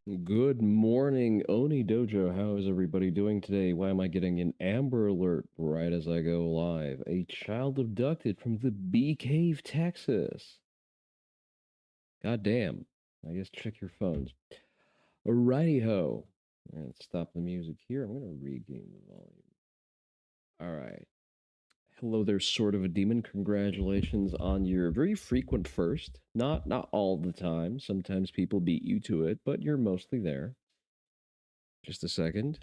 Good morning, Oni Dojo. How is everybody doing today? Why am I getting an Amber Alert right as I go live? A child abducted from the Bee Cave, Texas. God damn. I guess check your phones. Alrighty ho. And stop the music here. I'm going to regain the volume. Alright. Hello there, sort of a demon. Congratulations on your very frequent first. Not all the time. Sometimes people beat you to it, but you're mostly there. Just a second.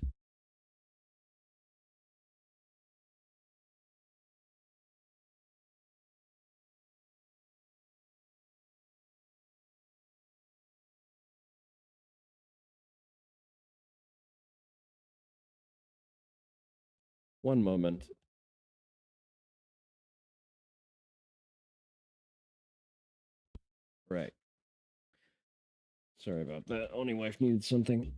One moment. Right. Sorry about that. Only wife needed something.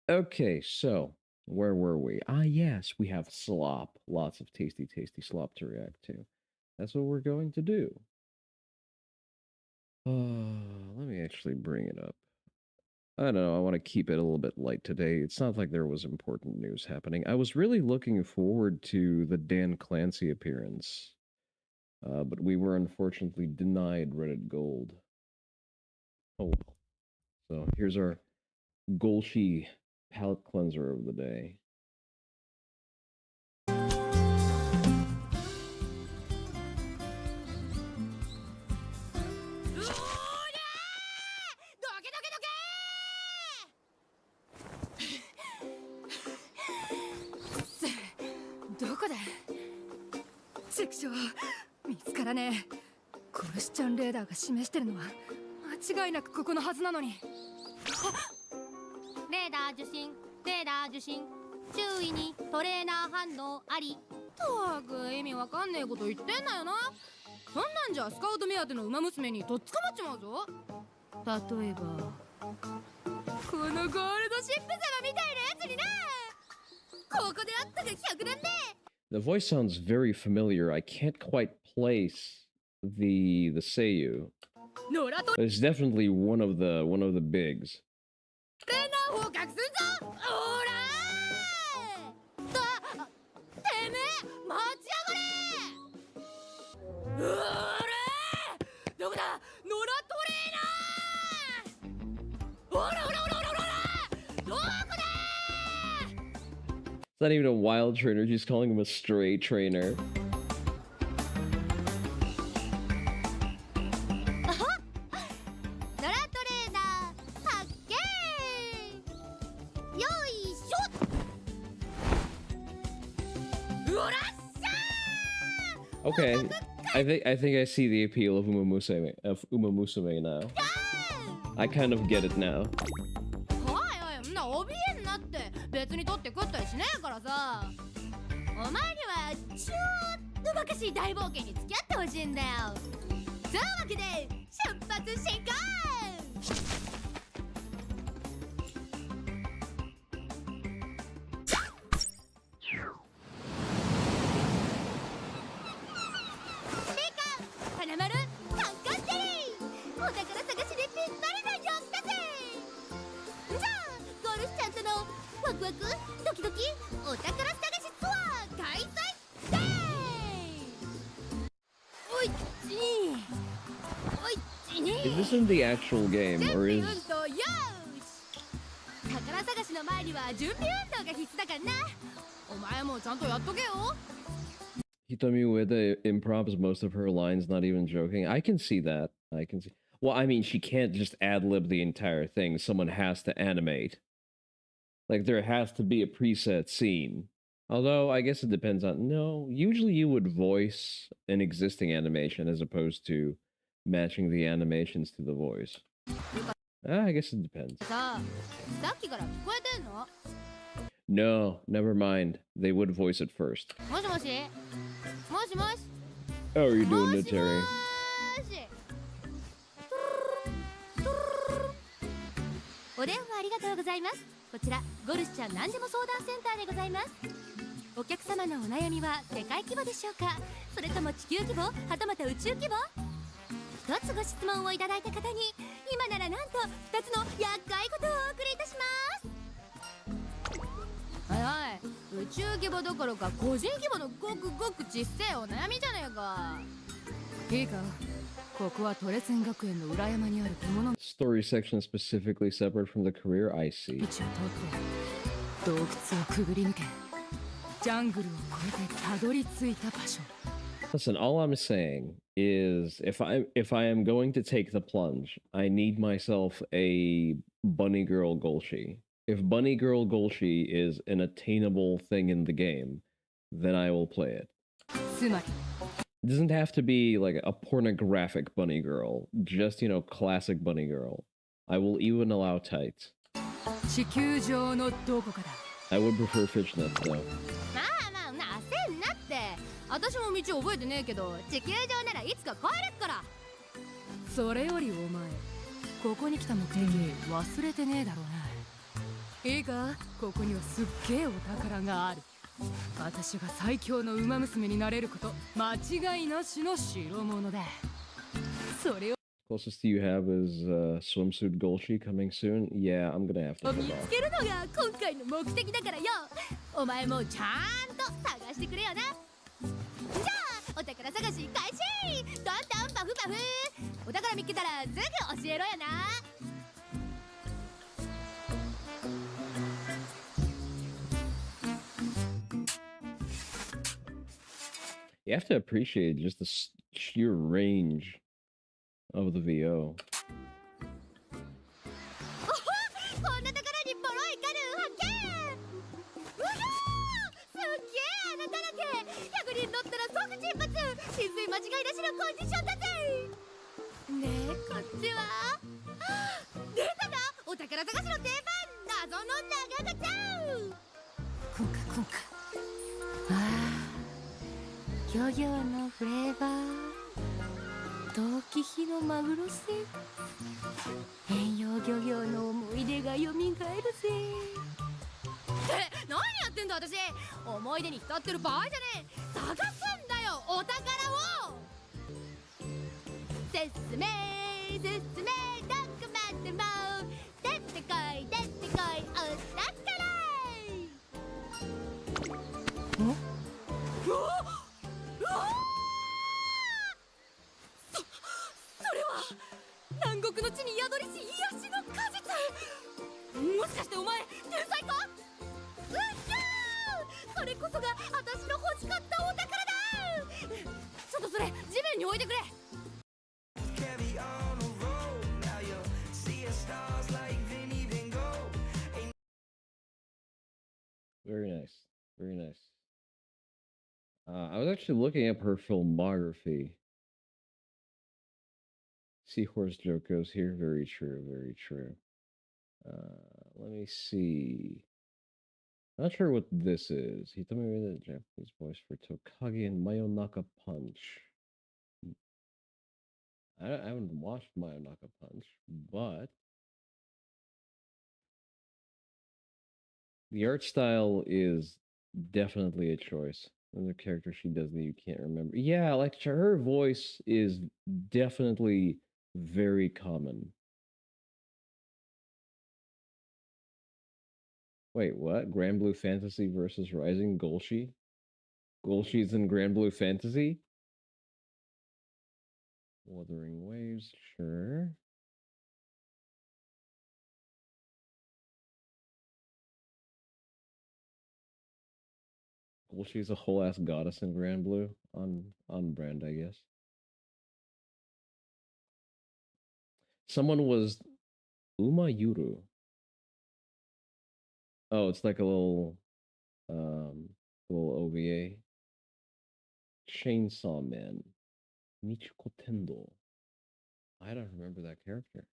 Okay, so where were we? Ah, yes, we have slop. Lots of tasty, tasty slop to react to. That's what we're going to do. Let me actually bring it up. I don't know. I want to keep it a little bit light today. It's not like there was important news happening. I was really looking forward to the Dan Clancy appearance, but we were unfortunately denied Reddit Gold. Oh well. So here's our Golshi palette cleanser of the day. The voice sounds very familiar. I can't quite place the seiyuu. But it's definitely one of the bigs. It's not even a wild trainer, she's calling him a stray trainer. Okay, I think I see the appeal of Umamusume now. I kind of get it now. Is this in the actual game, or is... Hitomi Ueda improvs most of her lines, not even joking. I can see that. I can see... Well, I mean, she can't just ad-lib the entire thing. Someone has to animate. Like, there has to be a preset scene. Although, I guess it depends on... No, usually you would voice an existing animation as opposed to matching the animations to the voice. I guess it depends. No, never mind. They would voice it first. How are you doing, Notary? お電話ありがとうございます。こちらゴルスちゃん何でも相談センターでございます。お客様のお悩みは世界規模でしょうか、それとも地球規模、はたまた宇宙規模。一つご質問をいただいた方に今ならなんと2つの厄介事をお送りい宇宙規模どころか個人規模のごくごくちっせえお悩みじゃねえか。いいか、ここはトレセン学園の裏山にある獣 Story section specifically separate from the career, I see. 道を通って洞窟をくぐり抜けジャングルを越えてたどり着いた場所。 Listen, all I'm saying is if I am going to take the plunge, I need myself a bunny girl Golshi. If bunny girl Golshi is an attainable thing in the game, then I will play it. つまり It doesn't have to be like a pornographic bunny girl, just, classic bunny girl. I will even allow tights. 地球上のどこかだ。 I would prefer fishnets though. まあまあ焦んなって。私も道覚えてねえけど地球上ならいつか帰れっから。それよりお前ここに来た目的忘れてねえだろうな。いいか、ここにはすっげえお宝がある。私が最強の馬娘になれること間違いなしの代物だ。それを Closest you have is swimsuit Golshi coming soon. Yeah, I'm gonna have to 見 hold つ off. けるのが今回の目的だからよ。お前もちゃんと探してくれよな。じゃあお宝探し開始。どんどんパフパフ。お宝見つけたらすぐ教えろよな。 You have to appreciate just the sheer range of the VO. こんなところにボロいカヌー発見。うわー、すっげえ穴だらけ。100人乗ったら即沈没。浸水間違いなしのコンディションだぜ。ねえこっちは出たな、お宝探しの定番、謎の長型。くんかくんか。ああ、漁業のフレーバー、陶器火のマグロ船、遠洋漁業の思い出がよみがえるぜ。って何やってんだ私。思い出に浸ってる場合じゃねえ。探すんだよお宝を。進め進めどこまでも出てこい出てこいお宝。ん？うわっ！うわっ！それは南国の地に宿りし癒しの果実。もしかしてお前天才か？うっしゃー、それこそが私の欲しかったお宝だ。ちょっとそれ地面に置いてくれ。 Very nice. Very nice. I was actually looking up her filmography. Seahorse joke goes here. Very true. Very true. Let me see. Not sure what this is. He told me the Japanese voice for Tokage and Mayonaka Punch. I haven't watched Mayonaka Punch, but the art style is definitely a choice. Another character she does that you can't remember. Yeah, like her voice is definitely very common. Wait, what? Grand Blue Fantasy versus Rising Golshi? Golshi's in Grand Blue Fantasy? Wuthering Waves, sure. Golshi's a whole ass goddess in Grand Blue. On brand, I guess. Someone was Umayuru. Oh, it's like a little OVA. Chainsaw Man. Michiko Tendo. I don't remember that character.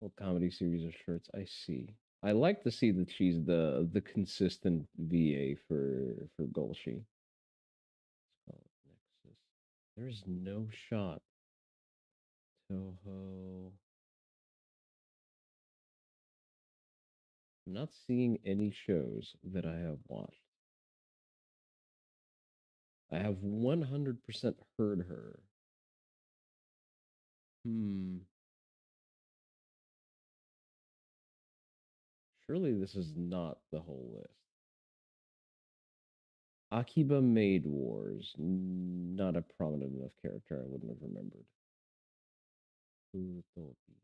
Well, comedy series of shirts. I see. I like to see that she's the consistent VA for Golshi. Nexus. There's no shot. Toho. I'm not seeing any shows that I have watched. I have 100% heard her. Hmm. Surely this is not the whole list. Akiba Maid Wars. Not a prominent enough character. I wouldn't have remembered. Utopi.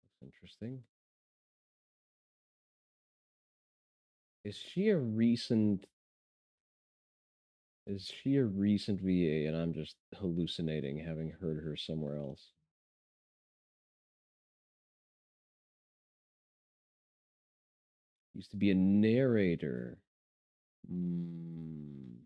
Looks interesting. Is she a recent VA and I'm just hallucinating having heard her somewhere else? Used to be a narrator. Mm.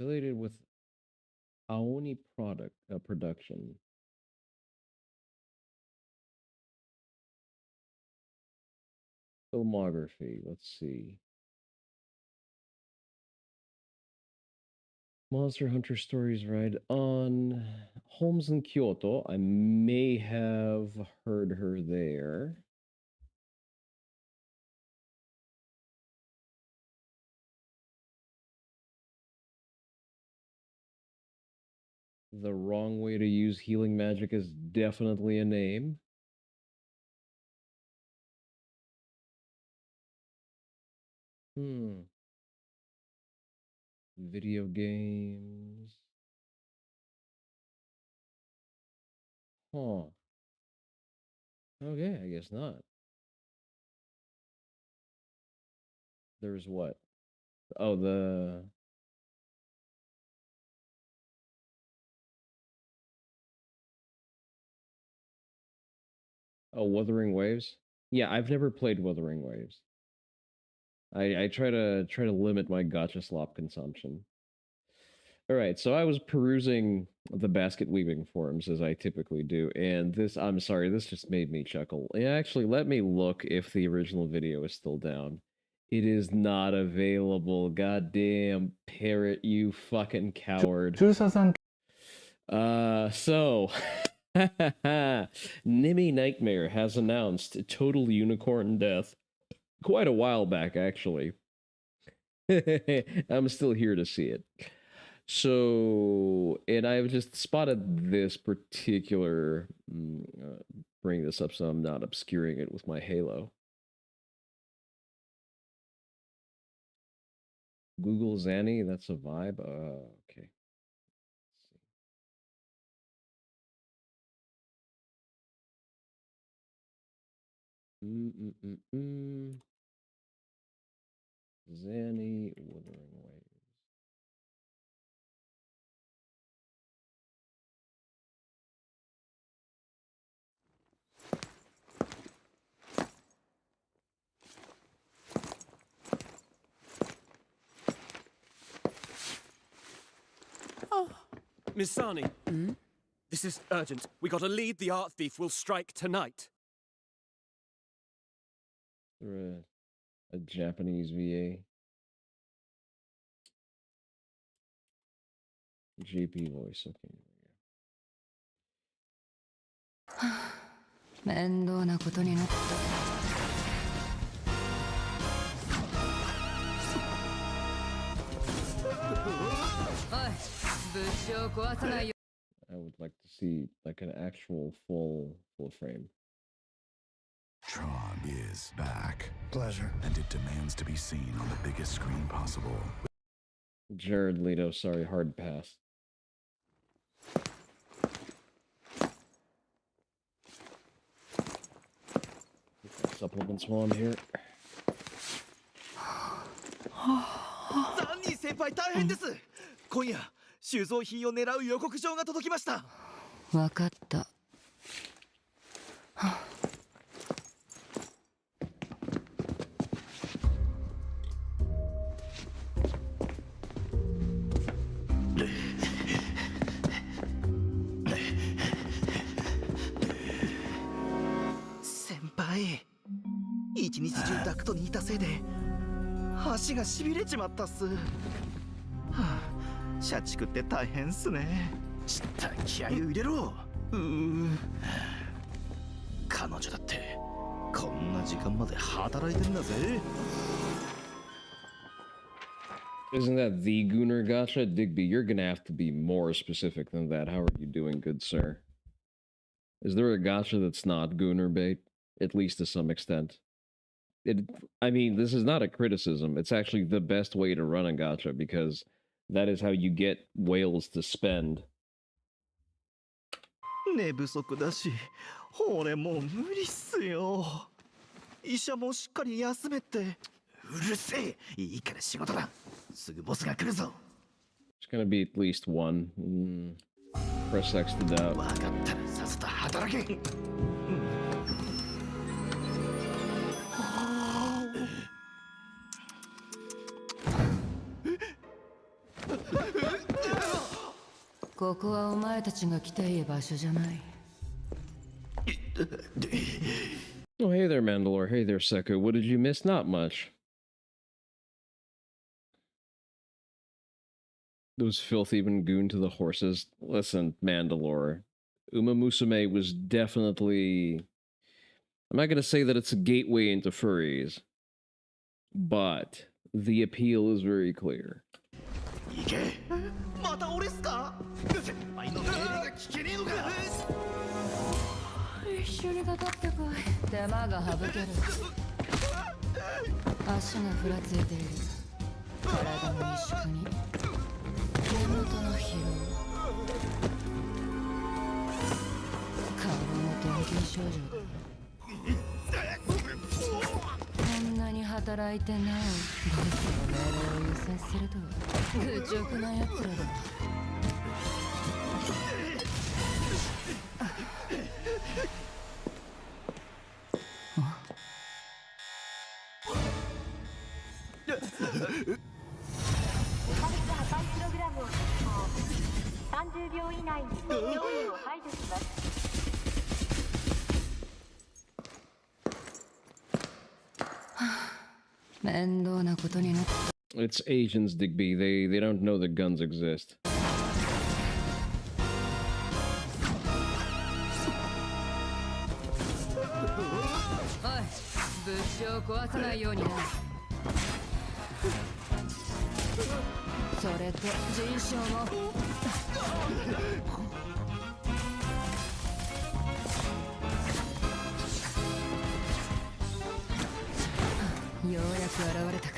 Affiliated with Aoni production. Filmography. Let's see. Monster Hunter Stories Ride on Holmes in Kyoto. I may have heard her there. The Wrong Way to Use Healing Magic is definitely a name. Video games. Huh. Okay, I guess not. There's what? Oh, the Wuthering Waves. Yeah, I've never played Wuthering Waves. I try to limit my gotcha slop consumption. All right, so I was perusing the basket weaving forums as I typically do, and I'm sorry, this just made me chuckle. Actually, let me look if the original video is still down. It is not available. Goddamn parrot, you fucking coward. So Nimmy Nightmare has announced total unicorn death quite a while back, actually. I'm still here to see it. So, and I've just spotted this particular, bring this up so I'm not obscuring it with my halo. Google Zanny, that's a vibe. Okay. Zanny Wuthering Waves. Oh, Miss Sani. This is urgent. We got a lead. The art thief will strike tonight. They're a Japanese VA. JP voice, okay. 面倒なことになった。おい、物証壊さないよ。 I would like to see like an actual full frame. Tron is back. Pleasure. And it demands to be seen on the biggest screen possible. Jared Leto, sorry, hard pass. Supplements while I'm here. ザンニー先輩大変です。今夜収蔵品を狙う予告状が届きました。わかった。先輩、一日中ダクトにいたせいで足がしびれちまったっす。はあ、社畜って大変っすね。ちった気合を入れろ。彼女だってこんな時間まで働いてんだぜ。Isn't that the Gooner Gacha? Digby, you're gonna have to be more specific than that. How are you doing, good sir? Is there a gacha that's not Gooner bait? At least to some extent. I mean, this is not a criticism. It's actually the best way to run a gacha because that is how you get whales to spend. 寝不足だし俺もう無理っすよ医者もしっかり休めってうるせえいいから仕事だすぐボスが来るぞ It's gonna be at least one. Press X to doubt. 分かったらさっさと働けここはお前たちが来ていい場所じゃない。 Oh, hey there, Mandalore. Hey there, Sekko. What did you miss? Not much. Those filthy goon to the horses. Listen, Mandalore. Uma Musume was definitely... I'm not going to say that it's a gateway into furries, but the appeal is very clear. 行けまた俺っすか先輩の命令が聞けねえのか一緒にかかってこい。手間が省ける。足がふらついている。体の萎縮に根元の疲労。顔の電気症状だ。こんなに働いてなおボスの命令を優先するとは愚直なやつらだ。30秒以内に脅威を排除します。 面倒なことになった。 It's Asians, Digby. They don't know that guns exist. おい、物資を壊さないようにな。それと人種も。ようやく現れたか。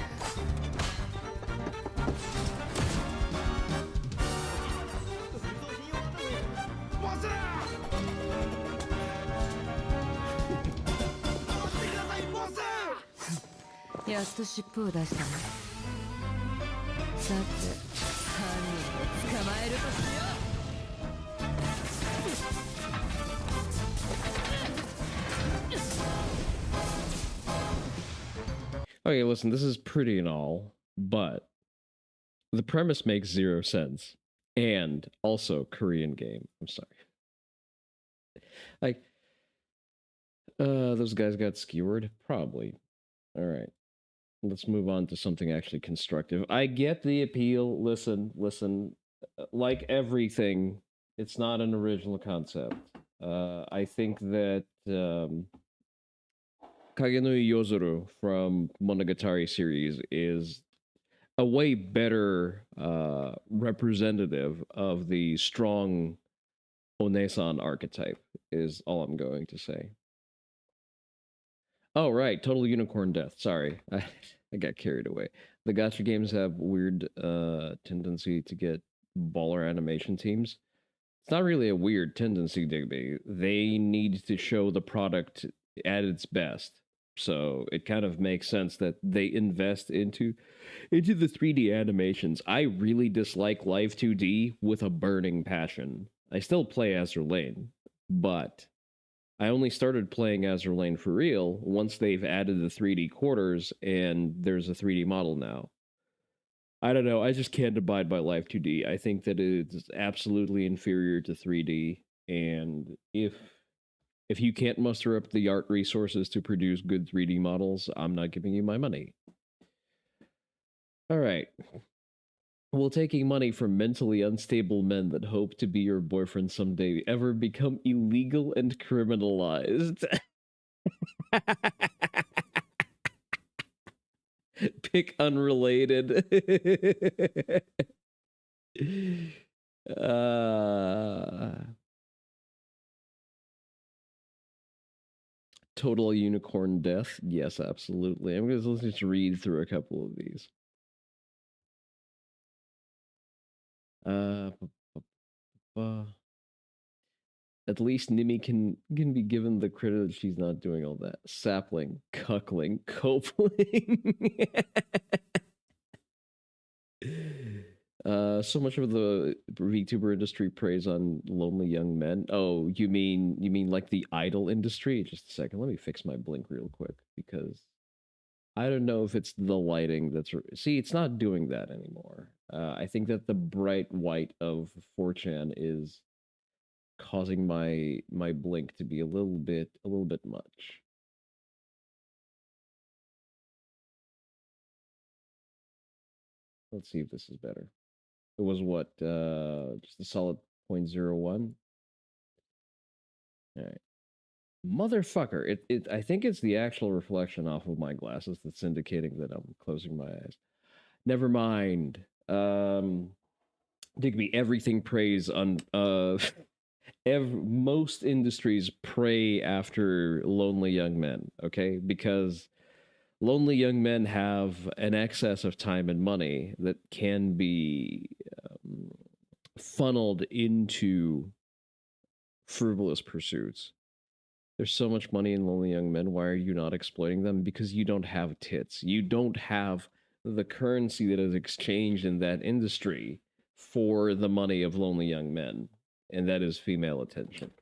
やっと尻尾を出したね。さて、犯人を捕まえるとしよう。 Okay, listen, this is pretty and all, but the premise makes zero sense. And also Korean game. I'm sorry. Like, those guys got skewered? Probably. All right. Let's move on to something actually constructive. I get the appeal. Listen. Like everything, it's not an original concept. I think that Kage no Yozuru from Monogatari series is a way better representative of the strong Onii-san archetype, is all I'm going to say. Oh, right. Total Unicorn Death. Sorry. I got carried away. The gacha games have weird tendency to get baller animation teams. It's not really a weird tendency, Digby. They need to show the product at its best. So it kind of makes sense that they invest into the 3D animations. I really dislike Live 2D with a burning passion. I still play Azur Lane, but I only started playing Azur Lane for real once they've added the 3D quarters and there's a 3D model now. I don't know, I just can't abide by Live 2D. I think that it's absolutely inferior to 3D, and if you can't muster up the art resources to produce good 3D models, I'm not giving you my money. All right. Will taking money from mentally unstable men that hope to be your boyfriend someday ever become illegal and criminalized? Pick unrelated. Total unicorn death. Yes, absolutely. Let's just read through a couple of these. Uh, At least Nimi can be given the credit that she's not doing all that. Sapling, cuckling, copling. So much of the VTuber industry preys on lonely young men. Oh, you mean like the idol industry? Just a second, let me fix my blink real quick because I don't know if it's the lighting that's. See, it's not doing that anymore. I think that the bright white of 4chan is causing my blink to be a little bit much. Let's see if this is better. It was what just a solid 0.01. All right. Motherfucker. It I think it's the actual reflection off of my glasses that's indicating that I'm closing my eyes. Never mind. Digby, everything preys on most industries prey after lonely young men, okay? Because lonely young men have an excess of time and money that can be funneled into frivolous pursuits. There's so much money in lonely young men. Why are you not exploiting them? Because you don't have tits. You don't have the currency that is exchanged in that industry for the money of lonely young men, and that is female attention.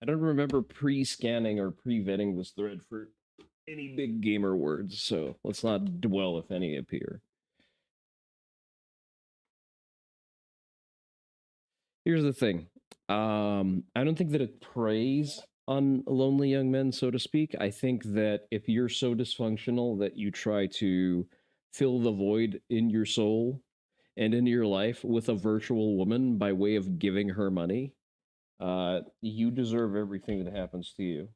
I don't remember pre-scanning or pre-vetting this thread for any big gamer words, so let's not dwell if any appear. Here's the thing. I don't think that it preys on lonely young men, so to speak. I think that if you're so dysfunctional that you try to fill the void in your soul and in your life with a virtual woman by way of giving her money, you deserve everything that happens to you.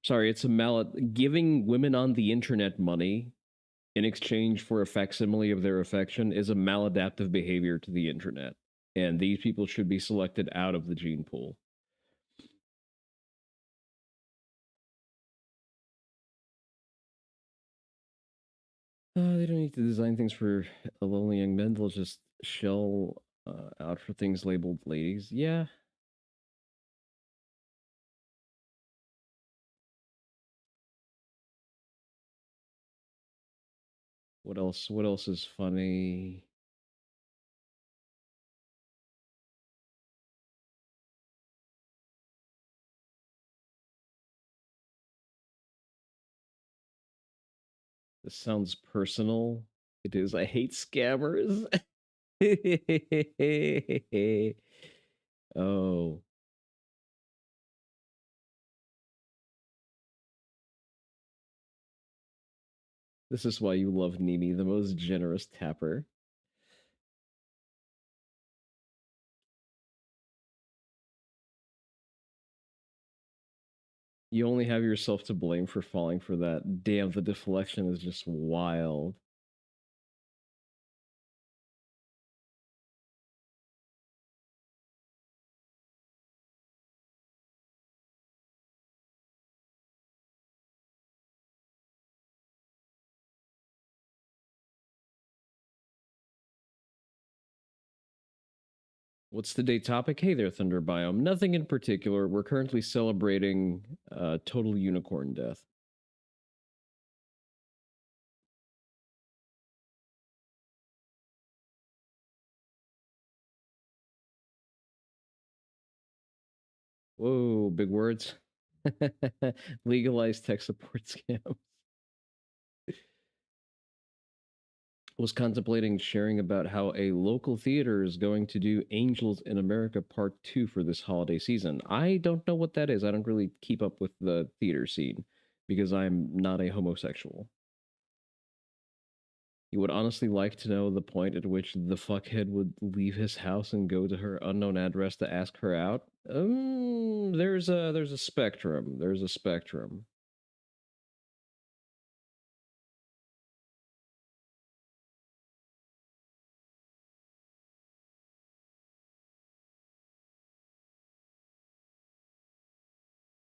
Sorry, it's a giving women on the internet money in exchange for a facsimile of their affection is a maladaptive behavior to the internet. And these people should be selected out of the gene pool. They don't need to design things for a lonely young men. They'll just shell out for things labeled ladies. Yeah. What else? What else is funny? This sounds personal. It is. I hate scammers. Oh. This is why you love Nimi, the most generous tapper. You only have yourself to blame for falling for that. Damn, the deflection is just wild. What's the day topic? Hey there, Thunder Biome. Nothing in particular. We're currently celebrating total unicorn death. Whoa, big words. Legalized tech support scams. Was contemplating sharing about how a local theater is going to do Angels in America Part 2 for this holiday season. I don't know what that is. I don't really keep up with the theater scene because I'm not a homosexual. You would honestly like to know the point at which the fuckhead would leave his house and go to her unknown address to ask her out? There's a spectrum. There's a spectrum.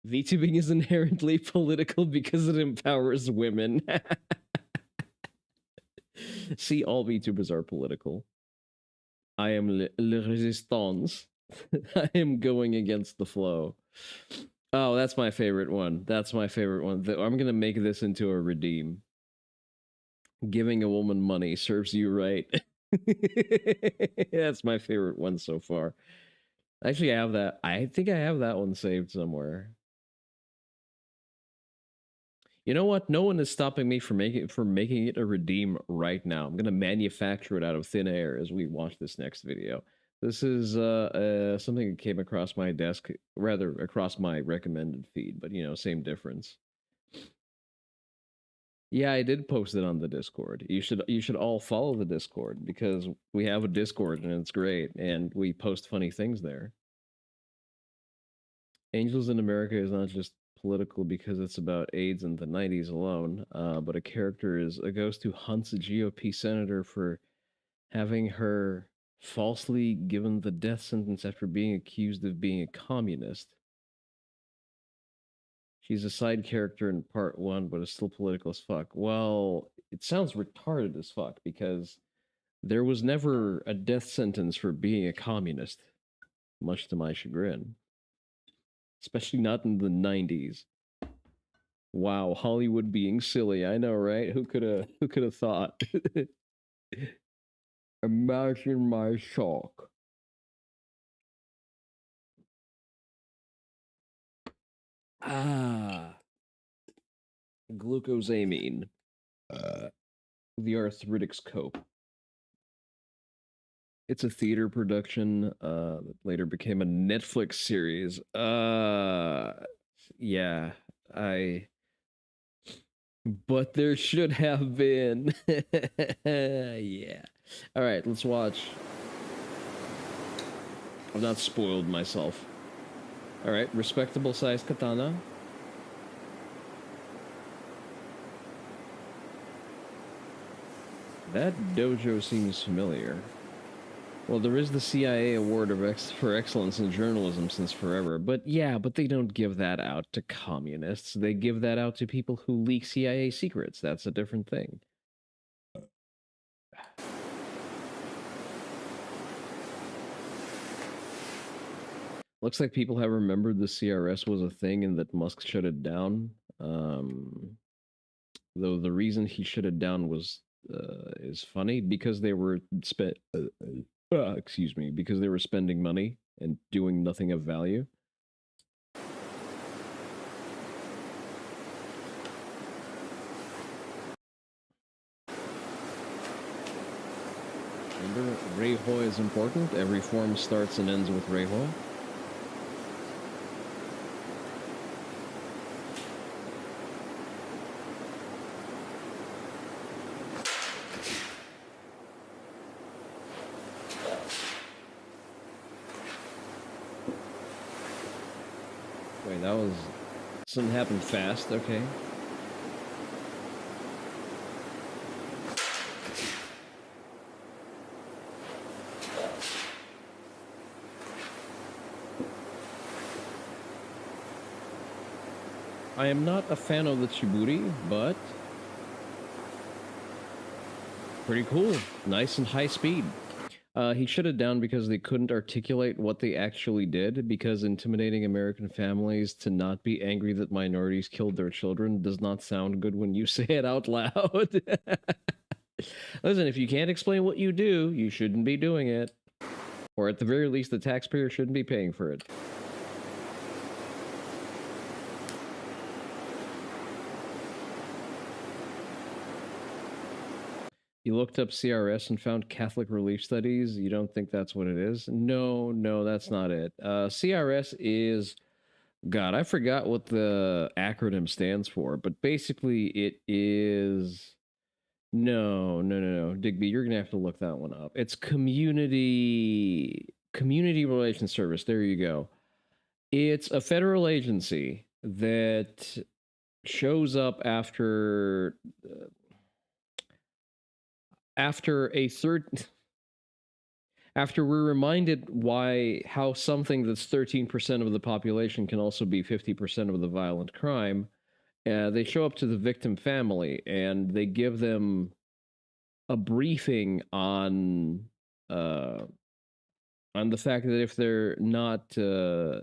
VTubing is inherently political because it empowers women. See, all VTubers are political. I am le resistance. I am going against the flow. Oh, that's my favorite one. That's my favorite one. I'm going to make this into a redeem. Giving a woman money serves you right. That's my favorite one so far. Actually, I have that. I think I have that one saved somewhere. You know what? No one is stopping me from making it a redeem right now. I'm gonna manufacture it out of thin air as we watch this next video. This is something that came across my desk, rather across my recommended feed, but you know, same difference. Yeah, I did post it on the Discord. You should all follow the Discord because we have a Discord and it's great, and we post funny things there. Angels in America is not just political because it's about AIDS in the 90s alone, but a character is a ghost who hunts a GOP senator for having her falsely given the death sentence after being accused of being a communist. She's a side character in part one, but is still political as fuck. Well, it sounds retarded as fuck because there was never a death sentence for being a communist, much to my chagrin. Especially not in the 90s. Wow, Hollywood being silly. I know, right? Who could have thought? Imagine my shock. Ah, glucosamine. The arthritic's cope. It's a theater production that later became a Netflix series. Yeah, but there should have been. Yeah. All right, let's watch. I've not spoiled myself. All right, respectable size katana. That dojo seems familiar. Well, there is the CIA Award for Excellence in Journalism since forever, but yeah, but they don't give that out to communists. They give that out to people who leak CIA secrets. That's a different thing. Looks like people have remembered the CRS was a thing and that Musk shut it down. Though the reason he shut it down was is funny because they were excuse me, because they were spending money and doing nothing of value. Remember, Reiho is important. Every form starts and ends with Reiho. Wait, that was... Something happened fast, okay. I am not a fan of the Chiburi, but... pretty cool. Nice and high speed. He shut it down because they couldn't articulate what they actually did, because intimidating American families to not be angry that minorities killed their children does not sound good when you say it out loud. Listen, if you can't explain what you do, you shouldn't be doing it. Or at the very least, the taxpayer shouldn't be paying for it. You looked up CRS and found Catholic Relief Studies. You don't think that's what it is? No, that's not it. CRS is... God, I forgot what the acronym stands for, but basically it is No. Digby, you're gonna have to look that one up. It's community relations service. There you go. It's a federal agency that shows up after a third after we're reminded how something that's 13% of the population can also be 50% of the violent crime. They show up to the victim family and they give them a briefing on the fact that if they're not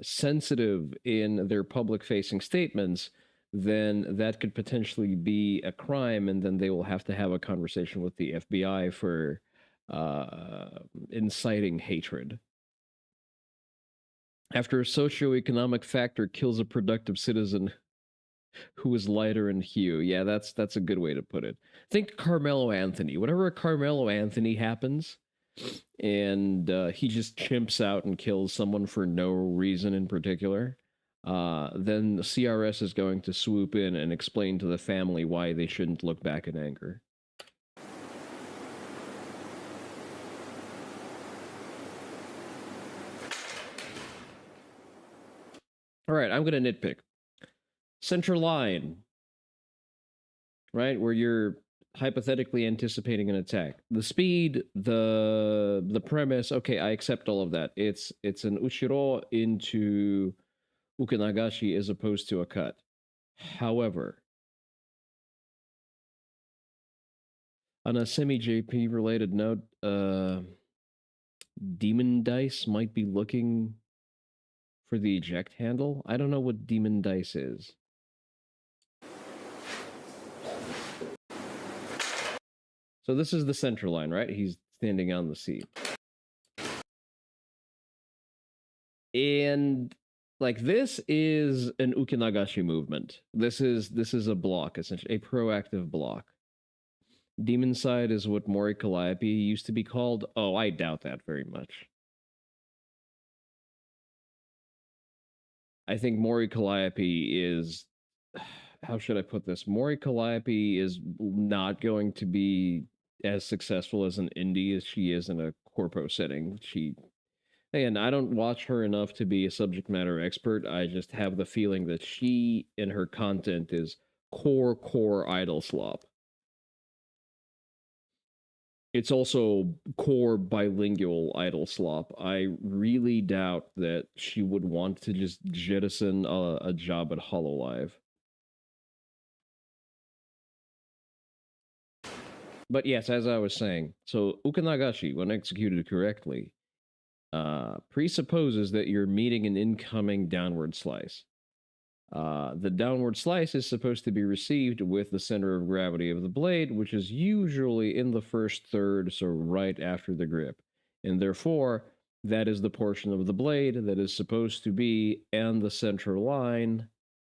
sensitive in their public facing statements, then that could potentially be a crime, and then they will have to have a conversation with the FBI for inciting hatred. After a socioeconomic factor kills a productive citizen who is lighter in hue. Yeah, that's a good way to put it. Think Carmelo Anthony. Whenever Carmelo Anthony happens, and he just chimps out and kills someone for no reason in particular, then the CRS is going to swoop in and explain to the family why they shouldn't look back in anger. All right, I'm going to nitpick. Central line, right, where you're hypothetically anticipating an attack. The speed, the premise, okay, I accept all of that. It's an Ushiro into Ukanagashi as opposed to a cut. However, on a semi-JP related note, Demon Dice might be looking for the eject handle. I don't know what Demon Dice is. So this is the central line, right? He's standing on the seat. And like this is an Ukinagashi movement. This is a block, essentially, a proactive block. Demon side is what Mori Calliope used to be called. Oh, I doubt that very much. I think Mori Calliope is, how should I put this? Mori Calliope is not going to be as successful as an indie as she is in a corpo setting. And I don't watch her enough to be a subject matter expert. I just have the feeling that she and her content is core idol slop. It's also core bilingual idol slop. I really doubt that she would want to just jettison a job at Hololive. But yes, as I was saying, so Ukanagashi, when executed correctly, presupposes that you're meeting an incoming downward slice. The downward slice is supposed to be received with the center of gravity of the blade, which is usually in the first third, so right after the grip. And therefore, that is the portion of the blade that is supposed to be on the central line,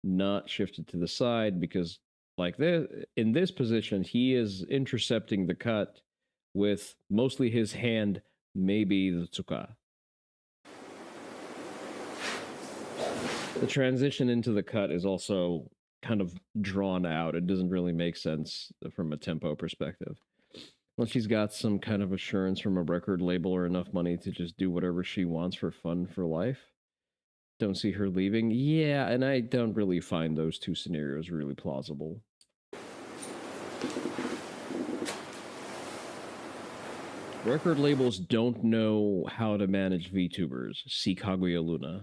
not shifted to the side, because like this, in this position, he is intercepting the cut with mostly his hand, maybe the tsuka. The transition into the cut is also kind of drawn out. It doesn't really make sense from a tempo perspective. Unless she's got some kind of assurance from a record label or enough money to just do whatever she wants for fun for life. Don't see her leaving. Yeah, and I don't really find those two scenarios really plausible. Record labels don't know how to manage VTubers. See Kaguya Luna.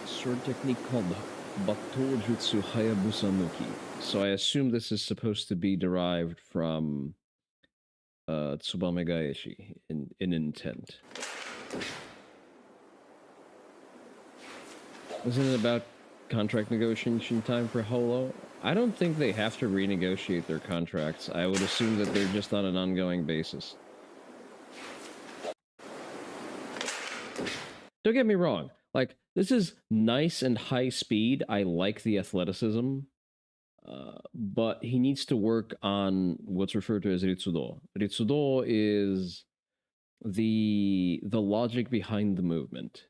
Sword technique called Batou Jutsu Hayabusa Nuki. So I assume this is supposed to be derived from Tsubame Gaeshi in intent. Isn't it about contract negotiation time for Holo? I don't think they have to renegotiate their contracts. I would assume that they're just on an ongoing basis. Don't get me wrong. Like, This is nice and high speed. I like the athleticism, but he needs to work on what's referred to as Ritsudo. Ritsudo is the logic behind the movement.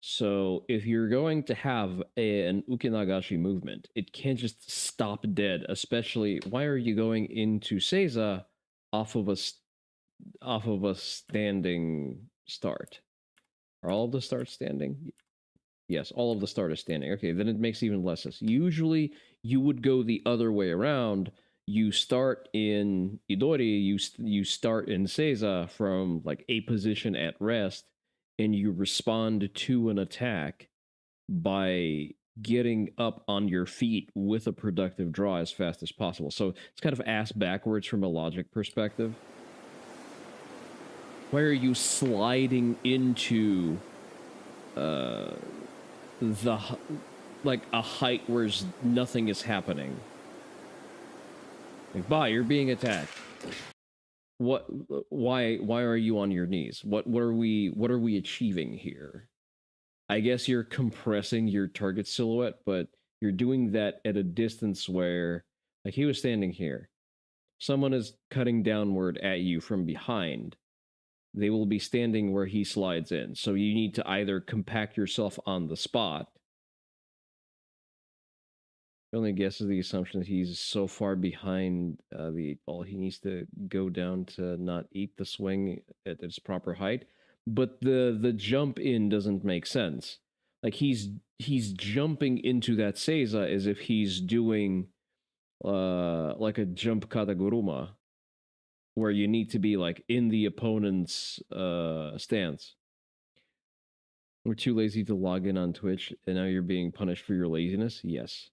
So if you're going to have an ukinagashi movement, it can't just stop dead. Especially, why are you going into Seiza off of a standing start? Are all of the starts standing? Yes, all of the start is standing. Okay, then it makes even less sense. Usually, you would go the other way around. You start in Idori, you start in Seiza from like a position at rest, and you respond to an attack by getting up on your feet with a productive draw as fast as possible. So it's kind of ass backwards from a logic perspective. Why are you sliding into the like a height where nothing is happening? Like, you're being attacked. What? Why are you on your knees? What are we achieving here? I guess you're compressing your target silhouette, but you're doing that at a distance where, like, he was standing here. Someone is cutting downward at you from behind. They will be standing where he slides in. So you need to either compact yourself on the spot. I only guess is the assumption that he's so far behind the 8-ball, he needs to go down to not eat the swing at its proper height. But the jump in doesn't make sense. Like he's jumping into that Seiza as if he's doing like a jump kataguruma, where you need to be like in the opponent's stance. We're too lazy to log in on Twitch, and now you're being punished for your laziness? Yes.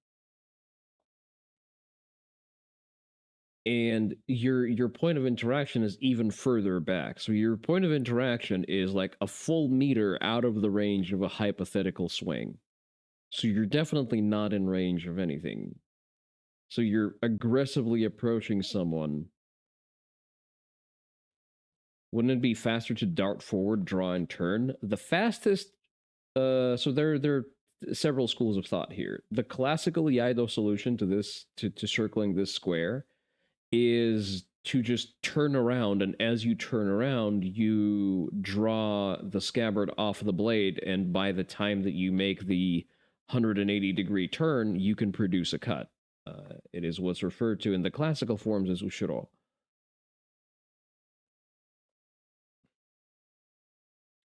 And your point of interaction is even further back. So your point of interaction is like a full meter out of the range of a hypothetical swing. So you're definitely not in range of anything. So you're aggressively approaching someone. Wouldn't it be faster to dart forward, draw, and turn? The fastest. So there are several schools of thought here. The classical Iaido solution to this, to circling this square, is to just turn around, and as you turn around, you draw the scabbard off the blade, and by the time that you make the 180-degree turn, you can produce a cut. It is what's referred to in the classical forms as ushiro.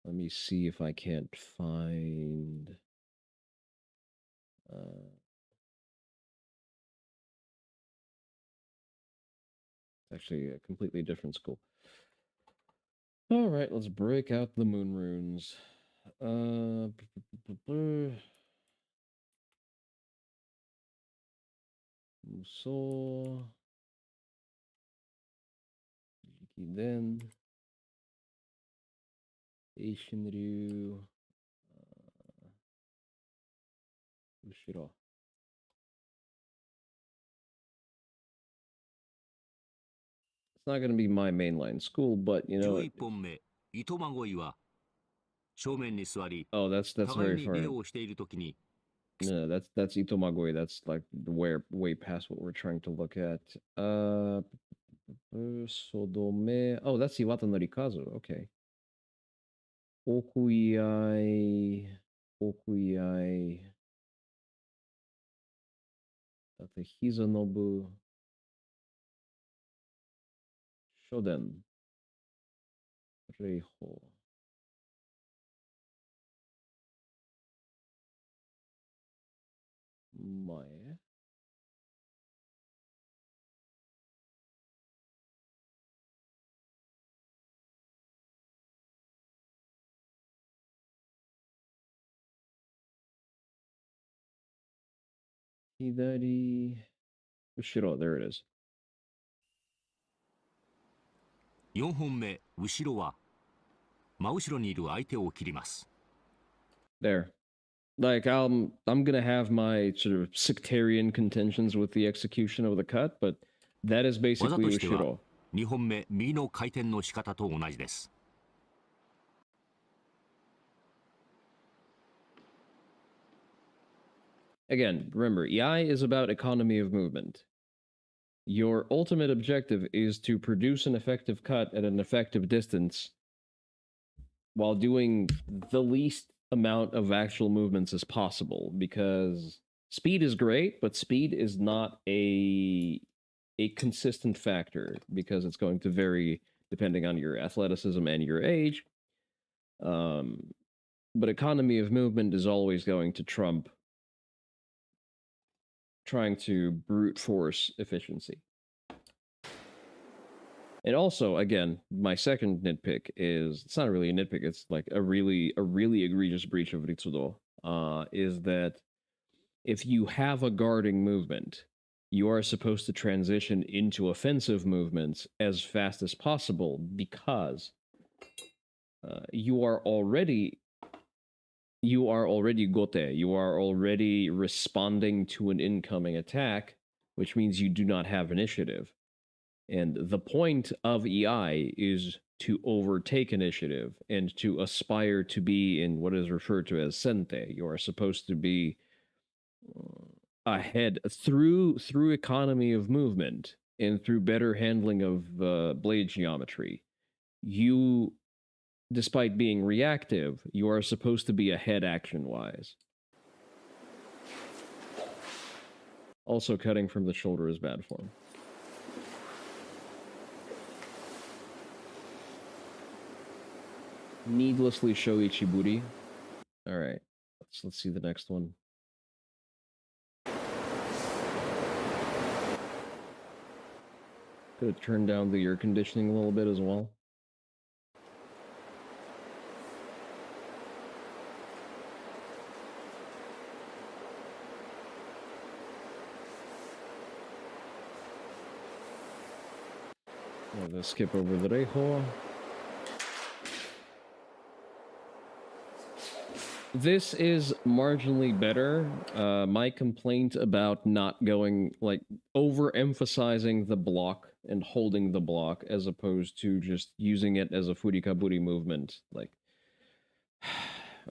Let me see if I can't find... actually a completely different school. All right, let's break out the moon runes. Musou. Then. Eishinryu. Ushiro. It's not going to be my mainline school, but you know. 11本目、糸まごいは正面に座り、 Oh, that's 互い very に far. 礼をしているときに、 No, that's Itomagoi. That's like way past what we're trying to look at. Sodome. Oh, that's Iwata Norikazu. Okay. Okuyai. The Hizanobu. Shoden. Reiho. Mae. Hidari. Ushiro, there it is. 4本目、後ろは真後ろにいる相手を切ります。 There. Like I'm gonna have my sort of sectarian contentions with the execution of the cut, but that is 技 basically としては Ushiro. 2本目、右の回転の仕方と同じです。Again, remember, EI is about economy of movement. Your ultimate objective is to produce an effective cut at an effective distance while doing the least amount of actual movements as possible, because speed is great, but speed is not a consistent factor because it's going to vary depending on your athleticism and your age. But economy of movement is always going to trump trying to brute force efficiency. And also, again, my second nitpick is, it's not really a nitpick, it's like a really egregious breach of Ritsudo, is that if you have a guarding movement, you are supposed to transition into offensive movements as fast as possible because you are already gote, you are already responding to an incoming attack, which means you do not have initiative. And the point of EI is to overtake initiative and to aspire to be in what is referred to as sente. You are supposed to be ahead through economy of movement and through better handling of blade geometry. You, despite being reactive, you are supposed to be ahead action-wise. Also, cutting from the shoulder is bad form. Needlessly show Ichiburi. All right, let's see the next one. Could have turned down the air conditioning a little bit as well. I'm gonna skip over the Reiho. This is marginally better. My complaint about not going, like, overemphasizing the block and holding the block as opposed to just using it as a furikaburi movement. Like,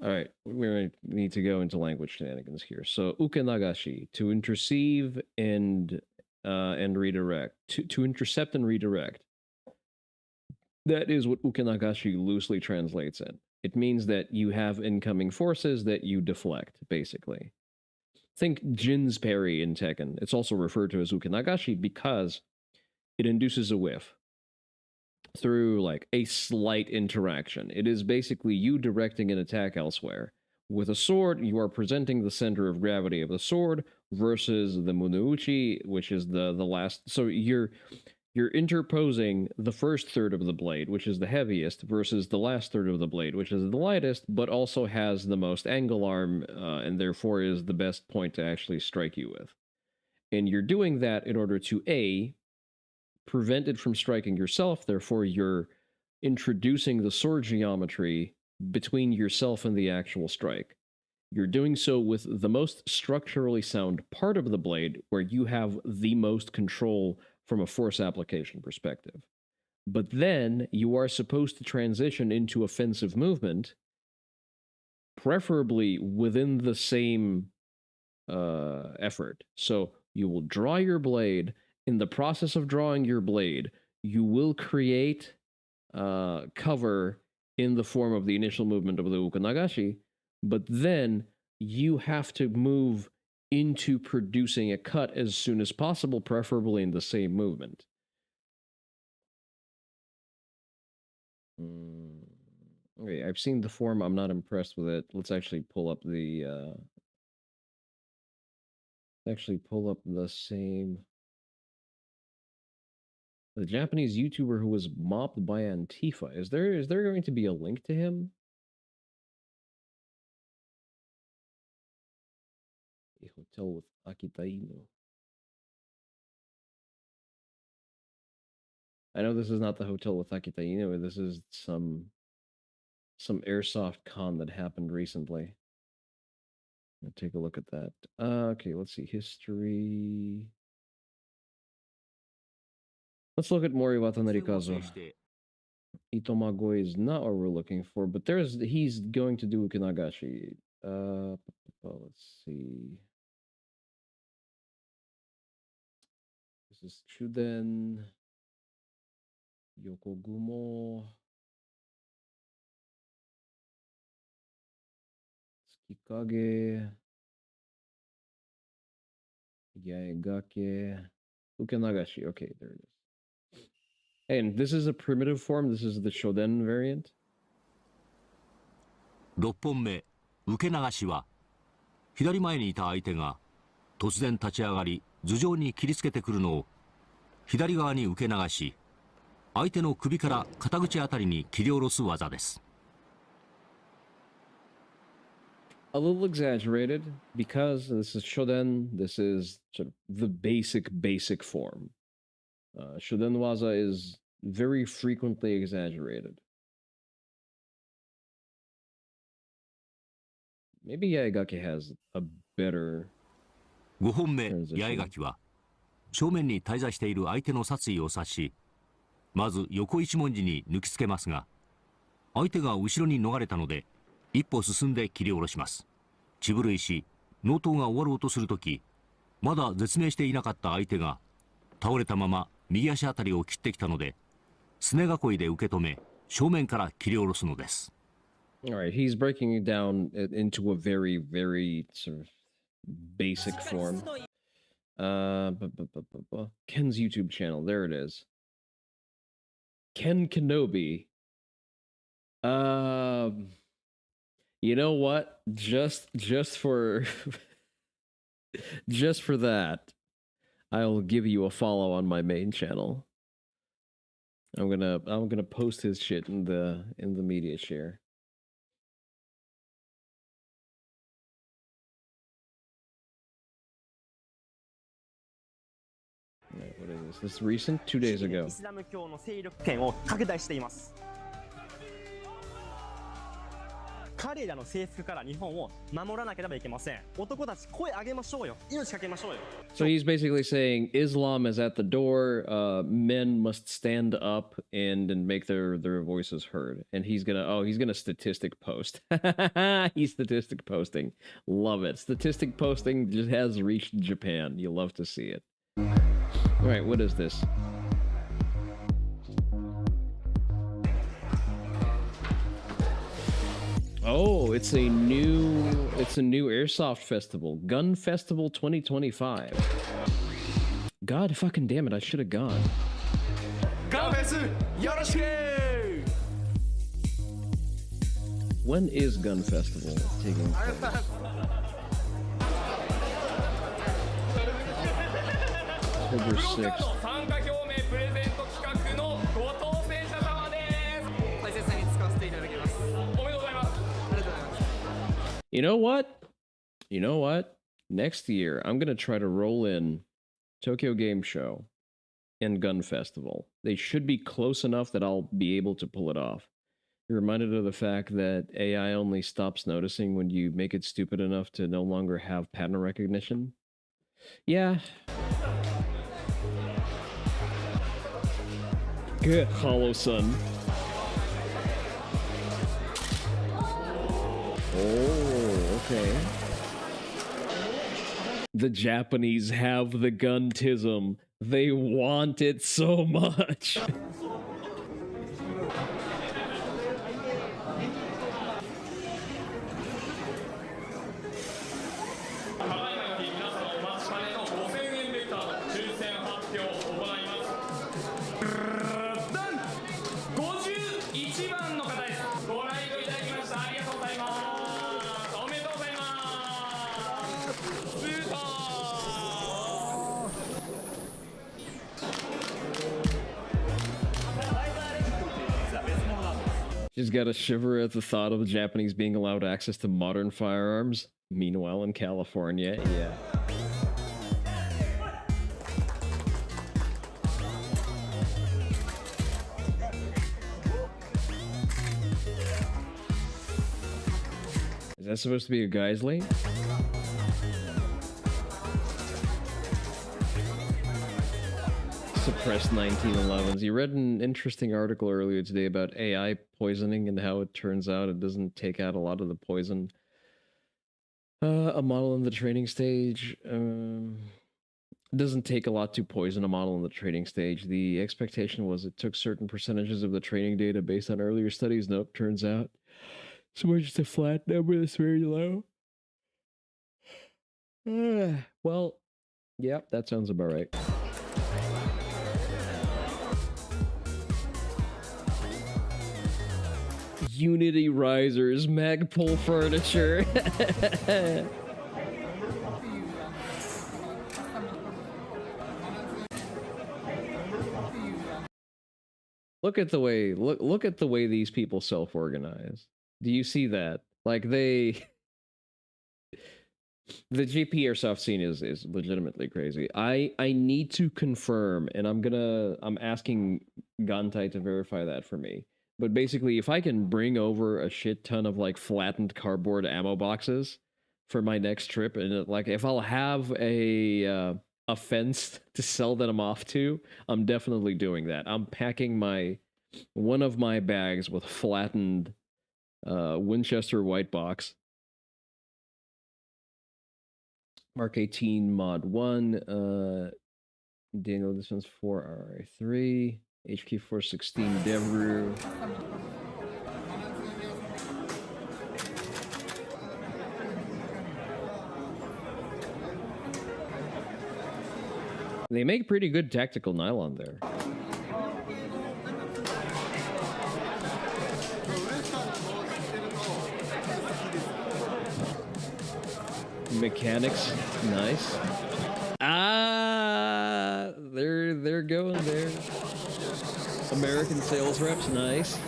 all right, we need to go into language shenanigans here. So, ukenagashi, to interceive and redirect, to intercept and redirect. That is what ukenagashi loosely translates in. It means that you have incoming forces that you deflect, basically. Think Jin's parry in Tekken. It's also referred to as ukenagashi because it induces a whiff through, like, a slight interaction. It is basically you directing an attack elsewhere. With a sword, you are presenting the center of gravity of the sword versus the Munouchi, which is the last. So you're interposing the first third of the blade, which is the heaviest, versus the last third of the blade, which is the lightest, but also has the most angle arm, and therefore is the best point to actually strike you with. And you're doing that in order to, A, prevent it from striking yourself, therefore you're introducing the sword geometry between yourself and the actual strike. You're doing so with the most structurally sound part of the blade, where you have the most control from a force application perspective. But then you are supposed to transition into offensive movement, preferably within the same effort. So you will draw your blade. In the process of drawing your blade, you will create cover in the form of the initial movement of the ukenagashi, but then you have to move into producing a cut as soon as possible, preferably in the same movement. Okay, I've seen the form. I'm not impressed with it. Let's actually pull up the same. The Japanese YouTuber who was mobbed by Antifa. Is there going to be a link to him? A hotel with Akita Inu. I know this is not the hotel with Akita Inu. This is some airsoft con that happened recently. I'll take a look at that. Okay, let's see. History. Let's look at Mori Watanari Kazuo. Itomago is not what we're looking for, but he's going to do Ukinagashi. Let's see. This is Chuden, Yokogumo, Tsukikage, Yaegake, Ukenagashi. Okay, there it is. And this is a primitive form. This is the Shoden variant. 6本目受け流しは、左前にいた相手が突然立ち上がり頭上に切りつけてくるのを左側に受け流し、相手の首から肩口あたりに切り下ろす技です。A little exaggerated because this is Shoden. This is sort of the basic form. Shoden waza is very frequently exaggerated. Maybe Yaegake has a better 5本目八重垣は正面に滞在している相手の殺意を察し、まず横一文字に抜きつけますが、相手が後ろに逃れたので一歩進んで切り下ろします。血震いし、納刀が終わろうとするとき、まだ絶命していなかった相手が倒れたまま右足あたりを切ってきたので、すね囲いで受け止め、正面から切り下ろすのです。All right, he's breaking it down into a very, very sort of basic form. Ken's YouTube channel, there it is. Ken Kenobi. You know what? Just for just for that, I'll give you a follow on my main channel. I'm gonna post his shit in the media share. What is this? This is recent? 2 days ago. イスラム教の勢力圏を拡大しています。彼らの征服から日本を守らなければいけません。男たち声上げましょうよ。命かけましょうよ。So he's basically saying Islam is at the door. Men must stand up and make their voices heard. And he's gonna statistic post. He's statistic posting. Love it. Statistic posting just has reached Japan. You love to see it. All right, what is this? Oh, it's a new airsoft festival. Gun Festival 2025. God fucking damn it, I should have gone. When is Gun Festival taking place? October 6th. You know what? You know what? Next year, I'm going to try to roll in Tokyo Game Show and Gun Festival. They should be close enough that I'll be able to pull it off. You're reminded of the fact that AI only stops noticing when you make it stupid enough to no longer have pattern recognition. Yeah. Good, Hollow-sun. Oh, okay. The Japanese have the guntism. They want it so much. Just got a shiver at the thought of the Japanese being allowed access to modern firearms. Meanwhile, in California, yeah. Is that supposed to be a Geisley? Suppressed 1911s. You read an interesting article earlier today about AI poisoning and how it turns out it doesn't take out a lot of the poison. A model in the training stage. It doesn't take a lot to poison a model in the training stage. The expectation was it took certain percentages of the training data based on earlier studies. Nope, turns out it's more just a flat number that's very low. Well, yeah, that sounds about right. Unity risers, Magpul furniture. Look at the way look at the way these people self-organize. Do you see that? Like the GP airsoft scene is legitimately crazy. I need to confirm, and I'm asking Gantai to verify that for me. But basically, if I can bring over a shit ton of like flattened cardboard ammo boxes for my next trip, and like if I'll have a fence to sell them off to, I'm definitely doing that. I'm packing one of my bags with flattened Winchester white box. Mark 18 mod 1. Daniel, this one's 4RI3. HQ 416 Devru. They make pretty good tactical nylon there. Mechanics, nice. Ah, they're going there. American sales reps, nice.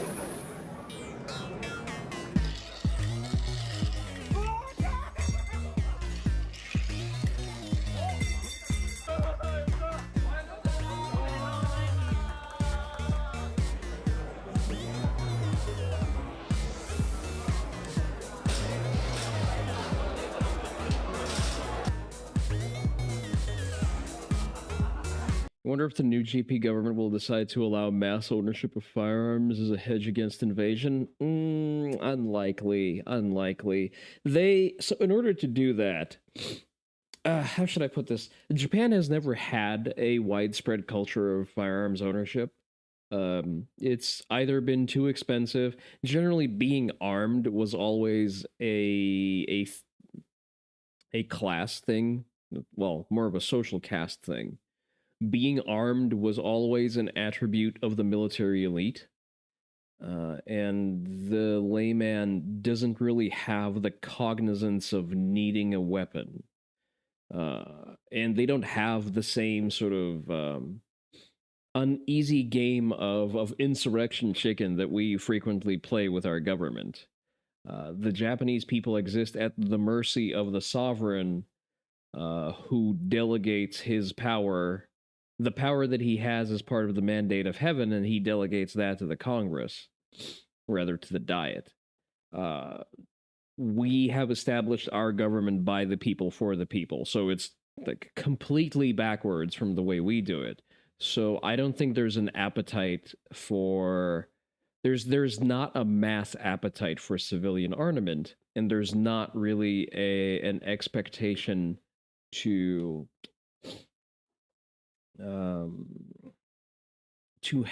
I wonder if the new GP government will decide to allow mass ownership of firearms as a hedge against invasion. Unlikely. So in order to do that, how should I put this? Japan has never had a widespread culture of firearms ownership. It's either been too expensive. Generally, being armed was always a class thing. Well, more of a social caste thing. Being armed was always an attribute of the military elite. And the layman doesn't really have the cognizance of needing a weapon. And they don't have the same sort of uneasy game of insurrection chicken that we frequently play with our government. The Japanese people exist at the mercy of the sovereign who delegates his power, the power that he has as part of the mandate of heaven, and he delegates that to the Congress, rather to the Diet. We have established our government by the people for the people, so it's like completely backwards from the way we do it. So I don't think there's an appetite for there's not a mass appetite for civilian armament, and there's not really an expectation to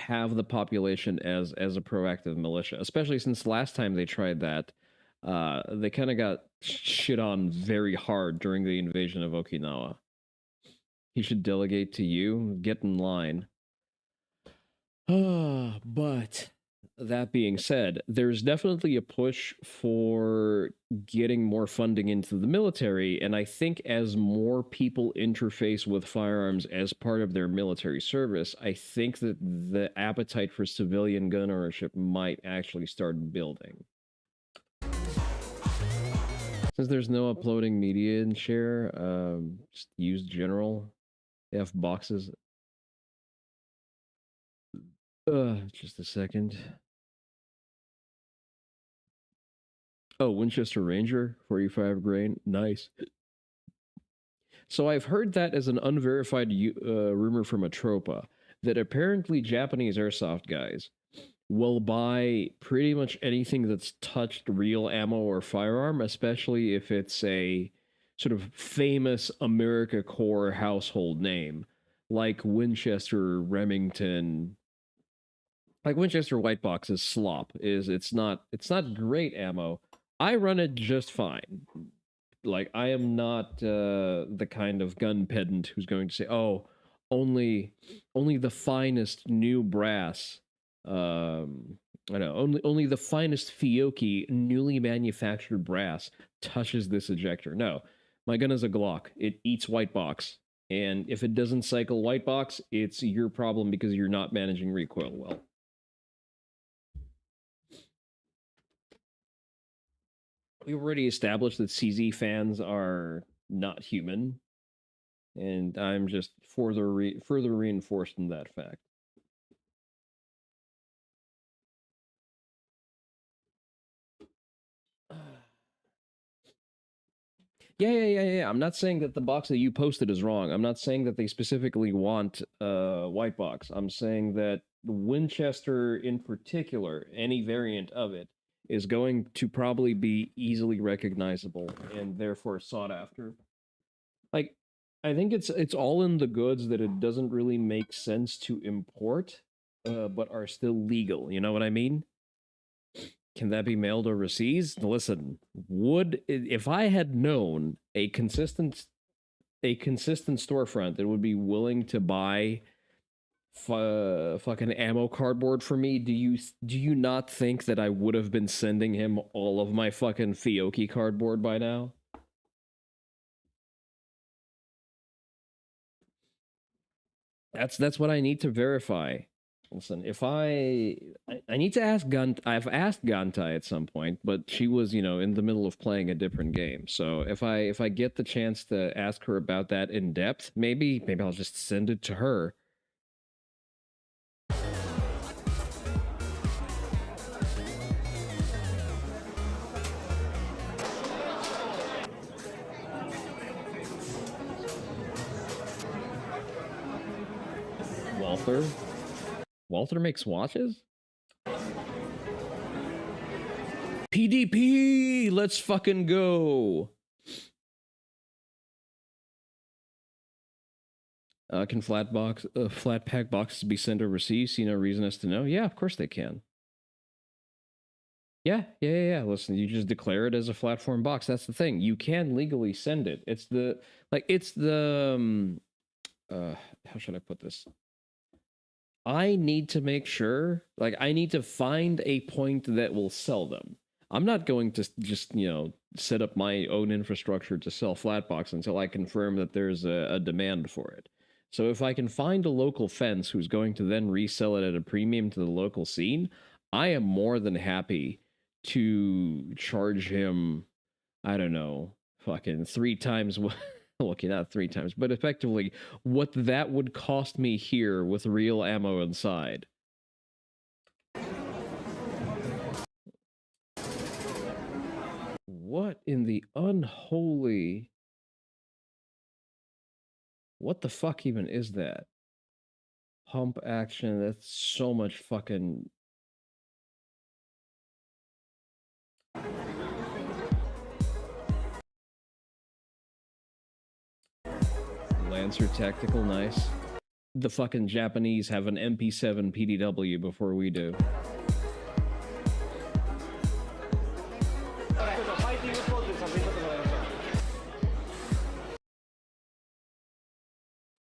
have the population as a proactive militia, especially since last time they tried that, they kind of got shit on very hard during the invasion of Okinawa. He should delegate to you. Get in line. But that being said, there's definitely a push for getting more funding into the military, and I think as more people interface with firearms as part of their military service, I think that the appetite for civilian gun ownership might actually start building. Since there's no uploading media and share, just use general. They have boxes. Just a second. Oh, Winchester Ranger, 45 grain. Nice. So I've heard that as an unverified rumor from Atropa, that apparently Japanese airsoft guys will buy pretty much anything that's touched real ammo or firearm, especially if it's a sort of famous America core household name, like Winchester, Remington, like Winchester White Box is slop. It's not great ammo. I run it just fine. Like I am not the kind of gun pedant who's going to say, "Oh, only the finest new brass." I know only the finest Fiocchi newly manufactured brass touches this ejector. No, my gun is a Glock. It eats white box, and if it doesn't cycle white box, it's your problem because you're not managing recoil well. We already established that CZ fans are not human, and I'm just further reinforced in that fact. Yeah. I'm not saying that the box that you posted is wrong. I'm not saying that they specifically want white box. I'm saying that Winchester in particular, any variant of it, is going to probably be easily recognizable and therefore sought after. Like, I think it's all in the goods that it doesn't really make sense to import, but are still legal. You know what I mean? Can that be mailed overseas? Listen, if I had known a consistent storefront that would be willing to buy fucking ammo cardboard for me, do you not think that I would have been sending him all of my fucking Fiocchi cardboard by now? That's what I need to verify. Listen, if I need to ask I've asked Gantai at some point, but she was, in the middle of playing a different game. So if I get the chance to ask her about that in depth, maybe I'll just send it to her. Walther makes watches? PDP! Let's fucking go! Can flat pack boxes be sent overseas? See no reason as to know? Yeah, of course they can. Yeah. Listen, you just declare it as a flat form box. That's the thing. You can legally send it. It's the how should I put this? I need to make sure, I need to find a point that will sell them. I'm not going to just, set up my own infrastructure to sell Flatbox until I confirm that there's a demand for it. So if I can find a local fence who's going to then resell it at a premium to the local scene, I am more than happy to charge him, I don't know, fucking 3 times what... Okay, not 3 times, but effectively what that would cost me here with real ammo inside. What in the unholy... What the fuck even is that? Pump action, that's so much fucking... Lancer Tactical, nice. The fucking Japanese have an MP7 PDW before we do.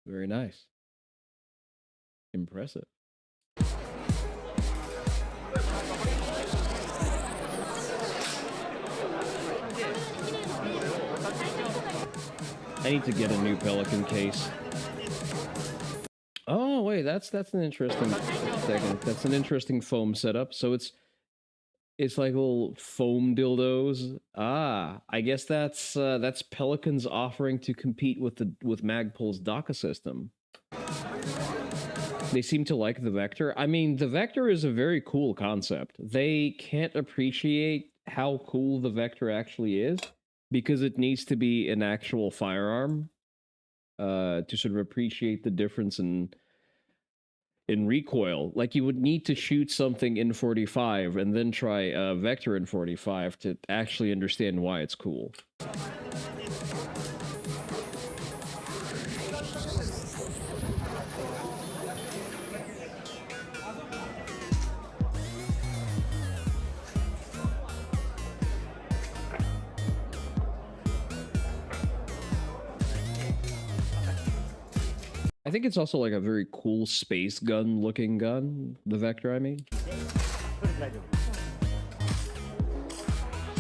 Very nice. Impressive. I need to get a new Pelican case. Oh wait, that's an interesting That's an interesting foam setup. So it's like little foam dildos. Ah, I guess that's Pelican's offering to compete with Magpul's DACA system. They seem to like the Vector. I mean, the Vector is a very cool concept. They can't appreciate how cool the Vector actually is because it needs to be an actual firearm to sort of appreciate the difference in recoil. Like, you would need to shoot something in 45 and then try a Vector in 45 to actually understand why it's cool. I think it's also like a very cool space gun looking gun. The Vector, I mean.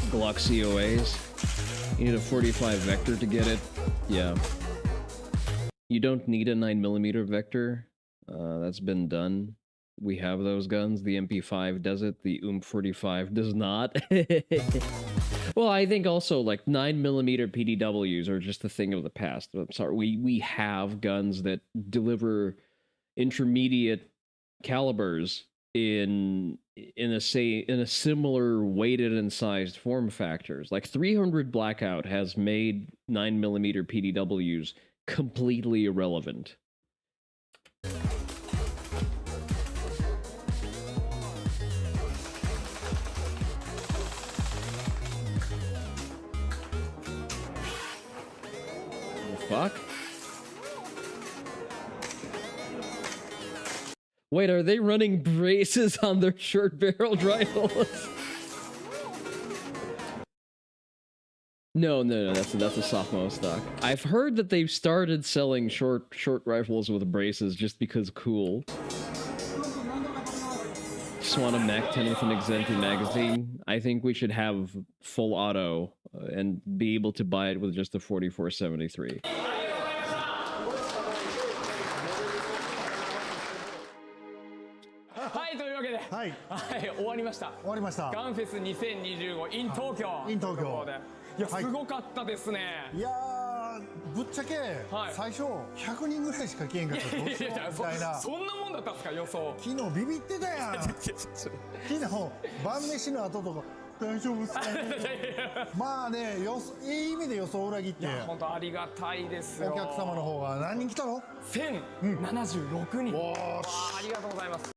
Glock COAs. You need a 45 Vector to get it. Yeah. You don't need a 9mm Vector. That's been done. We have those guns. The MP5 does it. The 45 does not. Well, I think also like 9mm PDWs are just a thing of the past. I'm sorry. We have guns that deliver intermediate calibers in a similar weighted and sized form factors. Like 300 Blackout has made 9mm PDWs completely irrelevant. Fuck? Wait, are they running braces on their short-barreled rifles? No, that's a sophomore stock. I've heard that they've started selling short rifles with braces just because cool. Just want a MAC-10 with an Exenti magazine. I think we should have full auto and be able to buy it with just a 4473. はいというわけで、はい、終わりました。終わりました。ガンフェス2025 in 東京。in 東京で、いやすごかったですね。いやぶっちゃけ最初100人ぐらいしか来えんかった。どうしようみたいな。そんなもんだったんですか予想。昨日ビビってたやん。昨日晩飯の後とか。大丈夫っすかまあね、いい意味で予想を裏切って本当ありがたいですよ。お客様の方が何人来たの ?1076 人。ありがとうございます。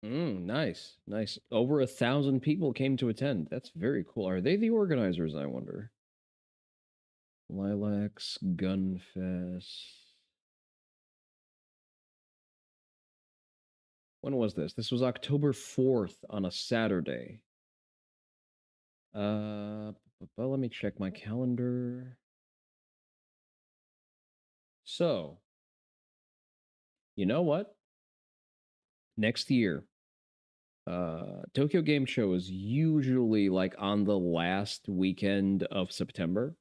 Nice. Over 1,000 people came to attend. That's very cool. Are they the organizers, I wonder? Lilacs Gun Fest. When was this? This was October 4th on a Saturday. But let me check my calendar. So, you know what? Next year, Tokyo Game Show is usually like on the last weekend of September.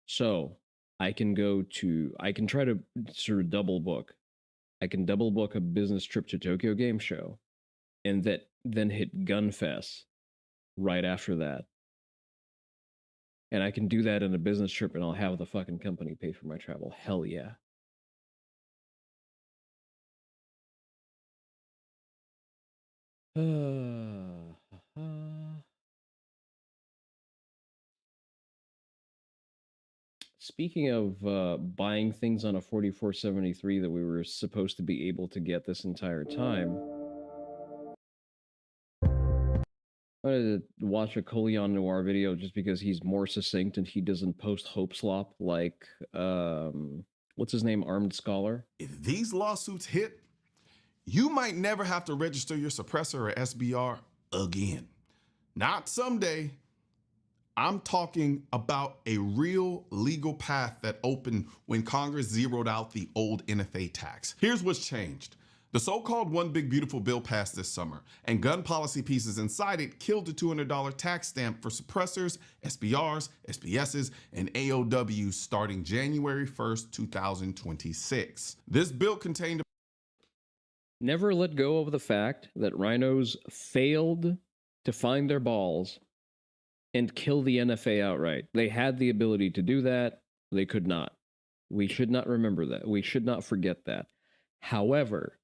So I can try to sort of double book. I can double book a business trip to Tokyo Game Show and then hit Gunfest right after that. And I can do that in a business trip and I'll have the fucking company pay for my travel. Hell yeah. Speaking of buying things on a 4473 that we were supposed to be able to get this entire time, I wanted to watch a Colion Noir video just because he's more succinct and he doesn't post hope slop like, what's his name, Armed Scholar? If these lawsuits hit, you might never have to register your suppressor or SBR again. Not someday. I'm talking about a real legal path that opened when Congress zeroed out the old NFA tax. Here's what's changed. The so-called One Big Beautiful Bill passed this summer, and gun policy pieces inside it killed the $200 tax stamp for suppressors, SBRs, SBSs, and AOWs starting January 1st, 2026. This bill contained... Never let go of the fact that rhinos failed to find their balls and kill the NFA outright. They had the ability to do that. They could not. We should not remember that. We should not forget that. However,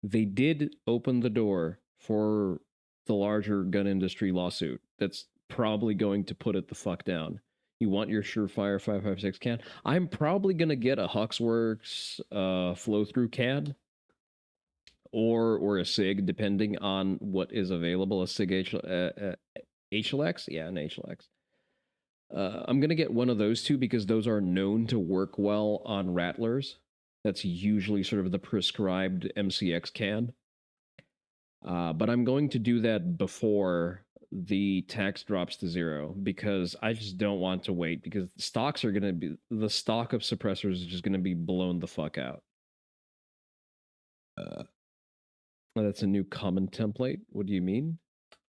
they did open the door for the larger gun industry lawsuit that's probably going to put it the fuck down. You want your Surefire 5.56 can? I'm probably going to get a Huxworks flow-through can or a SIG, depending on what is available. A SIG HLX? Yeah, an HLX. I'm going to get one of those two because those are known to work well on Rattlers. That's usually sort of the prescribed MCX can. But I'm going to do that before the tax drops to 0, because I just don't want to wait, because the stock of suppressors is just going to be blown the fuck out. That's a new common template. What do you mean?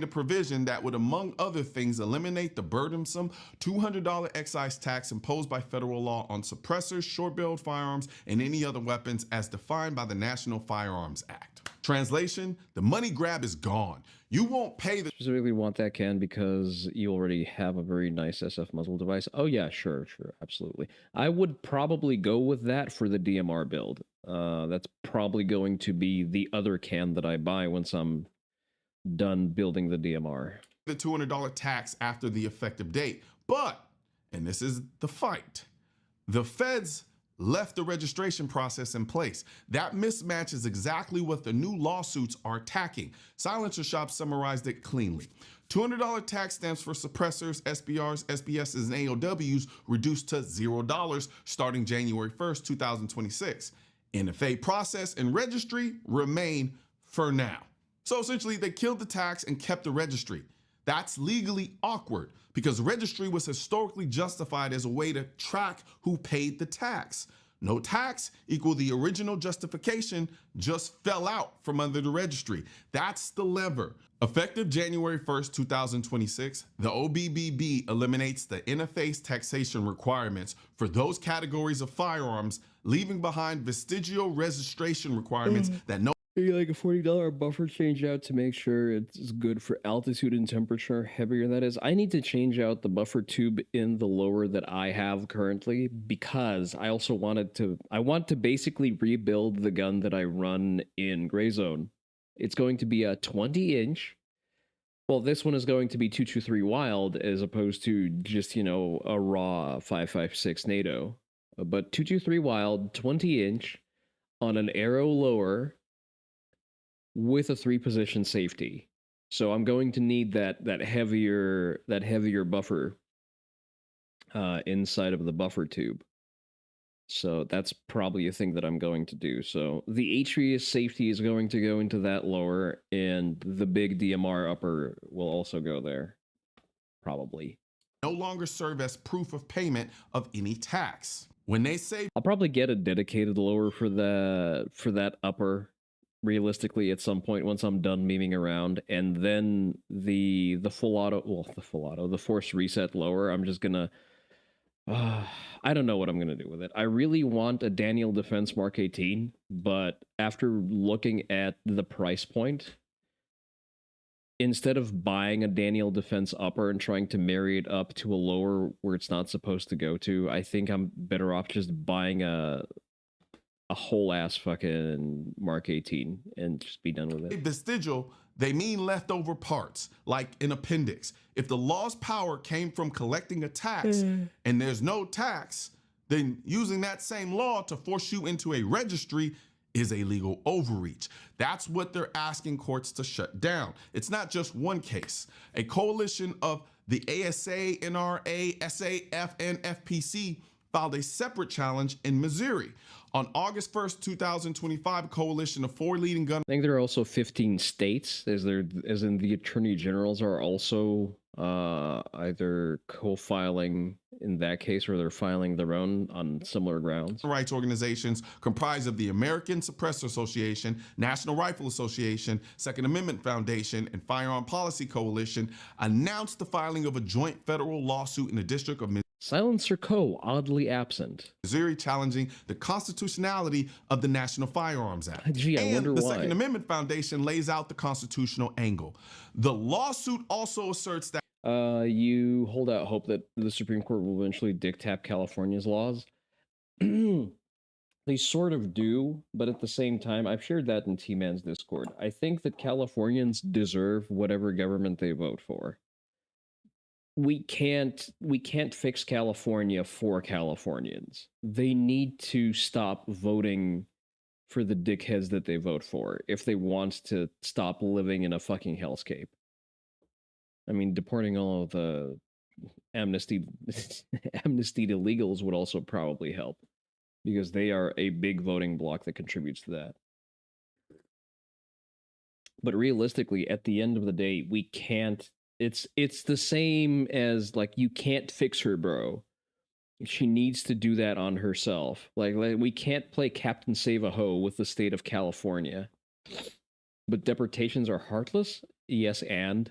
A provision that would, among other things, eliminate the burdensome $200 excise tax imposed by federal law on suppressors, short-barreled firearms, and any other weapons as defined by the National Firearms Act. Translation: the money grab is gone. You won't pay the— Specifically want that, Ken, because you already have a very nice SF muzzle device. Oh yeah, sure, absolutely. I would probably go with that for the DMR build. That's probably going to be the other can that I buy once I'm done building the DMR. The $200 tax after the effective date. But, and this is the fight, the feds left the registration process in place. That mismatch is exactly what the new lawsuits are attacking. Silencer Shop summarized it cleanly. $200 tax stamps for suppressors, SBRs, SBSs, and AOWs reduced to $0 starting January 1st, 2026. NFA process and registry remain for now. So essentially, they killed the tax and kept the registry. That's legally awkward because the registry was historically justified as a way to track who paid the tax. No tax equal the original justification just fell out from under the registry. That's the lever. Effective January 1st, 2026, the OBBB eliminates the NFA's taxation requirements for those categories of firearms, leaving behind vestigial registration requirements that no— like a $40 buffer change out to make sure it's good for altitude and temperature, heavier that is. I need to change out the buffer tube in the lower that I have currently, because I also want to basically rebuild the gun that I run in Gray Zone. It's going to be a 20-inch. Well, this one is going to be 223 Wild as opposed to just, a raw 5.56 NATO. But 223 Wild, 20-inch on an arrow lower, with a 3-position safety. So I'm going to need that heavier buffer inside of the buffer tube. So that's probably a thing that I'm going to do. So the HVS safety is going to go into that lower, and the big DMR upper will also go there. Probably. No longer serve as proof of payment of any tax. When they say— I'll probably get a dedicated lower for that upper, realistically, at some point once I'm done memeing around, and then the force reset lower, I'm just gonna I don't know what I'm gonna do with it. I really want a Daniel Defense Mark 18, but after looking at the price point, instead of buying a Daniel Defense upper and trying to marry it up to a lower where it's not supposed to go to, I think I'm better off just buying a whole ass fucking Mark 18 and just be done with it. Vestigial, they mean leftover parts, like an appendix. If the law's power came from collecting a tax and there's no tax, then using that same law to force you into a registry is a legal overreach. That's what they're asking courts to shut down. It's not just one case. A coalition of the ASA, NRA, SAF, and FPC filed a separate challenge in Missouri. On August 1st, 2025, a coalition of 4 leading gun— I think there are also 15 states, as in the attorney generals are also either co-filing in that case, or they're filing their own on similar grounds. Rights organizations comprised of the American Suppressor Association, National Rifle Association, Second Amendment Foundation, and Firearm Policy Coalition announced the filing of a joint federal lawsuit in the District of Silencer Co. oddly absent. Missouri, challenging the constitutionality of the National Firearms Act. Gee, I wonder the why. Second Amendment Foundation lays out the constitutional angle. The lawsuit also asserts that— you hold out hope that the Supreme Court will eventually dictate California's laws. They sort of do, but at the same time, I've shared that in T-Man's Discord. I think that Californians deserve whatever government they vote for. We can't fix California for Californians. They need to stop voting for the dickheads that they vote for if they want to stop living in a fucking hellscape. I mean, deporting all of the amnestied illegals would also probably help, because they are a big voting bloc that contributes to that. But realistically, at the end of the day, we can't It's the same as like you can't fix her, bro. She needs to do that on herself. Like we can't play Captain Save a Ho with the state of California. But deportations are heartless? Yes, and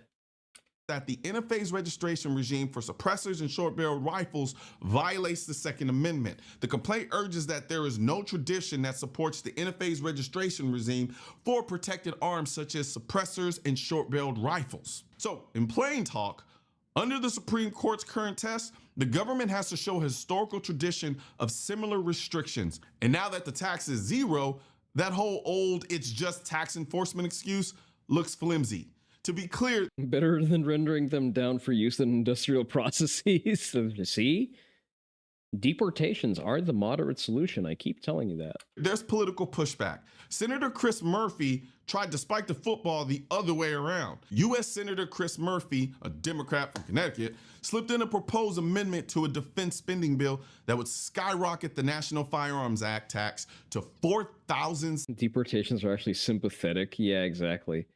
that the NFA's registration regime for suppressors and short-barreled rifles violates the Second Amendment. The complaint urges that there is no tradition that supports the NFA's registration regime for protected arms such as suppressors and short-barreled rifles. So, in plain talk, under the Supreme Court's current test, the government has to show a historical tradition of similar restrictions. And now that the tax is zero, that whole old "it's just tax enforcement" excuse looks flimsy. To be clear, better than rendering them down for use in industrial processes. See? Deportations are the moderate solution. I keep telling you that. There's political pushback. Senator Chris Murphy tried to spike the football the other way around. U.S. Senator Chris Murphy, a Democrat from Connecticut, slipped in a proposed amendment to a defense spending bill that would skyrocket the National Firearms Act tax to $4,000. Deportations are actually sympathetic. Yeah, exactly.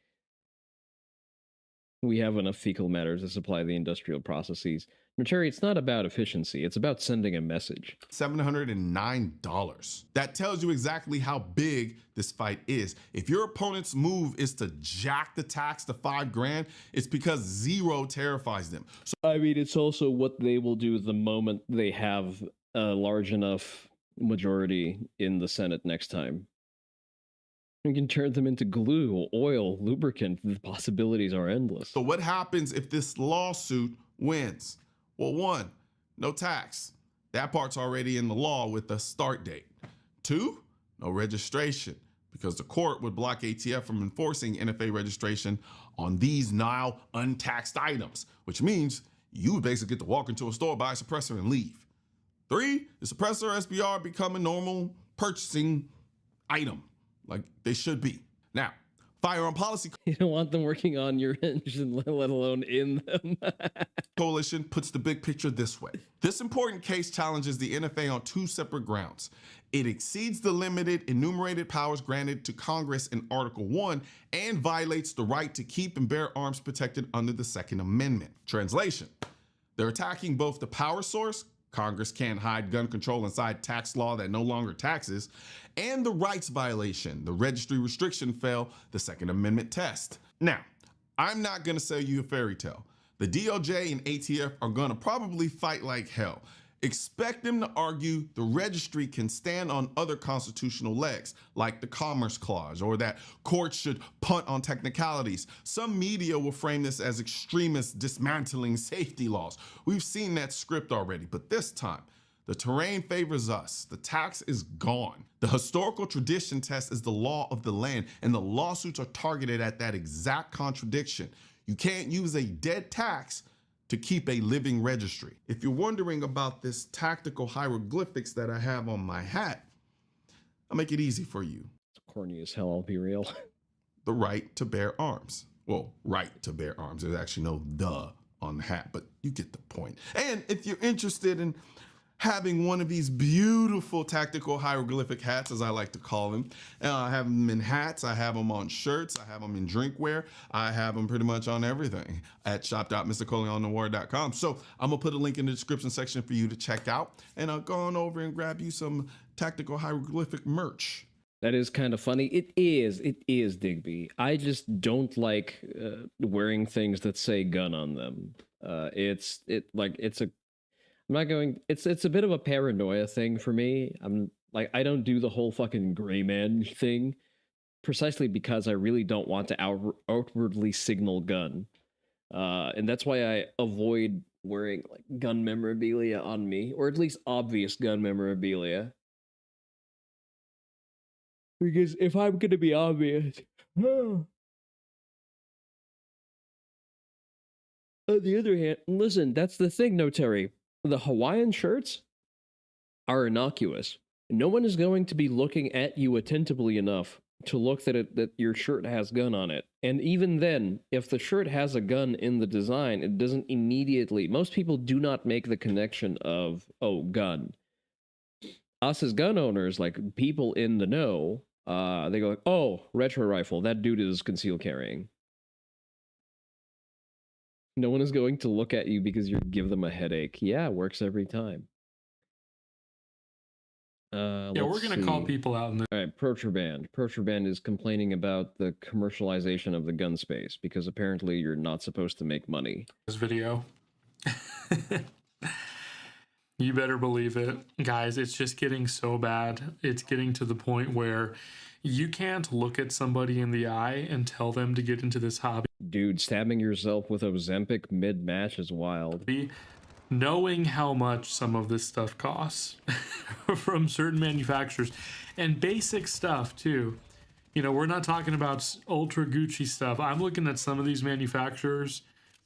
We have enough fecal matter to supply the industrial processes. Terry, it's not about efficiency. It's about sending a message. $709. That tells you exactly how big this fight is. If your opponent's move is to jack the tax to $5,000, it's because zero terrifies them. So, I mean, it's also what they will do the moment they have a large enough majority in the Senate next time. You can turn them into glue, oil, lubricant. The possibilities are endless. So what happens if this lawsuit wins? Well, 1, no tax. That part's already in the law with a start date. 2, no registration, because the court would block ATF from enforcing NFA registration on these now untaxed items, which means you would basically get to walk into a store, buy a suppressor, and leave. 3, the suppressor SBR become a normal purchasing item, like they should be. Now, firearm policy. You don't want them working on your engine, let alone in them. Coalition puts the big picture this way. This important case challenges the NFA on 2 separate grounds. It exceeds the limited enumerated powers granted to Congress in Article 1 and violates the right to keep and bear arms protected under the Second Amendment. Translation: they're attacking both the power source, Congress can't hide gun control inside tax law that no longer taxes, and the rights violation, the registry restriction fail the Second Amendment test. Now, I'm not gonna sell you a fairy tale. The DOJ and ATF are gonna probably fight like hell. Expect them to argue the registry can stand on other constitutional legs, like the Commerce Clause, or that courts should punt on technicalities. Some media will frame this as extremists dismantling safety laws. We've seen that script already, but this time, the terrain favors us. The tax is gone. The historical tradition test is the law of the land, and the lawsuits are targeted at that exact contradiction. You can't use a dead tax to keep a living registry. If you're wondering about this tactical hieroglyphics that I have on my hat, I'll make it easy for you. It's corny as hell, I'll be real. The right to bear arms. Well, right to bear arms. There's actually no "the" on the hat, but you get the point. And if you're interested in having one of these beautiful tactical hieroglyphic hats, as I like to call them. I have them in hats, I have them on shirts, I have them in drinkware, I have them pretty much on everything at shop.mrcoleonthewar.com. So I'm gonna put a link in the description section for you to check out, and I'll go on over and grab you some tactical hieroglyphic merch. That is kind of funny. It is, Digby. I just don't like wearing things that say gun on them. It's a bit of a paranoia thing for me. I don't do the whole fucking gray man thing precisely because I really don't want to outwardly signal gun. And that's why I avoid wearing like gun memorabilia on me, or at least obvious gun memorabilia. Because if I'm going to be obvious, on the other hand, listen, that's the thing, no, Terry. The Hawaiian shirts are innocuous. No one is going to be looking at you attentively enough to look that your shirt has gun on it. And even then, if the shirt has a gun in the design, it doesn't immediately... Most people do not make the connection of, oh, gun. Us as gun owners, like people in the know, they go like, oh, retro rifle, that dude is concealed carrying. No one is going to look at you because you give them a headache. Yeah, it works every time. Yeah, we're gonna call people out in the. All right, Protraband. Protraband is complaining about the commercialization of the gun space because apparently you're not supposed to make money. This video. You better believe it, guys. It's just getting so bad. It's getting to the point where you can't look at somebody in the eye and tell them to get into this hobby. Dude, stabbing yourself with Ozempic mid-match is wild. Knowing how much some of this stuff costs from certain manufacturers, and basic stuff too. You know, we're not talking about ultra Gucci stuff. I'm looking at some of these manufacturers,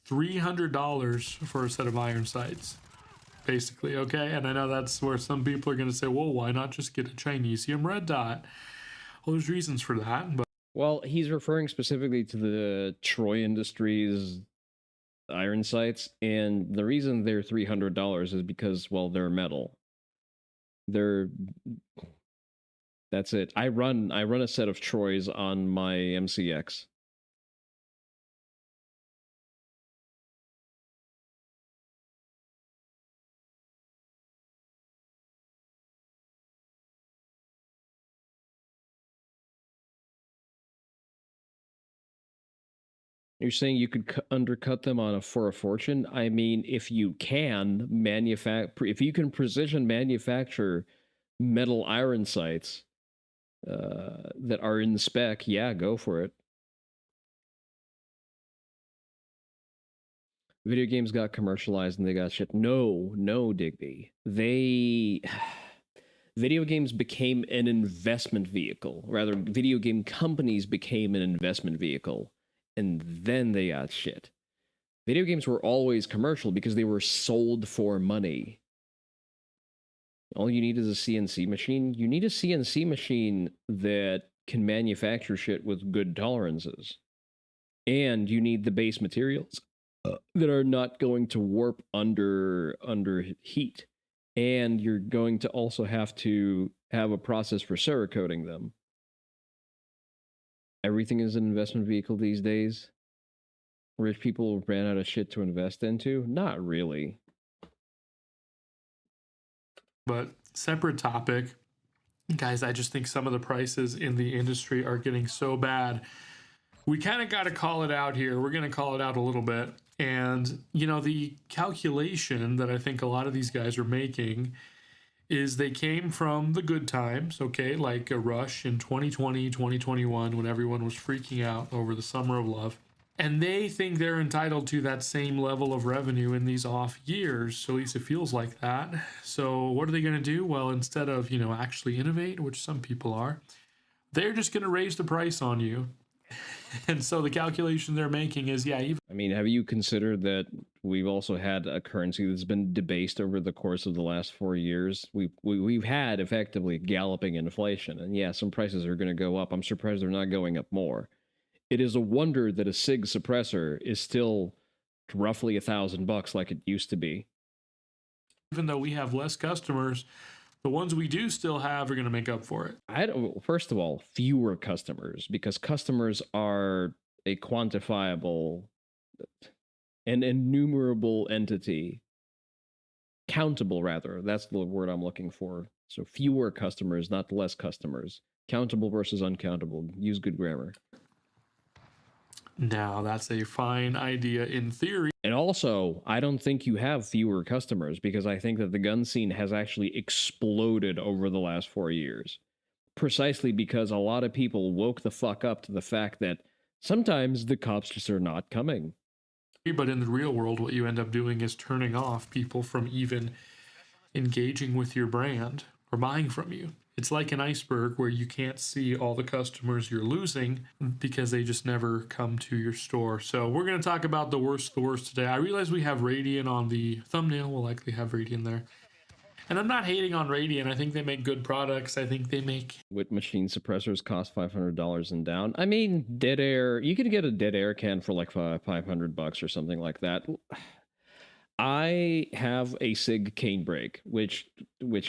$300 for a set of iron sights, basically, okay? And I know that's where some people are going to say, well, why not just get a Chinesium red dot? Well, there's reasons for that, but... Well, he's referring specifically to the Troy Industries iron sights, and the reason they're $300 is because, well, they're metal. That's it. I run a set of Troys on my MCX. You're saying you could undercut them for a fortune? I mean, if you can if you can precision manufacture metal iron sights that are in the spec, yeah, go for it. Video games got commercialized and they got shit. No, Digby. Video games became an investment vehicle. Rather, video game companies became an investment vehicle. And then they got shit. Video games were always commercial because they were sold for money. All you need is a CNC machine. You need a CNC machine that can manufacture shit with good tolerances. And you need the base materials that are not going to warp under heat. And you're going to also have to have a process for Cerakoting them. Everything is an investment vehicle these days. Rich people ran out of shit to invest into? Not really. But separate topic. Guys, I just think some of the prices in the industry are getting so bad. We kind of got to call it out here. We're going to call it out a little bit. And, you know, the calculation that I think a lot of these guys are making is they came from the good times, okay, like a rush in 2020, 2021, when everyone was freaking out over the summer of love. And they think they're entitled to that same level of revenue in these off years. So at least it feels like that. So what are they going to do? Well, instead of, you know, actually innovate, which some people are, they're just going to raise the price on you. And so the calculation they're making is, yeah, even... I mean, have you considered that we've also had a currency that's been debased over the course of the last 4 years? We've had effectively galloping inflation, and yeah, some prices are going to go up. I'm surprised they're not going up more. It is a wonder that a SIG suppressor is still roughly $1,000 like it used to be. Even though we have less customers, the ones we do still have are going to make up for it. First of all, fewer customers, because customers are a quantifiable and enumerable entity. Countable, rather. That's the word I'm looking for. So fewer customers, not less customers. Countable versus uncountable. Use good grammar. Now, that's a fine idea in theory. And also, I don't think you have fewer customers, because I think that the gun scene has actually exploded over the last 4 years. Precisely because a lot of people woke the fuck up to the fact that sometimes the cops just are not coming. But in the real world, what you end up doing is turning off people from even engaging with your brand or buying from you. It's like an iceberg where you can't see all the customers you're losing because they just never come to your store. So we're going to talk about the worst today. I realize we have Radiant on the thumbnail. We'll likely have Radiant there. And I'm not hating on Radiant. I think they make good products. I think they make... With machine suppressors cost $500 and down. I mean, dead air... You could get a dead air can for like $500 or something like that. I have a SIG canebrake, which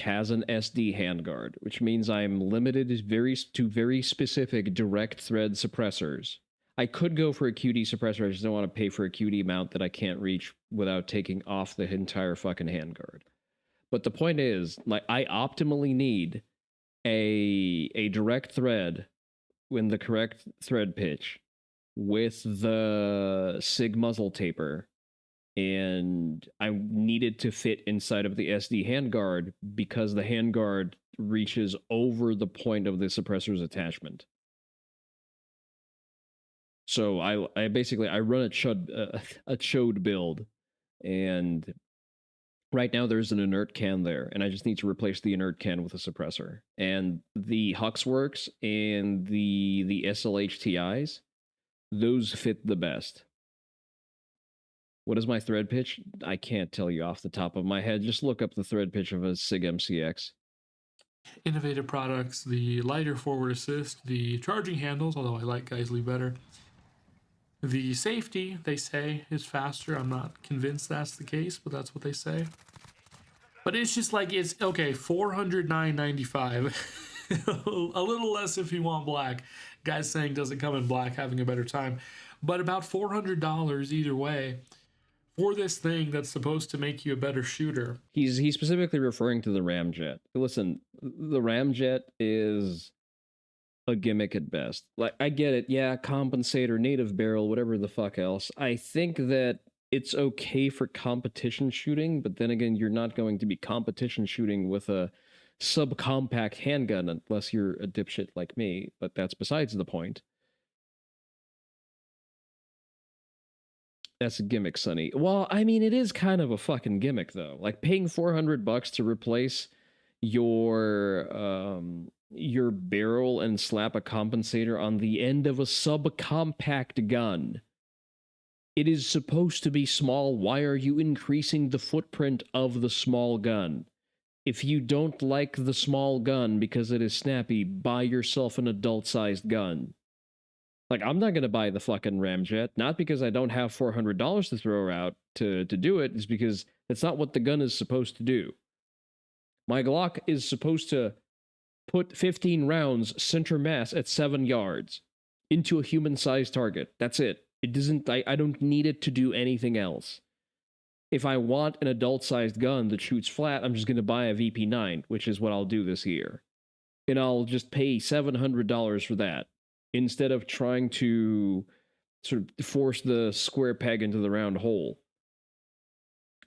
has an SD handguard, which means I'm limited to very specific direct thread suppressors. I could go for a QD suppressor. I just don't want to pay for a QD mount that I can't reach without taking off the entire fucking handguard. But the point is, like, I optimally need a direct thread in the correct thread pitch with the SIG muzzle taper, and I needed to fit inside of the SD handguard because the handguard reaches over the point of the suppressor's attachment. So I basically run a chode build, and right now there's an inert can there, and I just need to replace the inert can with a suppressor. And the Huxworks and the SLH TIs, those fit the best. What is my thread pitch? I can't tell you off the top of my head. Just look up the thread pitch of a SIG MCX. Innovative products, the lighter forward assist, the charging handles, although I like Geisley better. The safety, they say, is faster. I'm not convinced that's the case, but that's what they say. But it's just like, it's okay, $409.95. A little less if you want black. Guys saying doesn't come in black, having a better time. But about $400 either way for this thing that's supposed to make you a better shooter. He's specifically referring to the ramjet. Listen, the ramjet is a gimmick at best. Like, I get it, yeah, compensator, native barrel, whatever the fuck else. I think that it's okay for competition shooting, but then again, you're not going to be competition shooting with a subcompact handgun unless you're a dipshit like me, but that's besides the point. That's a gimmick, Sonny. Well, I mean, it is kind of a fucking gimmick, though. Like, paying $400 to replace your barrel and slap a compensator on the end of a subcompact gun. It is supposed to be small. Why are you increasing the footprint of the small gun? If you don't like the small gun because it is snappy, buy yourself an adult-sized gun. Like, I'm not going to buy the fucking ramjet, not because I don't have $400 to throw out to do it, it's because that's not what the gun is supposed to do. My Glock is supposed to put 15 rounds center mass at 7 yards into a human-sized target. That's it. It doesn't, I don't need it to do anything else. If I want an adult-sized gun that shoots flat, I'm just going to buy a VP9, which is what I'll do this year. And I'll just pay $700 for that, instead of trying to sort of force the square peg into the round hole.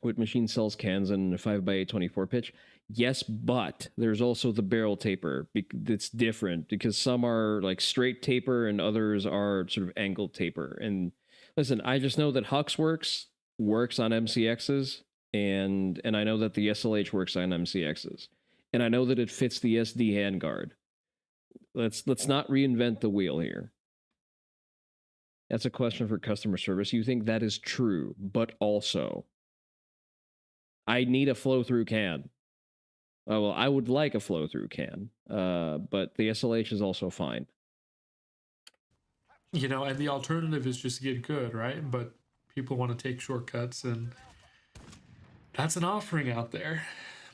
Which machine sells cans in a 5x8 24 pitch? Yes, but there's also the barrel taper. It's different because some are like straight taper and others are sort of angled taper. And listen, I just know that Huxworks works on MCXs, and I know that the SLH works on MCXs, and I know that it fits the SD handguard. Let's not reinvent the wheel here. That's a question for customer service. You think that is true, but also, I need a flow-through can. Oh, well, I would like a flow-through can, but the SLH is also fine. You know, and the alternative is just get good, right? But people want to take shortcuts, and that's an offering out there.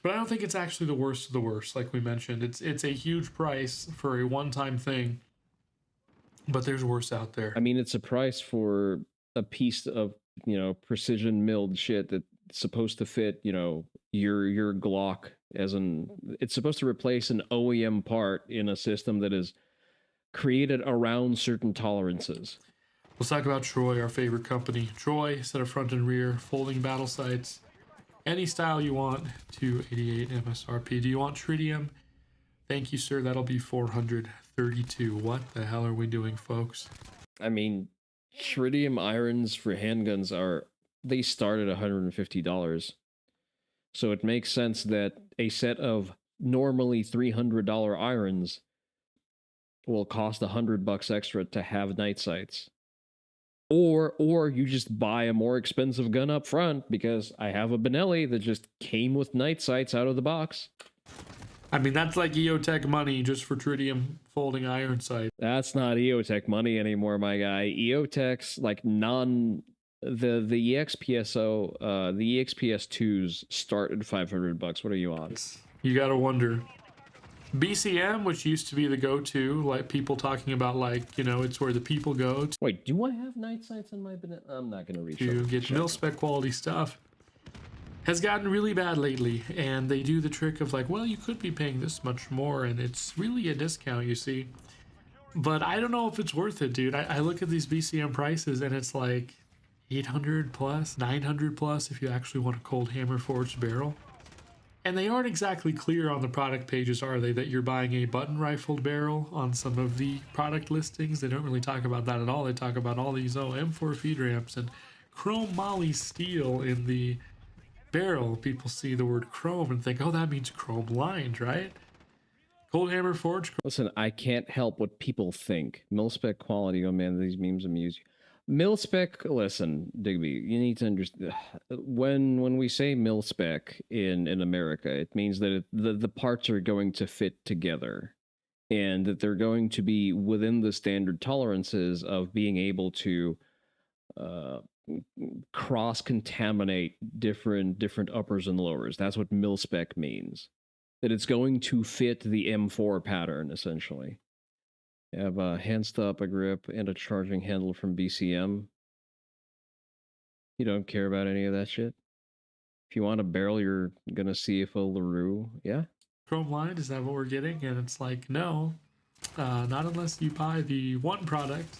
But I don't think it's actually the worst of the worst, like we mentioned. It's a huge price for a one-time thing, but there's worse out there. I mean, it's a price for a piece of, you know, precision milled shit that's supposed to fit, you know, your Glock, as in, it's supposed to replace an OEM part in a system that is created around certain tolerances. Let's talk about Troy, our favorite company. Troy, set of front and rear, folding battle sights. Any style you want, $288 MSRP. Do you want tritium? Thank you, sir. That'll be $432. What the hell are we doing, folks? I mean, tritium irons for handguns they start at $150. So it makes sense that a set of normally $300 irons will cost $100 extra to have night sights. Or you just buy a more expensive gun up front, because I have a Benelli that just came with night sights out of the box. I mean, that's like EOTech money just for tritium folding iron sight. That's not EOTech money anymore, my guy. EOTech's like the EXPSO, the EXPS2s start at $500. What are you on? You gotta wonder BCM, which used to be the go-to, like people talking about, like, you know, it's where the people go to. Wait, do I have night sights on my banana? I'm not going to reach To over get mil-spec quality stuff, has gotten really bad lately, and they do the trick of like, well, you could be paying this much more, and it's really a discount, you see. But I don't know if it's worth it, dude. I look at these BCM prices, and it's like 800 plus, 900 plus if you actually want a cold hammer forged barrel. And they aren't exactly clear on the product pages, are they, that you're buying a button rifled barrel on some of the product listings? They don't really talk about that at all. They talk about all these, M4 feed ramps and chrome moly steel in the barrel. People see the word chrome and think, oh, that means chrome lined, right? Cold hammer forge. Listen, I can't help what people think. Mil-spec quality, oh man, these memes amuse you. Mil-spec, listen, Digby, you need to understand, when we say mil-spec in America, it means that the parts are going to fit together, and that they're going to be within the standard tolerances of being able to cross-contaminate different uppers and lowers. That's what mil-spec means. That it's going to fit the M4 pattern, essentially. You have a hand stop, a grip, and a charging handle from BCM. You don't care about any of that shit? If you want a barrel, you're gonna see if a LaRue, yeah? Chrome lined, is that what we're getting? And it's like, no, not unless you buy the one product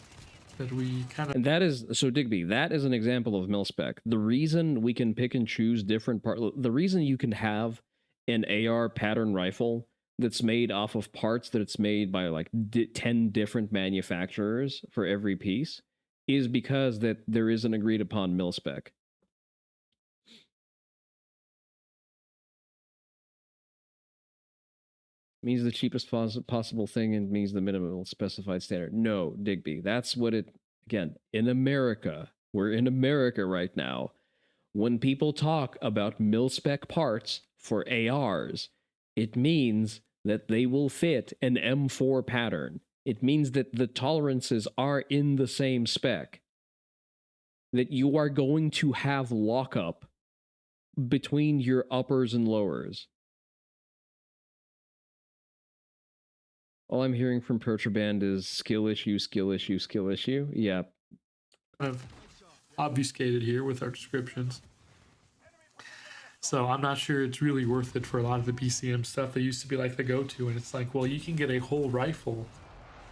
that we kind of... And that is, so Digby, that is an example of mil-spec. The reason we can pick and choose different parts, the reason you can have an AR pattern rifle that's made off of parts that it's made by like 10 different manufacturers for every piece is because that there is an agreed upon mil-spec. Means the cheapest possible thing and means the minimal specified standard. No, Digby, that's what it, again, in America, we're in America right now. When people talk about mil-spec parts for ARs, it means that they will fit an M4 pattern. It means that the tolerances are in the same spec. That you are going to have lockup between your uppers and lowers. All I'm hearing from Perturband is skill issue, skill issue, skill issue. Yeah. I've obfuscated here with our descriptions. So I'm not sure it's really worth it for a lot of the BCM stuff. They used to be like the go-to, and it's like, well, you can get a whole rifle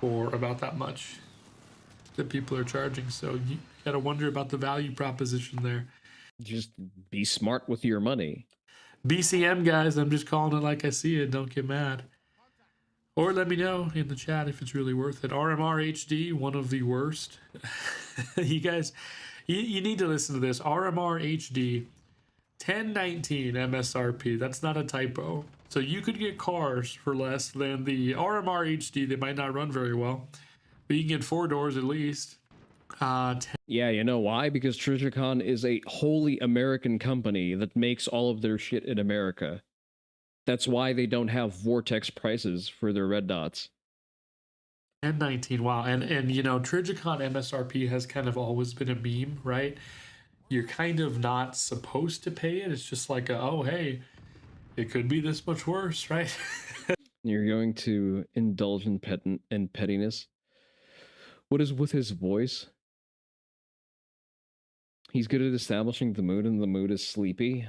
for about that much that people are charging. So you gotta wonder about the value proposition there. Just be smart with your money. BCM guys, I'm just calling it like I see it. Don't get mad. Or let me know in the chat if it's really worth it. RMR HD, one of the worst. You guys, you need to listen to this. RMR HD, 1019 MSRP. That's not a typo. So you could get cars for less than the RMR HD. They might not run very well, but you can get 4 doors at least. Yeah, you know why? Because Trijicon is a wholly American company that makes all of their shit in America. That's why they don't have Vortex prices for their red dots. 1019, wow. And you know, Trijicon MSRP has kind of always been a meme, right? You're kind of not supposed to pay it. It's just like, oh, hey, it could be this much worse, right? You're going to indulge in pettiness. What is with his voice? He's good at establishing the mood, and the mood is sleepy.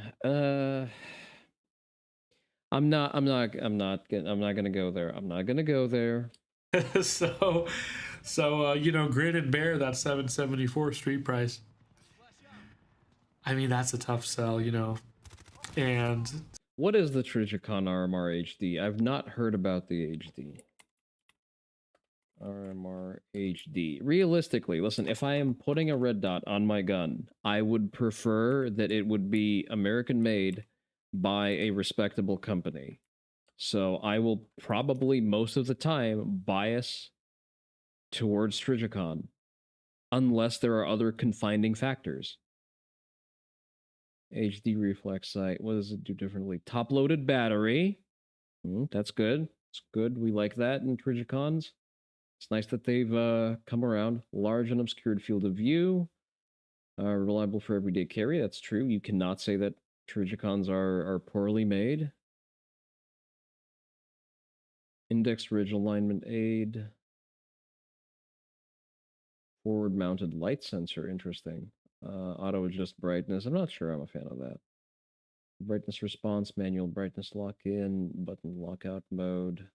I'm not gonna go there. I'm not gonna go there. So, you know, Grin and Bear, that 774 street price. I mean, that's a tough sell, you know. And what is the Trijicon RMR HD? I've not heard about the HD. RMR HD. Realistically, listen, if I am putting a red dot on my gun, I would prefer that it would be American made by a respectable company. So I will probably most of the time bias towards Trijicon, unless there are other confining factors. HD reflex sight. What does it do differently? Top loaded battery. That's good. It's good. We like that in Trijicons. It's nice that they've come around. Large and obscured field of view. Reliable for everyday carry. That's true. You cannot say that Trijicons are poorly made. Index ridge alignment aid. Forward mounted light sensor, interesting. Auto adjust brightness. I'm not sure I'm a fan of that. Brightness response, manual brightness lock in, button lockout mode.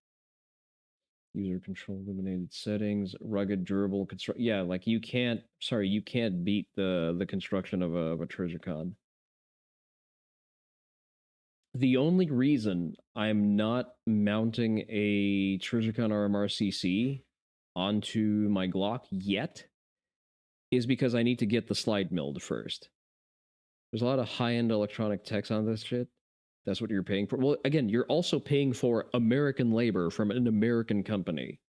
User control illuminated settings, rugged, durable construct. Yeah, like you can't. Sorry, you can't beat the construction of a Trijicon. The only reason I'm not mounting a Trijicon RMR-CC onto my Glock yet is because I need to get the slide milled first. There's a lot of high-end electronic techs on this shit. That's what you're paying for. Well, again, you're also paying for American labor from an American company.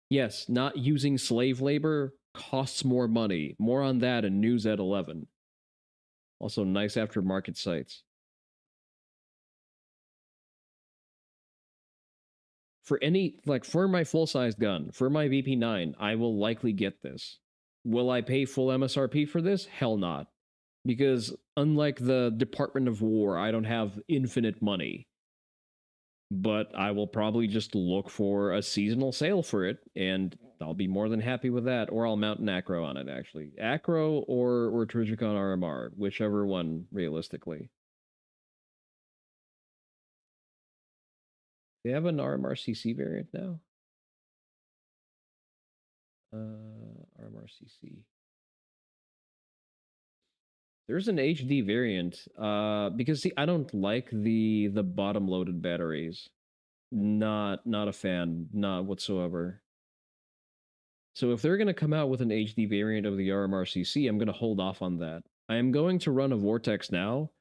Yes, not using slave labor costs more money. More on that in News at 11. Also, nice aftermarket sites. For any, like, for my full-sized gun, for my VP9, I will likely get this. Will I pay full MSRP for this? Hell not. Because unlike the Department of War, I don't have infinite money. But I will probably just look for a seasonal sale for it, and I'll be more than happy with that. Or I'll mount an Acro on it, actually. Acro or Trijicon RMR, whichever one, realistically. They have an RMR-CC variant now? RMR-CC. There's an HD variant, because see, I don't like the bottom-loaded batteries. Not a fan, not whatsoever. So if they're going to come out with an HD variant of the RMR-CC, I'm going to hold off on that. I am going to run a Vortex now,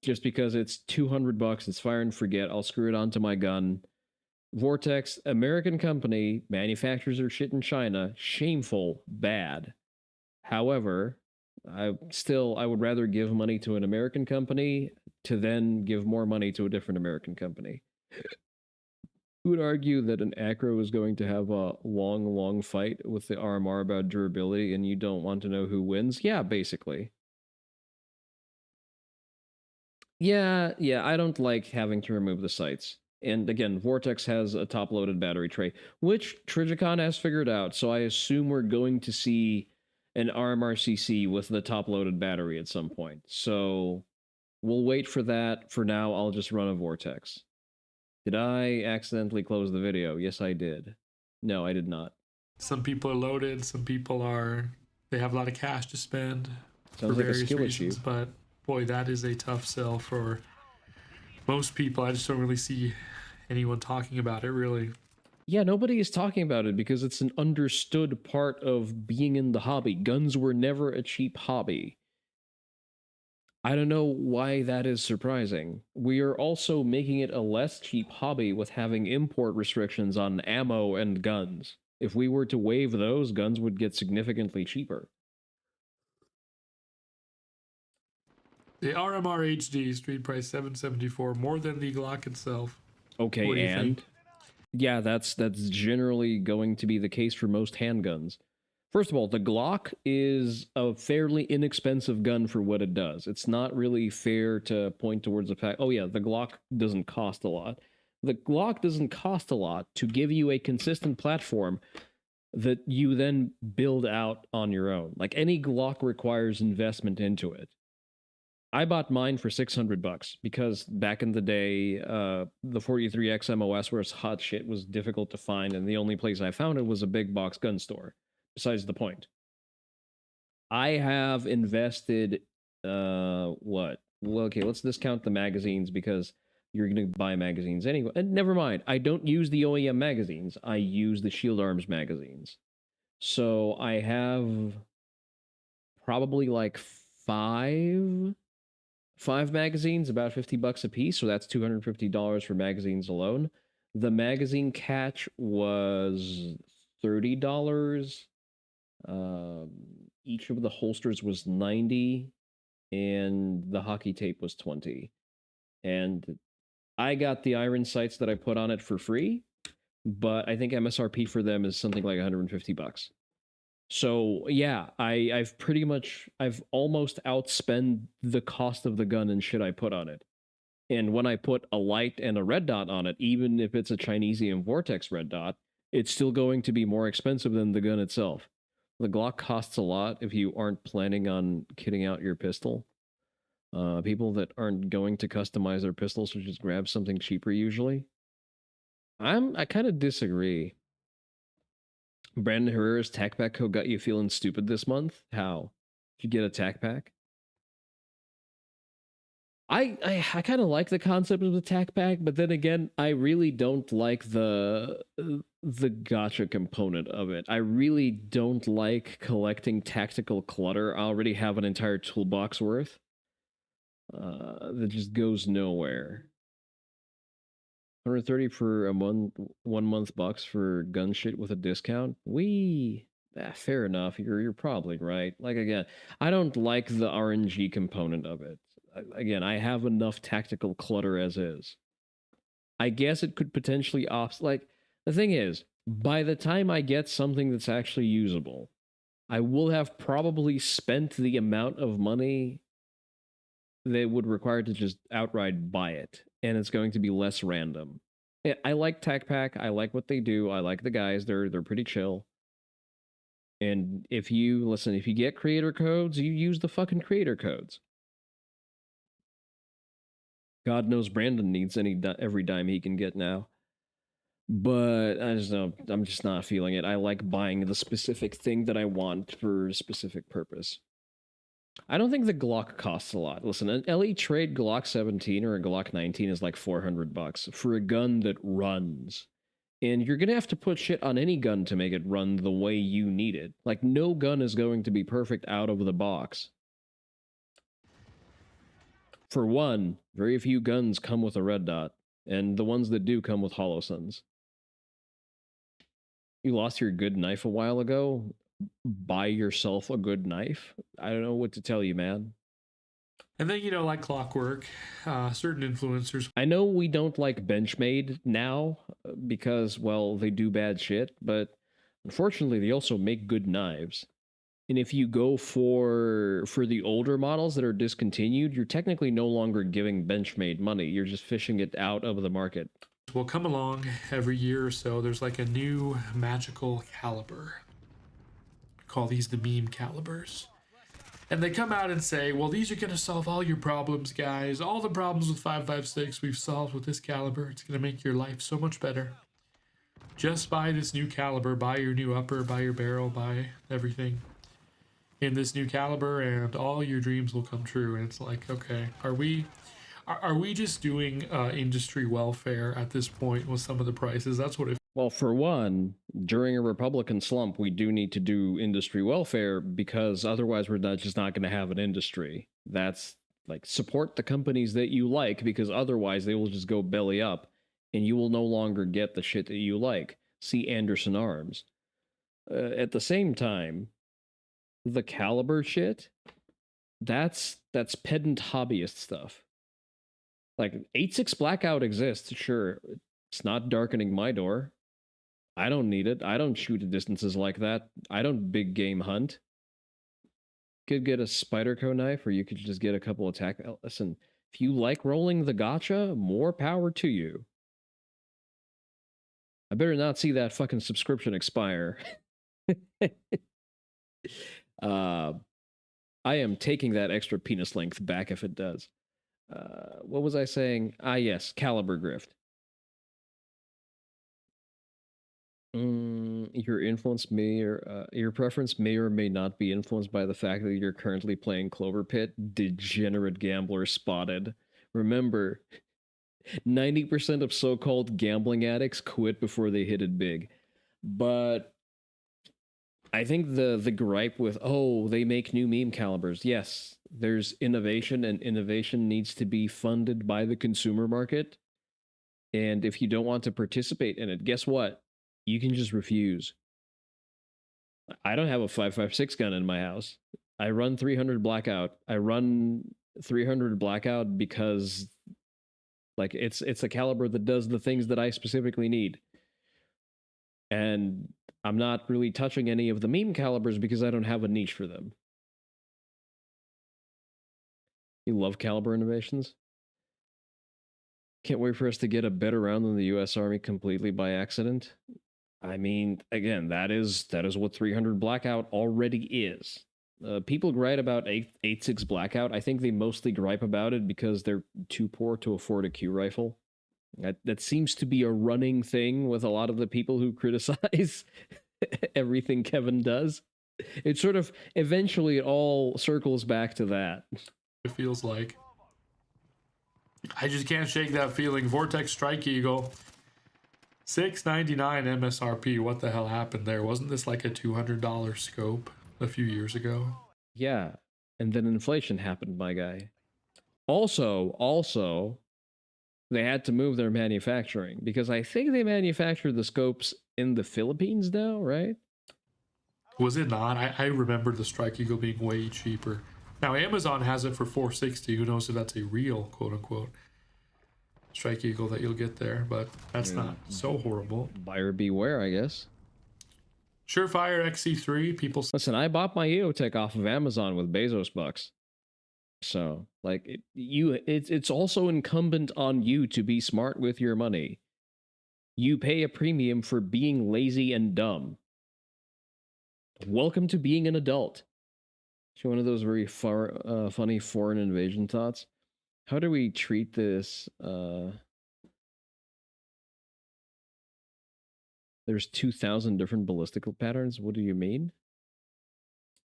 just because it's $200, it's fire and forget, I'll screw it onto my gun. Vortex, American company, manufactures their shit in China, shameful, bad. However, I would rather give money to an American company to then give more money to a different American company. Who would argue that an Acro is going to have a long fight with the RMR about durability and you don't want to know who wins? Yeah, basically. Yeah, I don't like having to remove the sights. And again, Vortex has a top-loaded battery tray, which Trijicon has figured out, so I assume we're going to see an RMR-CC with the top-loaded battery at some point. So we'll wait for that. For now, I'll just run a Vortex. Did I accidentally close the video? Yes, I did. No, I did not. Some people are loaded, some people are... They have a lot of cash to spend for Sounds like a various skill reasons, issue. but boy, that is a tough sell for most people. I just don't really see anyone talking about it, really. Yeah, nobody is talking about it because it's an understood part of being in the hobby. Guns were never a cheap hobby. I don't know why that is surprising. We are also making it a less cheap hobby with having import restrictions on ammo and guns. If we were to waive those, guns would get significantly cheaper. The RMR HD street price $774, more than the Glock itself. Okay, What do you and think? yeah, that's generally going to be the case for most handguns. First of all, the Glock is a fairly inexpensive gun for what it does. It's not really fair to point towards the fact, oh yeah, the Glock doesn't cost a lot. The Glock doesn't cost a lot to give you a consistent platform that you then build out on your own. Like any Glock requires investment into it. I bought mine for $600 because back in the day, the 43X MOS where it's hot shit was difficult to find, and the only place I found it was a big box gun store. Besides the point. I have invested, what? Well, okay, let's discount the magazines because you're going to buy magazines anyway. And never mind, I don't use the OEM magazines. I use the Shield Arms magazines. So I have probably like five magazines, about $50 a piece, so that's $250 for magazines alone. The magazine catch was $30. Each of the holsters was $90, and the hockey tape was $20. And I got the iron sights that I put on it for free, but I think MSRP for them is something like $150. So yeah, I've almost outspent the cost of the gun and shit I put on it. And when I put a light and a red dot on it, even if it's a Chinesium Vortex red dot, it's still going to be more expensive than the gun itself. The Glock costs a lot if you aren't planning on kitting out your pistol. People that aren't going to customize their pistols will just grab something cheaper usually. I kind of disagree. Brandon Herrera's tac pack code got you feeling stupid this month? How? Did you get a tac pack? I kind of like the concept of the tac pack, but then again, I really don't like the gacha component of it. I really don't like collecting tactical clutter. I already have an entire toolbox worth that just goes nowhere. 130 for a month, 1 month bucks for gun shit with a discount. Fair enough. You're probably right. Like again, I don't like the RNG component of it. Again, I have enough tactical clutter as is. I guess it could potentially like the thing is, by the time I get something that's actually usable, I will have probably spent the amount of money they would require to just outright buy it, and it's going to be less random. I like Tac Pack. I like what they do. I like the guys. They're pretty chill. And if you get creator codes, you use the fucking creator codes. God knows Brandon needs every dime he can get now. But I just know I'm just not feeling it. I like buying the specific thing that I want for a specific purpose. I don't think the Glock costs a lot. Listen, an LE Trade Glock 17 or a Glock 19 is like $400 for a gun that runs. And you're going to have to put shit on any gun to make it run the way you need it. Like, no gun is going to be perfect out of the box. For one, very few guns come with a red dot, and the ones that do come with hollow suns. You lost your good knife a while ago? Buy yourself a good knife? I don't know what to tell you, man. And then, like clockwork, certain influencers. I know we don't like Benchmade now because, well, they do bad shit, but unfortunately they also make good knives. And if you go for the older models that are discontinued, you're technically no longer giving Benchmade money. You're just fishing it out of the market. Will come along every year or so. There's like a new magical caliber. Call these the meme calibers. And they come out and say, well, these are going to solve all your problems, guys. All the problems with 5.56 we've solved with this caliber. It's going to make your life so much better. Just buy this new caliber. Buy your new upper. Buy your barrel. Buy everything in this new caliber, and all your dreams will come true. And it's like, okay, are we just doing industry welfare at this point with some of the prices? That's what it. Well, for one, during a Republican slump, we do need to do industry welfare because otherwise we're just not going to have an industry. That's like, support the companies that you like because otherwise they will just go belly up and you will no longer get the shit that you like. See Anderson Arms. At the same time, the caliber shit, that's pedant hobbyist stuff. Like, 8.6 Blackout exists, sure. It's not darkening my door. I don't need it. I don't shoot at distances like that. I don't big game hunt. You could get a Spyderco knife, or you could just get a couple of Listen, if you like rolling the gotcha, more power to you. I better not see that fucking subscription expire. I am taking that extra penis length back if it does. What was I saying? Yes, caliber grift. Your influence your preference may or may not be influenced by the fact that you're currently playing Clover Pit. Degenerate gambler spotted. Remember, 90% of so-called gambling addicts quit before they hit it big. But I think the gripe with, they make new meme calibers. Yes, there's innovation, and innovation needs to be funded by the consumer market. And if you don't want to participate in it, guess what? You can just refuse. I don't have a 5.56 gun in my house. I run 300 Blackout. I run 300 Blackout because, like, it's a caliber that does the things that I specifically need. And I'm not really touching any of the meme calibers because I don't have a niche for them. You love caliber innovations? Can't wait for us to get a better round than the U.S. Army completely by accident. I mean, again, that is what 300 Blackout already is. People gripe about 8.6 Blackout. I think they mostly gripe about it because they're too poor to afford a Q rifle. That seems to be a running thing with a lot of the people who criticize everything Kevin does. It sort of eventually it all circles back to that. It feels like. I just can't shake that feeling. Vortex Strike Eagle, $699 MSRP. What the hell happened there? Wasn't this like a $200 scope a few years ago? Yeah, and then inflation happened, my guy. Also, they had to move their manufacturing because I think they manufacture the scopes in the Philippines now, right? Was it not? I remember the Strike Eagle being way cheaper. Now Amazon has it for $460. Who knows if that's a real quote-unquote Strike Eagle that you'll get there, but that's not so horrible. Buyer beware, I guess. Surefire XC3, people... Listen, I bought my EOTech off of Amazon with Bezos bucks. So, like, it's also incumbent on you to be smart with your money. You pay a premium for being lazy and dumb. Welcome to being an adult. One of those very funny foreign invasion thoughts. How do we treat this? There's 2,000 different ballistical patterns. What do you mean?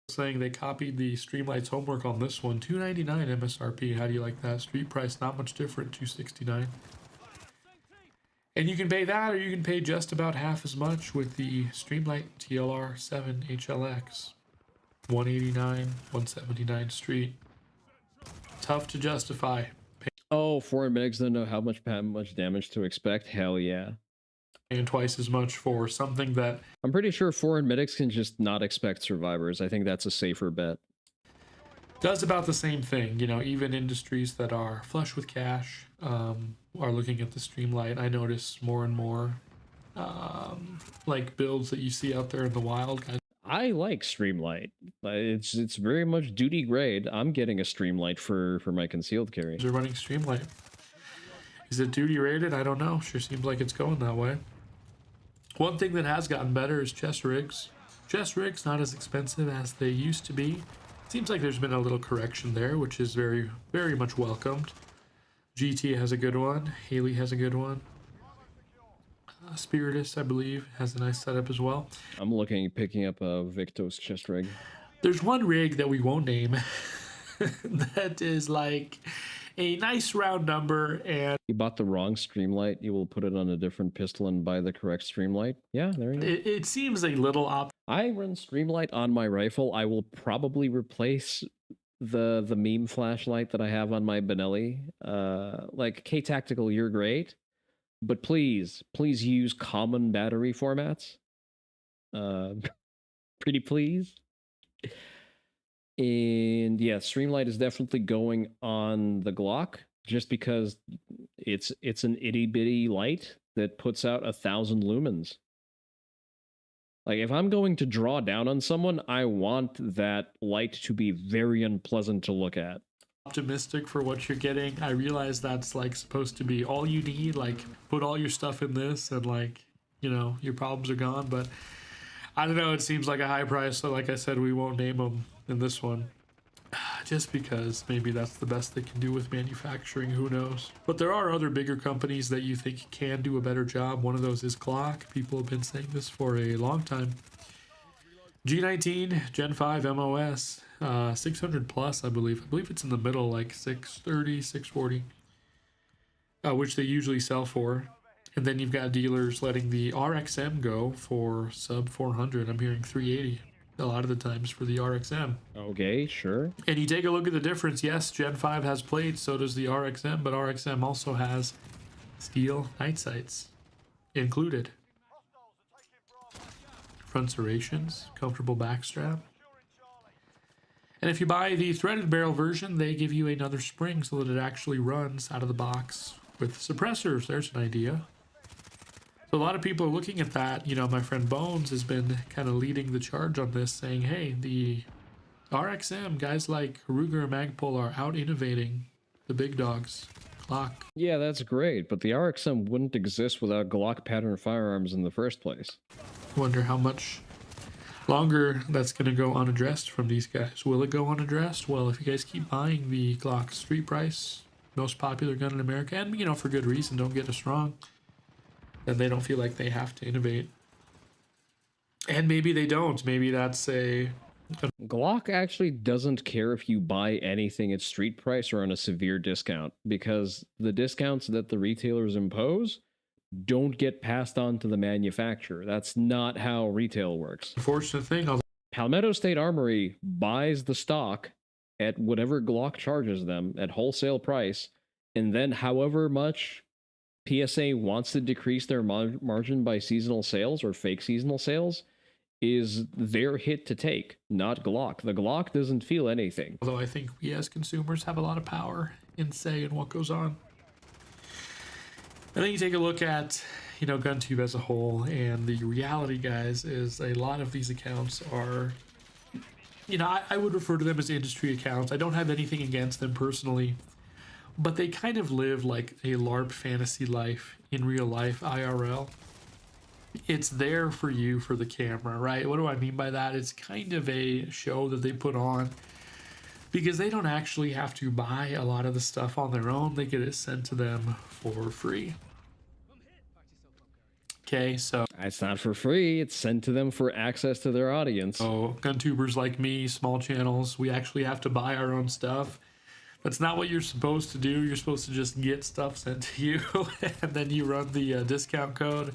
Saying they copied the Streamlight's homework on this one. $299 MSRP. How do you like that? Street price not much different. $269. And you can pay that, or you can pay just about half as much with the Streamlight TLR 7 HLX. 189, 179 Street. Tough to justify. Oh, foreign medics don't know how much damage to expect. Hell yeah. And twice as much for something that... I'm pretty sure foreign medics can just not expect survivors. I think that's a safer bet. Does about the same thing. You know, even industries that are flush with cash are looking at the Streamlight. I notice more and more like builds that you see out there in the wild. I like Streamlight. It's very much duty grade. I'm getting a Streamlight for my concealed carry. They're running Streamlight. Is it duty rated? I don't know. Sure seems like it's going that way. One thing that has gotten better is chest rigs. Chest rigs not as expensive as they used to be. Seems like there's been a little correction there, which is very, very much welcomed. GT has a good one. Haley has a good one. Spiritus, I believe, has a nice setup as well. I'm picking up a Victos chest rig. There's one rig that we won't name that is like a nice round number, and you bought the wrong Streamlight. You will put it on a different pistol and buy the correct Streamlight. Yeah, there you go. It seems a little I run Streamlight on my rifle. I will probably replace the meme flashlight that I have on my Benelli. Like K-Tactical, you're great. But please use common battery formats. Pretty please. And yeah, Streamlight is definitely going on the Glock just because it's an itty bitty light that puts out 1,000 lumens. Like if I'm going to draw down on someone, I want that light to be very unpleasant to look at. Optimistic for what you're getting. I realize that's like supposed to be all you need, like put all your stuff in this and like, you know, your problems are gone, but I don't know, it seems like a high price, so like I said, we won't name them in this one just because maybe that's the best they can do with manufacturing, who knows. But there are other bigger companies that you think can do a better job. One of those is Glock. People have been saying this for a long time. G19 Gen 5 MOS 600 plus, I believe it's in the middle, like 630, 640, which they usually sell for. And then you've got dealers letting the RXM go for sub 400. I'm hearing 380 a lot of the times for the RXM. Okay, sure. And you take a look at the difference. Yes, Gen 5 has plates, so does the RXM, but RXM also has steel night sights included. Front serrations, comfortable backstrap. And if you buy the threaded barrel version, they give you another spring so that it actually runs out of the box with suppressors. There's an idea. So a lot of people are looking at that. You know, my friend Bones has been kind of leading the charge on this, saying, hey, the RXM, guys like Ruger and Magpul are out innovating the big dogs. Glock. Yeah, that's great, but the RXM wouldn't exist without Glock pattern firearms in the first place. Wonder how much longer that's going to go unaddressed from these guys. Will it go unaddressed? Well, if you guys keep buying the Glock street price, most popular gun in America, and you know, for good reason, don't get us wrong, then they don't feel like they have to innovate. And maybe they don't. Maybe that's a Glock actually doesn't care if you buy anything at street price or on a severe discount, because the discounts that the retailers impose don't get passed on to the manufacturer. That's not how retail works. Unfortunate thing. Palmetto State Armory buys the stock at whatever Glock charges them at wholesale price, and then however much PSA wants to decrease their margin by seasonal sales or fake seasonal sales is their hit to take, not Glock. The Glock doesn't feel anything. Although I think we as consumers have a lot of power in say in what goes on. I think you take a look at, you know, GunTube as a whole, and the reality, guys, is a lot of these accounts are, you know, I would refer to them as industry accounts. I don't have anything against them personally, but they kind of live like a LARP fantasy life in real life, IRL. It's there for you for the camera, right? What do I mean by that? It's kind of a show that they put on because they don't actually have to buy a lot of the stuff on their own. They get it sent to them for free. Okay, so it's not for free. It's sent to them for access to their audience. So GunTubers like me, small channels, we actually have to buy our own stuff. That's not what you're supposed to do. You're supposed to just get stuff sent to you, and then you run the discount code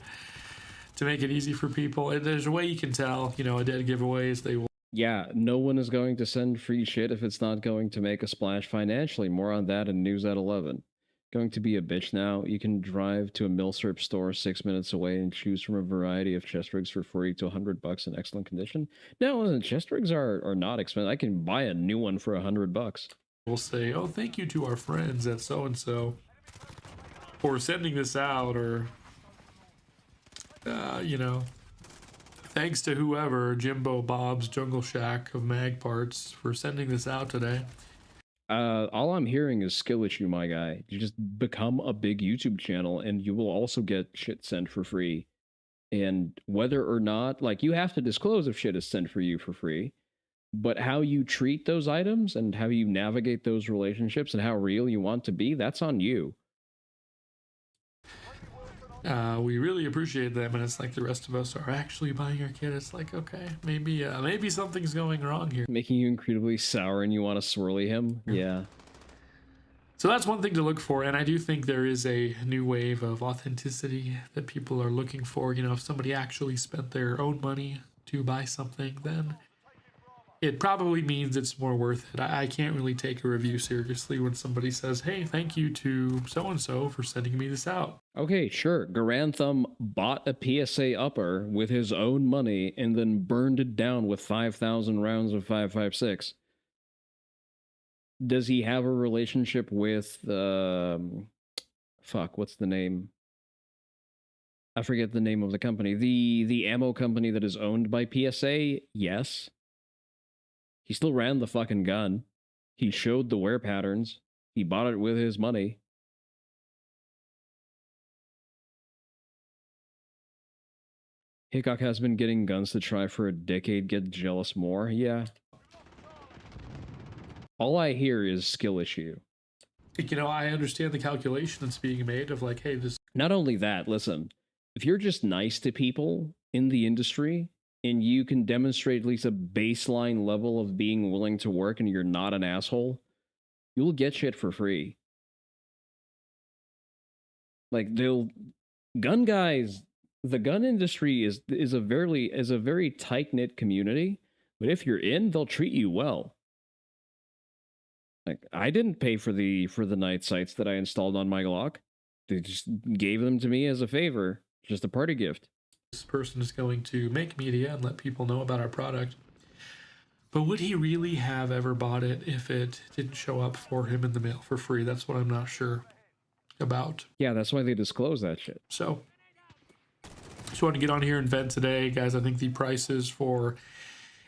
to make it easy for people. And there's a way you can tell, you know, a dead giveaways, they will. Yeah, no one is going to send free shit if it's not going to make a splash financially. More on that in News at 11. Going to be a bitch now. You can drive to a Milsurp store 6 minutes away and choose from a variety of chest rigs for $40 to $100 in excellent condition. No, chest rigs are not expensive. I can buy a new one for $100. We'll say, oh, thank you to our friends at so-and-so for sending this out, or you know, thanks to whoever, Jimbo Bob's Jungle Shack of Mag Parts, for sending this out today. All I'm hearing is skill issue, my guy. You just become a big YouTube channel and you will also get shit sent for free. And whether or not, like, you have to disclose if shit is sent for you for free, but how you treat those items and how you navigate those relationships and how real you want to be, that's on you. We really appreciate them, and it's like the rest of us are actually buying our kit. It's like, okay, maybe something's going wrong here. Making you incredibly sour and you want to swirly him? Yeah. So that's one thing to look for, and I do think there is a new wave of authenticity that people are looking for. You know, if somebody actually spent their own money to buy something, then it probably means it's more worth it. I can't really take a review seriously when somebody says, hey, thank you to so-and-so for sending me this out. Okay, sure. Garantham bought a PSA upper with his own money and then burned it down with 5,000 rounds of 5.56. Does he have a relationship with, fuck, what's the name? I forget the name of the company. The ammo company that is owned by PSA? Yes. He still ran the fucking gun. He showed the wear patterns. He bought it with his money. Hickok has been getting guns to try for a decade. Get jealous more? Yeah. All I hear is skill issue. You know, I understand the calculation that's being made of like, hey, this... Not only that, listen, if you're just nice to people in the industry, and you can demonstrate at least a baseline level of being willing to work and you're not an asshole, you'll get shit for free. Like, gun guys, the gun industry is a very tight-knit community, but if you're in, they'll treat you well. Like, I didn't pay for the night sights that I installed on my Glock. They just gave them to me as a favor, just a party gift. This person is going to make media and let people know about our product. But would he really have ever bought it if it didn't show up for him in the mail for free? That's what I'm not sure about. Yeah, that's why they disclose that shit. So, just wanted to get on here and vent today, guys. I think the prices for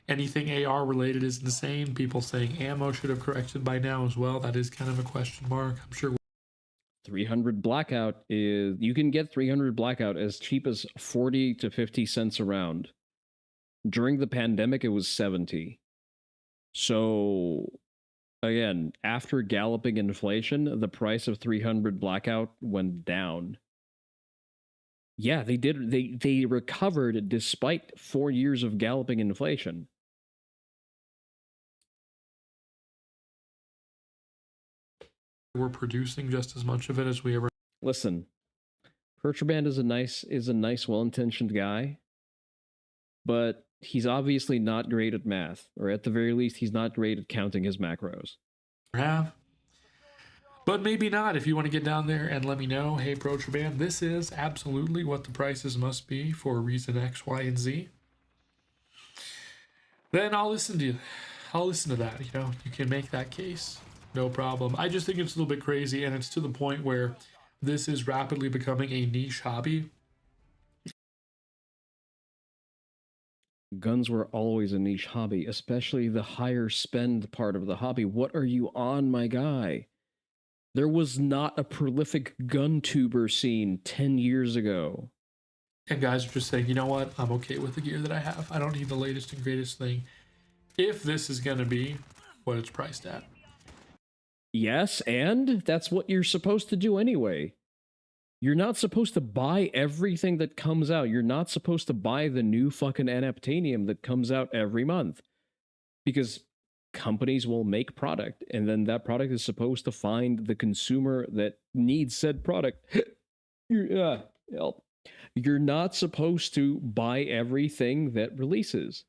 anything AR related is insane. People saying ammo should have corrected by now as well. That is kind of a question mark. I'm sure 300 blackout is, you can get 300 blackout as cheap as 40 to 50 cents a round. During the pandemic, it was 70. So again, after galloping inflation, the price of 300 blackout went down. Yeah, they did. They recovered despite 4 years of galloping inflation. We're producing just as much of it as we ever. Listen, Pertraband is a nice, well-intentioned guy, but he's obviously not great at math, or at the very least, he's not great at counting his macros. Have. But maybe not. If you want to get down there and let me know, hey, Protraband, this is absolutely what the prices must be for reason X, Y, and Z. Then I'll listen to you. I'll listen to that. You know, you can make that case. No problem. I just think it's a little bit crazy, and it's to the point where this is rapidly becoming a niche hobby. Guns were always a niche hobby, especially the higher spend part of the hobby. What are you on, my guy? There was not a prolific gun tuber scene 10 years ago. And guys are just saying, you know what? I'm okay with the gear that I have. I don't need the latest and greatest thing. If this is going to be what it's priced at. Yes, and that's what you're supposed to do anyway. You're not supposed to buy everything that comes out. You're not supposed to buy the new fucking Anaptanium that comes out every month. Because companies will make product, and then that product is supposed to find the consumer that needs said product. You're not supposed to buy everything that releases.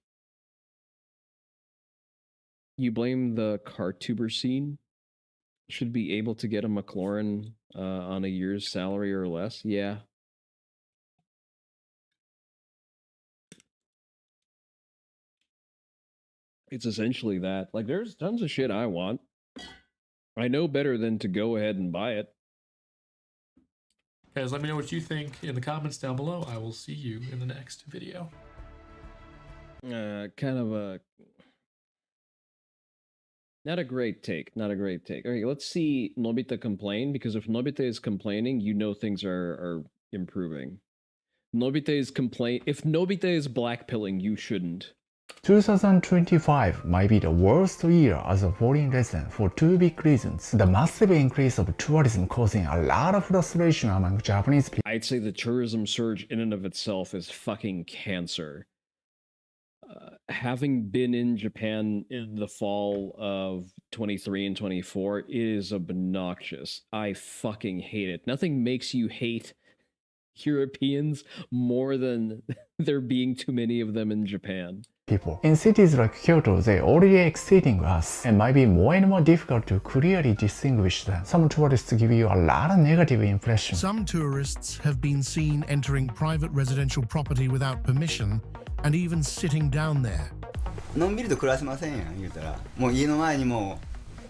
You blame the car tuber scene? Should be able to get a McLaren on a year's salary or less? Yeah. It's essentially that. Like, there's tons of shit I want. I know better than to go ahead and buy it. Guys, let me know what you think in the comments down below. I will see you in the next video. Kind of a... Not a great take. Not a great take. Okay, let's see Nobita complain, because if Nobita is complaining, you know things are improving. Nobita is if Nobita is blackpilling, you shouldn't. 2025 might be the worst year as a foreign resident for two big reasons. The massive increase of tourism causing a lot of frustration among Japanese people. I'd say the tourism surge in and of itself is fucking cancer. Having been in Japan in the fall of 23 and 24, it is obnoxious. I fucking hate it. Nothing makes you hate Europeans more than there being too many of them in Japan. People. In cities like Kyoto, they already exceeding us and might be more and more difficult to clearly distinguish them. Some tourists give you a lot of negative impressions. Some tourists have been seen entering private residential property without permission and even sitting down there. のんびりと暮らせませんやん言うたら、もう家の前にも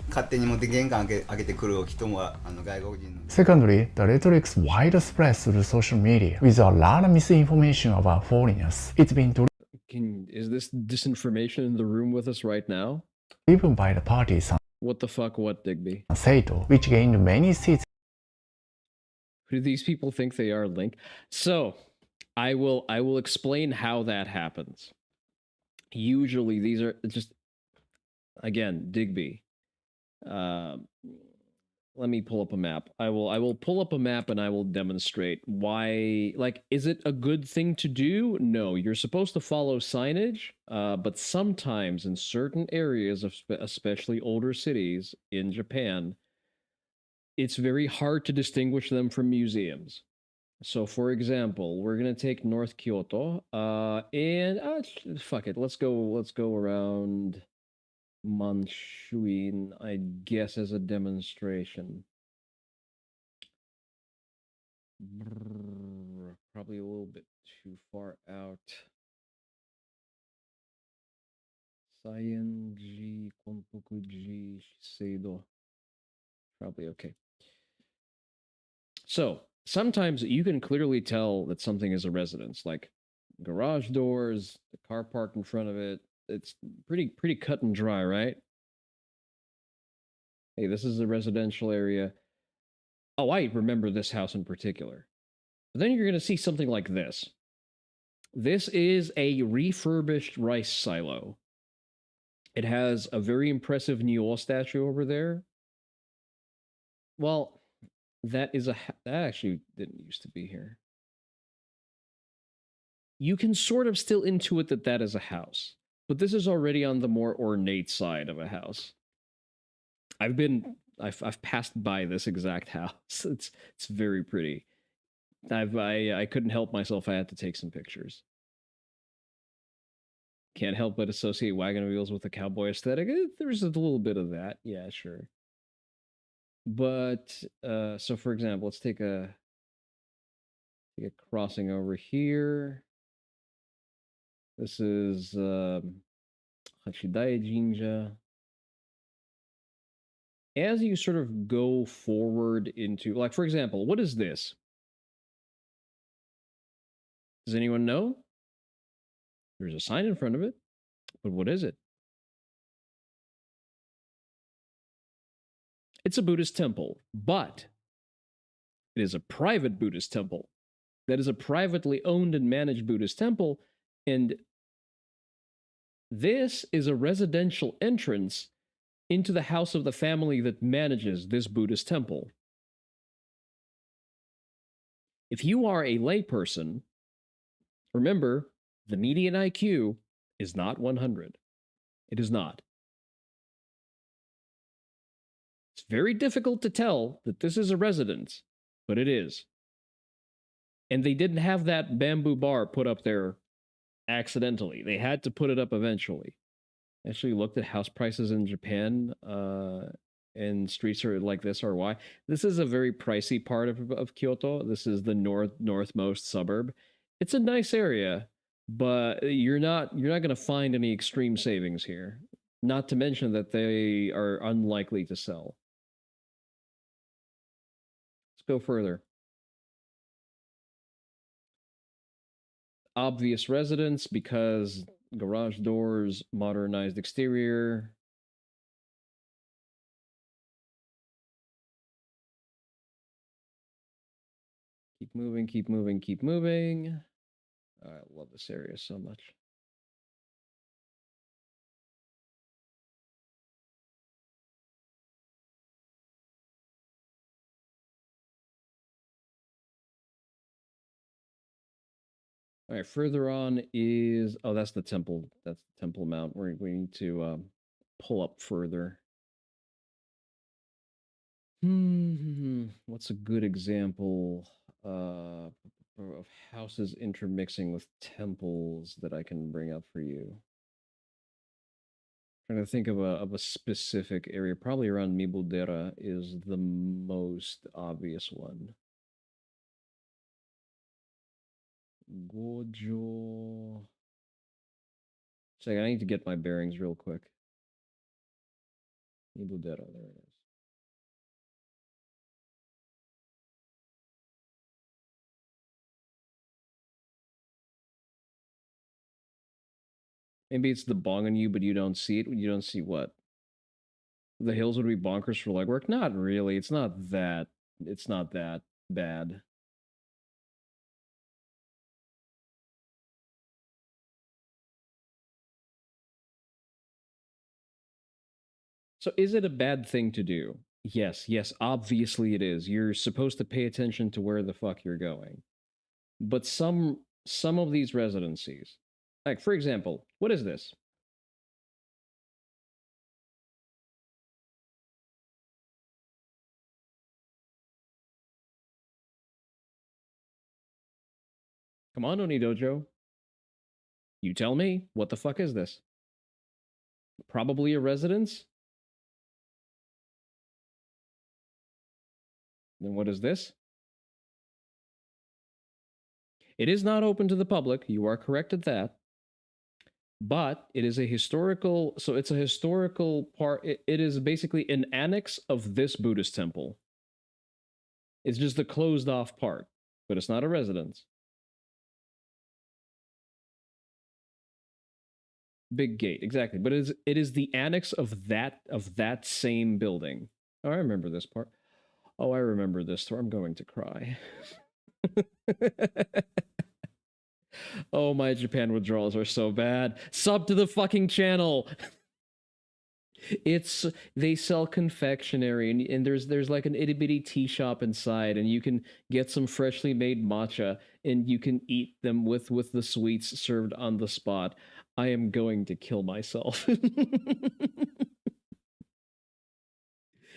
勝手に持って玄関開けてくる人も外国人。 Secondly, the rhetoric's widespread through social media with a lot of misinformation about foreigners. It's been Is this disinformation in the room with us right now? Even by the party What the fuck, what, Digby? Saito, which gained many seats. Who do these people think they are, Link? So, I will explain how that happens. Usually these are just, again, Digby. Let me pull up a map. I will pull up a map and I will demonstrate why. Like, is it a good thing to do? No, you're supposed to follow signage, but sometimes in certain areas of especially older cities in Japan, it's very hard to distinguish them from museums. So, for example, we're gonna take North Kyoto, and fuck it, let's go around Manchuin, I guess, as a demonstration. Probably a little bit too far out. Saienji, Konpokuji, Shiseido. Probably okay. So, sometimes you can clearly tell that something is a residence, like garage doors, the car parked in front of it. It's pretty cut and dry, right? Hey, this is a residential area. Oh, I remember this house in particular. But then you're going to see something like this. This is a refurbished rice silo. It has a very impressive Newell statue over there. Well, that actually didn't used to be here. You can sort of still intuit that that is a house, but this is already on the more ornate side of a house. I've passed by this exact house. It's very pretty. I couldn't help myself. I had to take some pictures. Can't help but associate wagon wheels with a cowboy aesthetic. There's a little bit of that. Yeah, sure. But so for example, let's take a crossing over here. This is Hachidai Jinja. As you sort of go forward into, like, for example, what is this? Does anyone know? There's a sign in front of it, but what is it? It's a Buddhist temple, but it is a private Buddhist temple. That is a privately owned and managed Buddhist temple, and this is a residential entrance into the house of the family that manages this Buddhist temple. If you are a layperson, remember, the median IQ is not 100. It is not. It's very difficult to tell that this is a residence, but it is. And they didn't have that bamboo bar put up there accidentally. They had to put it up eventually. Actually looked at house prices in Japan, and streets are like this are why. This is a very pricey part of Kyoto. This is the northmost suburb. It's a nice area, but you're not going to find any extreme savings here. Not to mention that they are unlikely to sell. Let's go further. Obvious residence because garage doors, modernized exterior. Keep moving, keep moving, keep moving. I love this area so much. All right, further on is, oh, that's the temple. That's the Temple Mount. We need to pull up further. What's a good example of houses intermixing with temples that I can bring up for you? Trying to think of a specific area. Probably around Mibudera is the most obvious one. Gojo. Second, I need to get my bearings real quick. Mibudera, there it is. Maybe it's the bong on you, but you don't see it. You don't see what? The hills would be bonkers for legwork? Not really. It's not that bad. So is it a bad thing to do? Yes, obviously it is. You're supposed to pay attention to where the fuck you're going. But some of these residencies, like for example, what is this? Come on, Oni Dojo. You tell me, what the fuck is this? Probably a residence? Then what is this? It is not open to the public. You are correct at that. But it is a historical, so it's a historical part. It is basically an annex of this Buddhist temple. It's just the closed off part, but it's not a residence. Big gate, exactly. But it is the annex of that same building. Oh, I remember this part. Oh, I remember this store. I'm going to cry. Oh, my Japan withdrawals are so bad. Sub to the fucking channel. It's they sell confectionery and there's like an itty bitty tea shop inside and you can get some freshly made matcha and you can eat them with the sweets served on the spot. I am going to kill myself.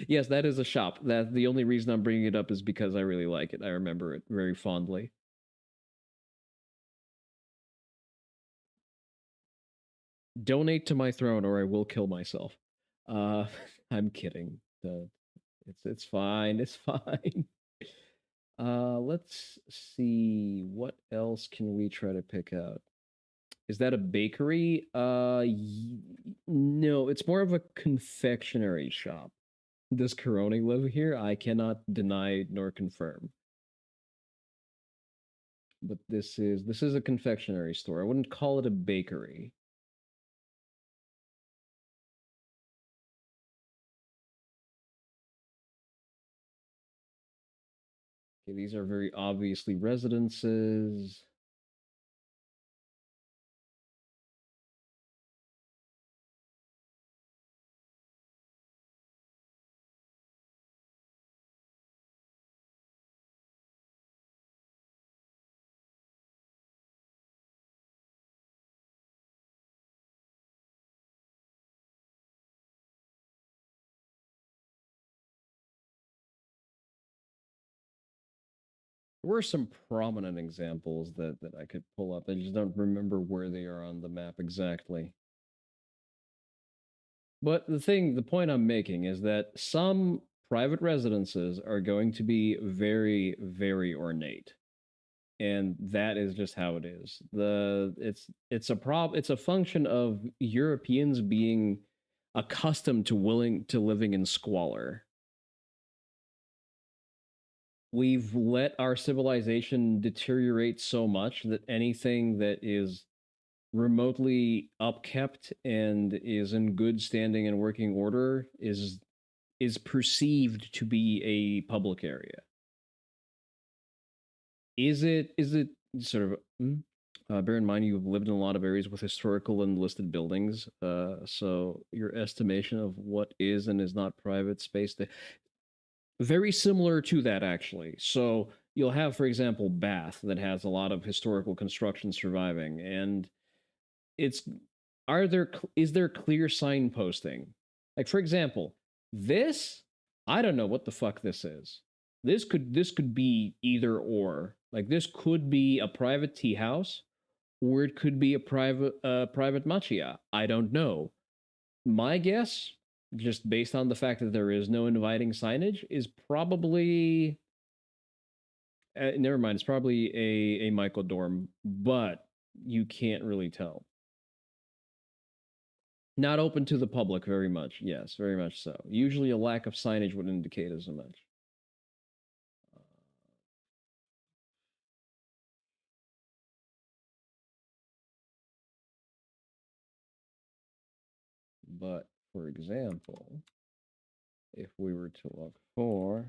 Yes, that is a shop. That the only reason I'm bringing it up is because I really like it. I remember it very fondly. Donate to my throne or I will kill myself. I'm kidding. It's fine. It's fine. Let's see what else can we try to pick out. Is that a bakery? No, it's more of a confectionery shop. Does Coroni live here? I cannot deny nor confirm. But this is a confectionery store. I wouldn't call it a bakery. Okay, these are very obviously residences. There were some prominent examples that I could pull up. I just don't remember where they are on the map exactly. But the point I'm making is that some private residences are going to be very, very ornate. And that is just how it is. It's a function of Europeans being accustomed to living in squalor. We've let our civilization deteriorate so much that anything that is remotely upkept and is in good standing and working order is perceived to be a public area. Is it sort of bear in mind you've lived in a lot of areas with historical and listed buildings, so your estimation of what is and is not private space very similar to that, actually. So you'll have, for example, Bath that has a lot of historical construction surviving, and is there clear signposting? Like, for example, this, I don't know what the fuck this is. This could be either or. Like, this could be a private tea house, or it could be a private matcha. I don't know. My guess, just based on the fact that there is no inviting signage, is probably never mind. It's probably a Michael dorm, but you can't really tell. Not open to the public very much. Yes, very much so. Usually, a lack of signage would indicate as much. But for example, if we were to look for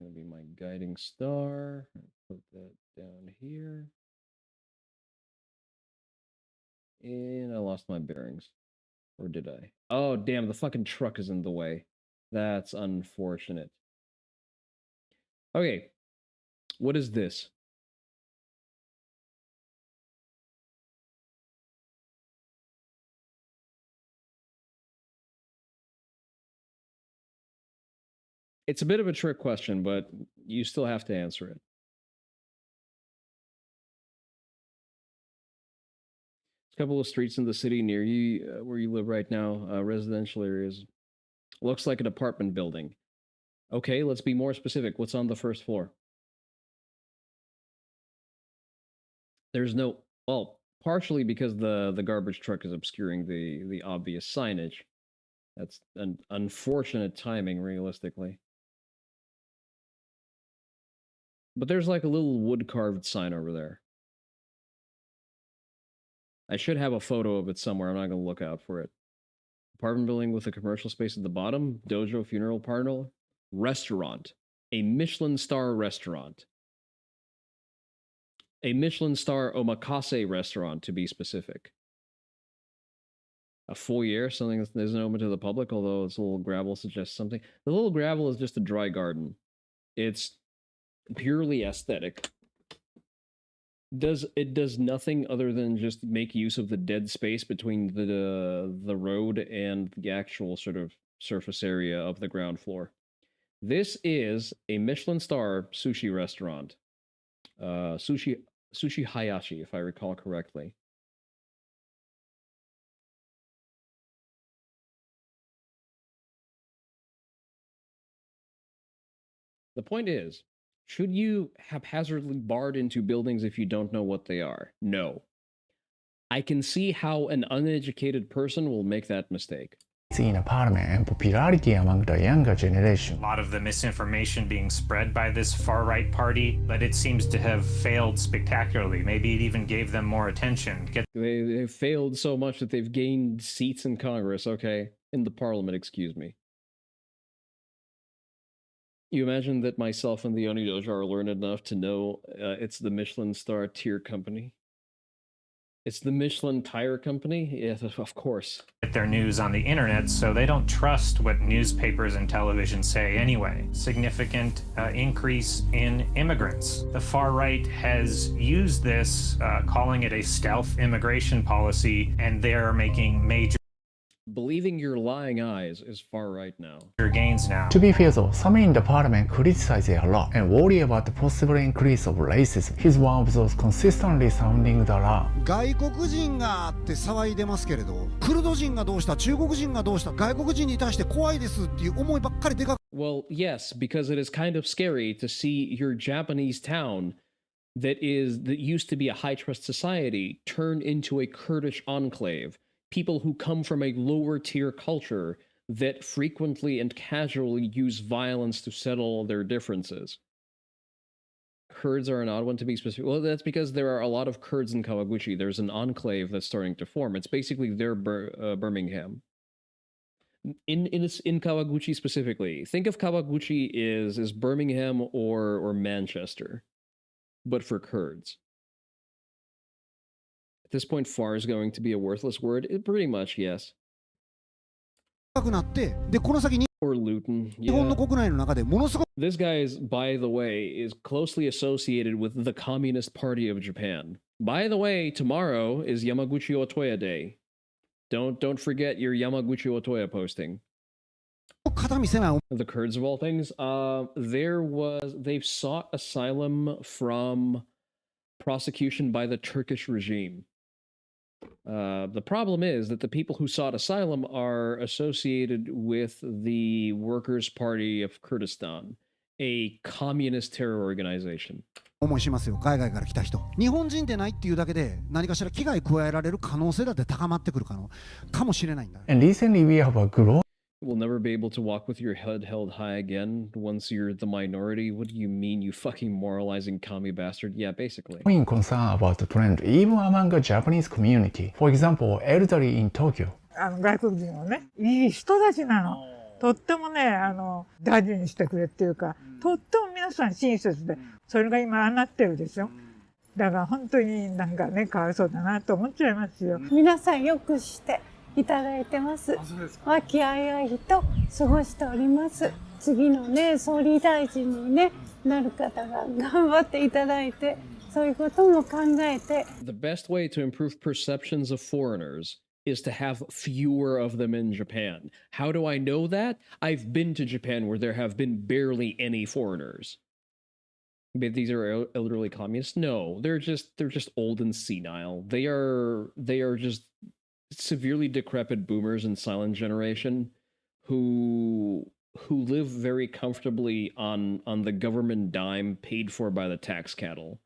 going to be my guiding star. Put that down here. And I lost my bearings. Or did I? Oh, damn, the fucking truck is in the way. That's unfortunate. Okay. What is this? It's a bit of a trick question, but you still have to answer it. A couple of streets in the city near you, where you live right now, residential areas. Looks like an apartment building. Okay, let's be more specific. What's on the first floor? There's no, well, partially because the garbage truck is obscuring the obvious signage. That's an unfortunate timing, realistically. But there's like a little wood carved sign over there. I should have a photo of it somewhere. I'm not going to look out for it. Apartment building with a commercial space at the bottom. Dojo funeral parlor. Restaurant. A Michelin star restaurant. A Michelin star omakase restaurant, to be specific. A foyer, something that isn't open to the public, although its little gravel suggests something. The little gravel is just a dry garden. It's purely aesthetic. It does nothing other than just make use of the dead space between the road and the actual sort of surface area of the ground floor. This is a Michelin star sushi restaurant. Sushi Hayashi, if I recall correctly. The point is, should you haphazardly barge into buildings if you don't know what they are? No. I can see how an uneducated person will make that mistake. In apartment and popularity among the younger generation. A lot of the misinformation being spread by this far-right party, but it seems to have failed spectacularly. Maybe it even gave them more attention. They've failed so much that they've gained seats in Congress, okay? In the parliament, excuse me. You imagine that myself and the Oni Dojo are learned enough to know it's the Michelin star tier company? It's the Michelin tire company? Yes, of course. Get their news on the internet, so they don't trust what newspapers and television say anyway. Significant increase in immigrants. The far right has used this, calling it a stealth immigration policy, and they're making major Believing your lying eyes is far right now. gains now. To be fair though, some in the parliament criticize it a lot and worry about the possible increase of racism. He's one of those consistently sounding the alarm. 外国人がって騒いでますけれど、クルド人がどうした、中国人がどうした、外国人に対して怖いですっていう思いばっかりでかく。Well, yes, because it is kind of scary to see your Japanese town that used to be a high trust society turn into a Kurdish enclave. People who come from a lower tier culture that frequently and casually use violence to settle their differences. Kurds are an odd one to be specific. Well, that's because there are a lot of Kurds in Kawaguchi. There's an enclave that's starting to form. It's basically their Birmingham. In Kawaguchi specifically, think of Kawaguchi as Birmingham or Manchester, but for Kurds. At this point, far is going to be a worthless word. Pretty much, yes. Or Luton. Yeah. This guy, by the way, is closely associated with the Communist Party of Japan. By the way, tomorrow is Yamaguchi Otoya Day. Don't forget your Yamaguchi Otoya posting. The Kurds of all things. They've sought asylum from prosecution by the Turkish regime. The problem is that the people who sought asylum are associated with the Workers' Party of Kurdistan, a communist terror organization. 思いしますよ、海外から来た人。日本人でないっていうだけで何かしら危害加えられる可能性だって高まってくるかもしれないんだ。And recently we have a growth. We'll never be able to walk with your head held high again once you're the minority. What do you mean, you fucking moralizing commie bastard? Yeah, basically. Concern about the trend even among the Japanese community. For example, elderly in Tokyo. 外国人をね、いい人たちなの。とってもね、大事にしてくれっていうか、とっても皆さん親切で、それが今ああなってるでしょ。だから本当になんかね、かわいそうだなと思っちゃいますよ。皆さんよくしていただいてます。和気あいあいと過ごしております。次のね、総理大臣にね、なる方が頑張っていただいて、そういうことも考えて。The best way to improve perceptions of foreigners is to have fewer of them in Japan. How do I know that? I've been to Japan where there have been barely any foreigners. But these are elderly communists? No, they're just old and senile. They are just severely decrepit boomers and silent generation who live very comfortably on the government dime paid for by the tax cattle.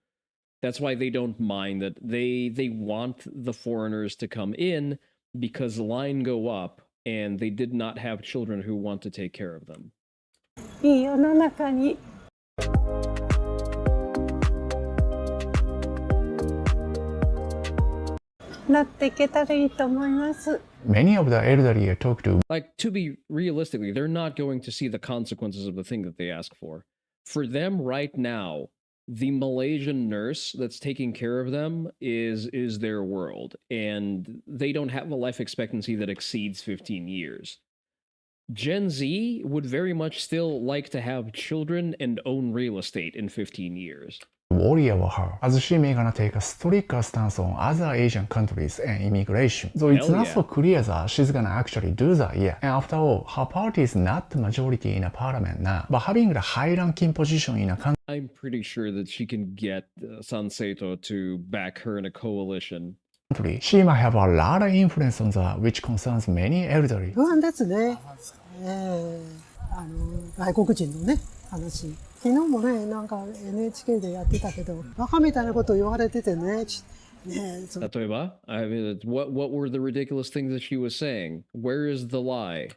That's why they don't mind that. They want the foreigners to come in because the line go up and they did not have children who want to take care of them. いい世の中になっていけたらいいと思います。Many of the elderly I talk to, Like, to be realistically, they're not going to see the consequences of the thing that they ask for. For them right now, the Malaysian nurse that's taking care of them is their world, and they don't have a life expectancy that exceeds 15 years. Gen Z would very much still like to have children and own real estate in 15 years. worry about her, as she may gonna take a stricter stance on other Asian countries and immigration. So it's Hell not yeah. so clear that she's gonna actually do that yet. And after all, her party is not the majority in a parliament now, but having the high-ranking position in a country, I'm pretty sure that she can get Sanseto to back her in a coalition. she might have a lot of influence on that, which concerns many elderly. 不安ですね。外国人のね、話。昨日もね、なんか NHK でやってたけど、バカみたいなこと言われててね。例えば? I mean, what were the ridiculous things that she was saying? Where is the lie?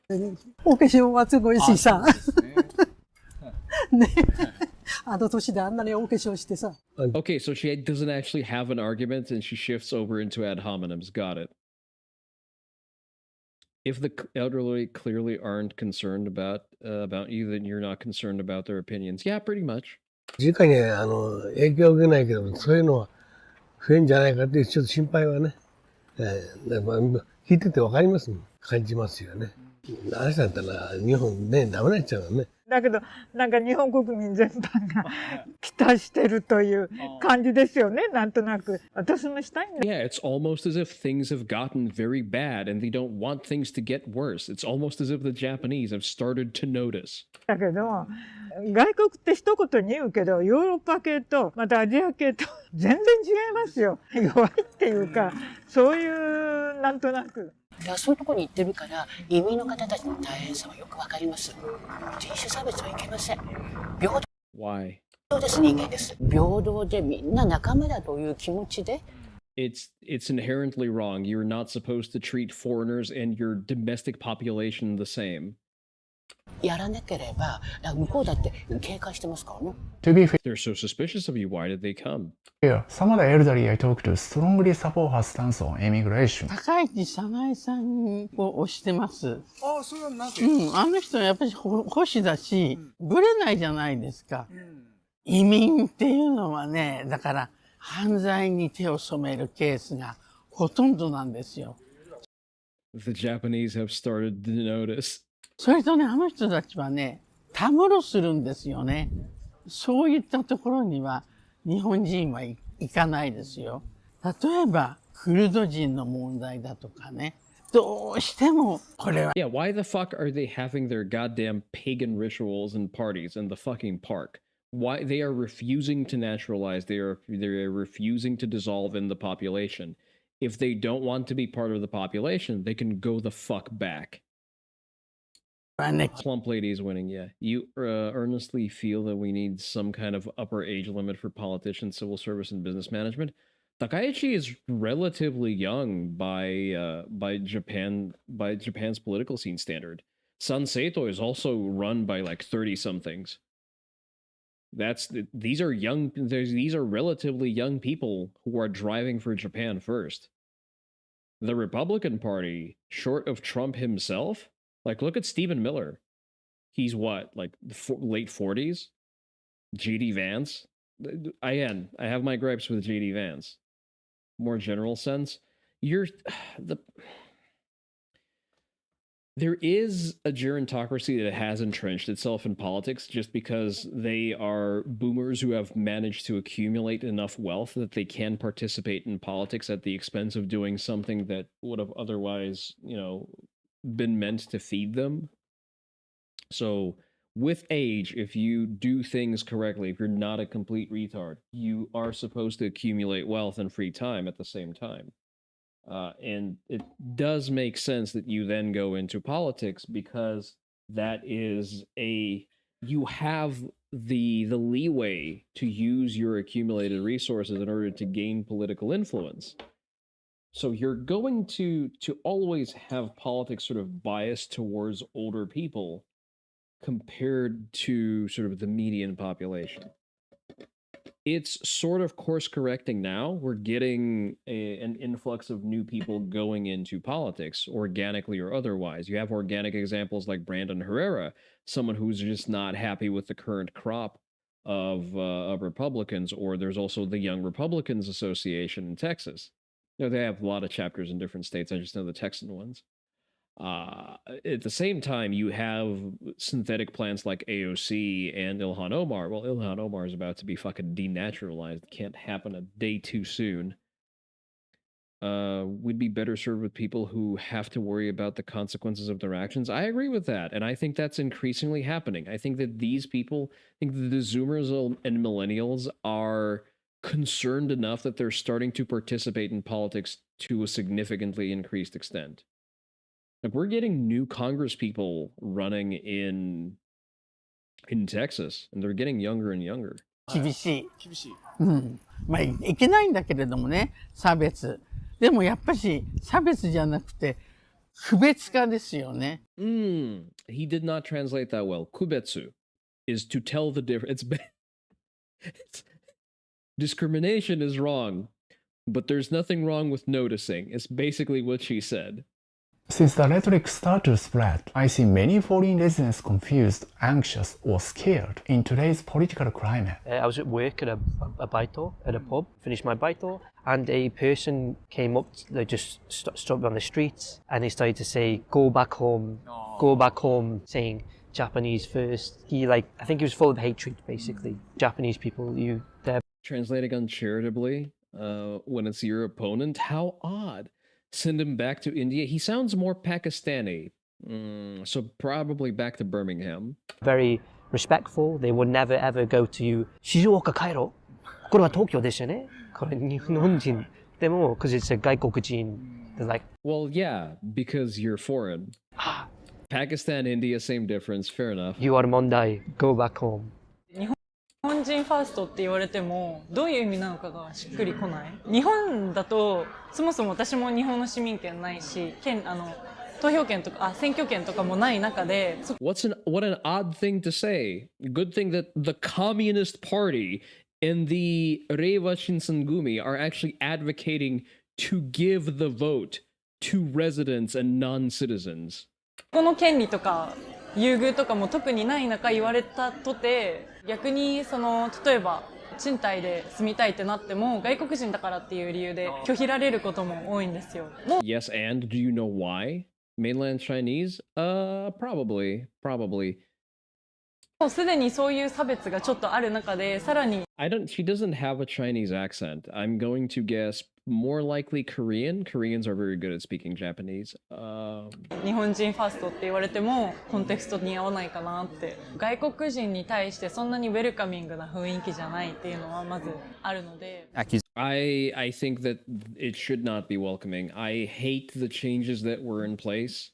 お化粧はすごいしさ。ね。あの年であんなにお化粧してさ。Okay, so she doesn't actually have an argument and she shifts over into ad hominems. Got it. If the elderly clearly aren't concerned about you, then you're not concerned about their opinions. Yeah, pretty much. 直に影響を受けないけど、そういうのは増えんじゃないかっていうちょっと心配はね、聞いててわかりますもん。感じますよね。あれだったら日本ね、ダメになっちゃうよね。だけどなんか日本国民全般が期待してるという感じですよね、なんとなく。私もしたいんだ。Yeah, it's almost as if things have gotten very bad and they don't want things to get worse. It's almost as if the Japanese have started to notice. だけど外国って一言に言うけど、ヨーロッパ系とまたアジア系と全然違いますよ。弱いっていうか、そういうなんとなく。そういうところに行ってるから移民の方たちの大変さはよくわかります。人種差別はいけません。平 Why? 等です、人間です。平等でみんな仲間だという気持ちで。It's inherently wrong. You're not supposed to treat foreigners and your domestic population the same. やらなければ向こうだって警戒してますからね。To be fair, They're so suspicious of you. Why did they come? some of the elderly I talk to strongly support her stance on immigration. 高市早苗さんを推してます。ああ、それはなぜ？あの人はやっぱり保守だし、ぶれないじゃないですか。移民っていうのはね、だから犯罪に手を染めるケースがほとんどなんですよ。The Japanese have started to notice. それとね、あの人たちはね、たむろするんですよね。そういったところには日本人は行かないですよ。例えば、クルド人の問題だとかね。どうしてもこれは。Yeah, why the fuck are they having their goddamn pagan rituals and parties in the fucking park? Why they are refusing to naturalize, they are refusing to dissolve in the population. If they don't want to be part of the population, they can go the fuck back. Plump lady is winning, yeah. You earnestly feel that we need some kind of upper age limit for politicians, civil service, and business management. Takaichi is relatively young by Japan's political scene standard. Sanseito is also run by like 30-somethings. These are relatively young people who are driving for Japan first. The Republican Party, short of Trump himself, like look at Stephen Miller. He's what, like late 40s? JD Vance? I have my gripes with JD Vance. More general sense. There is a gerontocracy that has entrenched itself in politics just because they are boomers who have managed to accumulate enough wealth that they can participate in politics at the expense of doing something that would have otherwise, been meant to feed them. So with age, if you do things correctly, if you're not a complete retard, you are supposed to accumulate wealth and free time at the same time. And it does make sense that you then go into politics because that is you have the leeway to use your accumulated resources in order to gain political influence. So you're going to always have politics sort of biased towards older people compared to sort of the median population. it's sort of course correcting now. We're getting an influx of new people going into politics, organically or otherwise. You have organic examples like Brandon Herrera, someone who's just not happy with the current crop of Republicans, or there's also the Young Republicans Association in Texas. You know, they have a lot of chapters in different states. I just know the Texan ones. At the same time, you have synthetic plants like AOC and Ilhan Omar. Well, Ilhan Omar is about to be fucking denaturalized. Can't happen a day too soon. We'd be better served with people who have to worry about the consequences of their actions. I agree with that, and I think that's increasingly happening. I think that these people, I think that the Zoomers and Millennials are concerned enough that they're starting to participate in politics to a significantly increased extent. Like, we're getting new Congress people running in Texas, and they're getting younger and younger. 厳しい。うん。まあ、いけないんだけれどもね、差別。でもやっぱし、差別じゃなくて、区別化ですよね。He did not translate that well. Kubetsu is to tell the difference. Discrimination is wrong, but there's nothing wrong with noticing. It's basically what she said. Since the rhetoric started to spread, I see many foreign residents confused, anxious, or scared in today's political climate. I was at work at a baito, at a pub, finished my baito, and a person came up, they just stopped on the streets, and they started to say, go back home, saying Japanese first. I think he was full of hatred, basically. Japanese people, they're... Translating uncharitably, when it's your opponent, how odd. Send him back to India. He sounds more Pakistani. So probably back to Birmingham. Very respectful. They would never ever go to you. Shizuoka kairo. これは東京ですよね。これ日本人。でも because it's a 外国人. They're like, well, yeah, because you're foreign. Pakistan, India, same difference. Fair enough. You are mondai. Go back home. 日本人ファーストって言われてもどういう意味なのかがしっくりこない。日本だとそもそも私も日本の市民権ないし、投票権とか選挙権とかもない中で。What an odd thing to say. Good thing that the Communist Party and the Reiwa Shinsengumi are actually advocating to give the vote to residents and non-citizens. この権利とか優遇とかも特にない中言われたとて、逆に例えば賃貸で住みたいってなっても外国人だからっていう理由で拒否られることも多いんですよ。Yes, and do you know why? Mainland Chinese? Probably. もうすでにそういう差別がちょっとある中でさらに。She doesn't have a Chinese accent. I'm going to guess more likely Korean. Koreans are very good at speaking Japanese. 日本人ファーストって言われてもコンテクストに合わないかなって。外国人に対してそんなにウェルカミングな雰囲気じゃないっていうのはまずあるので。I think that it should not be welcoming. I hate the changes that were in place.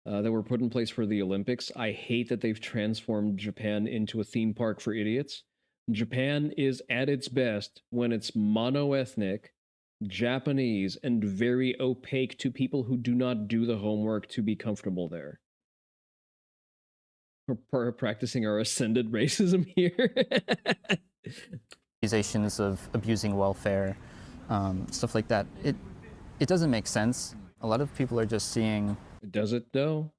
That were put in place for the Olympics. I hate that they've transformed Japan into a theme park for idiots. Japan is at its best when it's mono-ethnic, Japanese, and very opaque to people who do not do the homework to be comfortable there. We're practicing our ascended racism here. Accusations of abusing welfare, stuff like that. It doesn't make sense. A lot of people are just seeing... Does it though?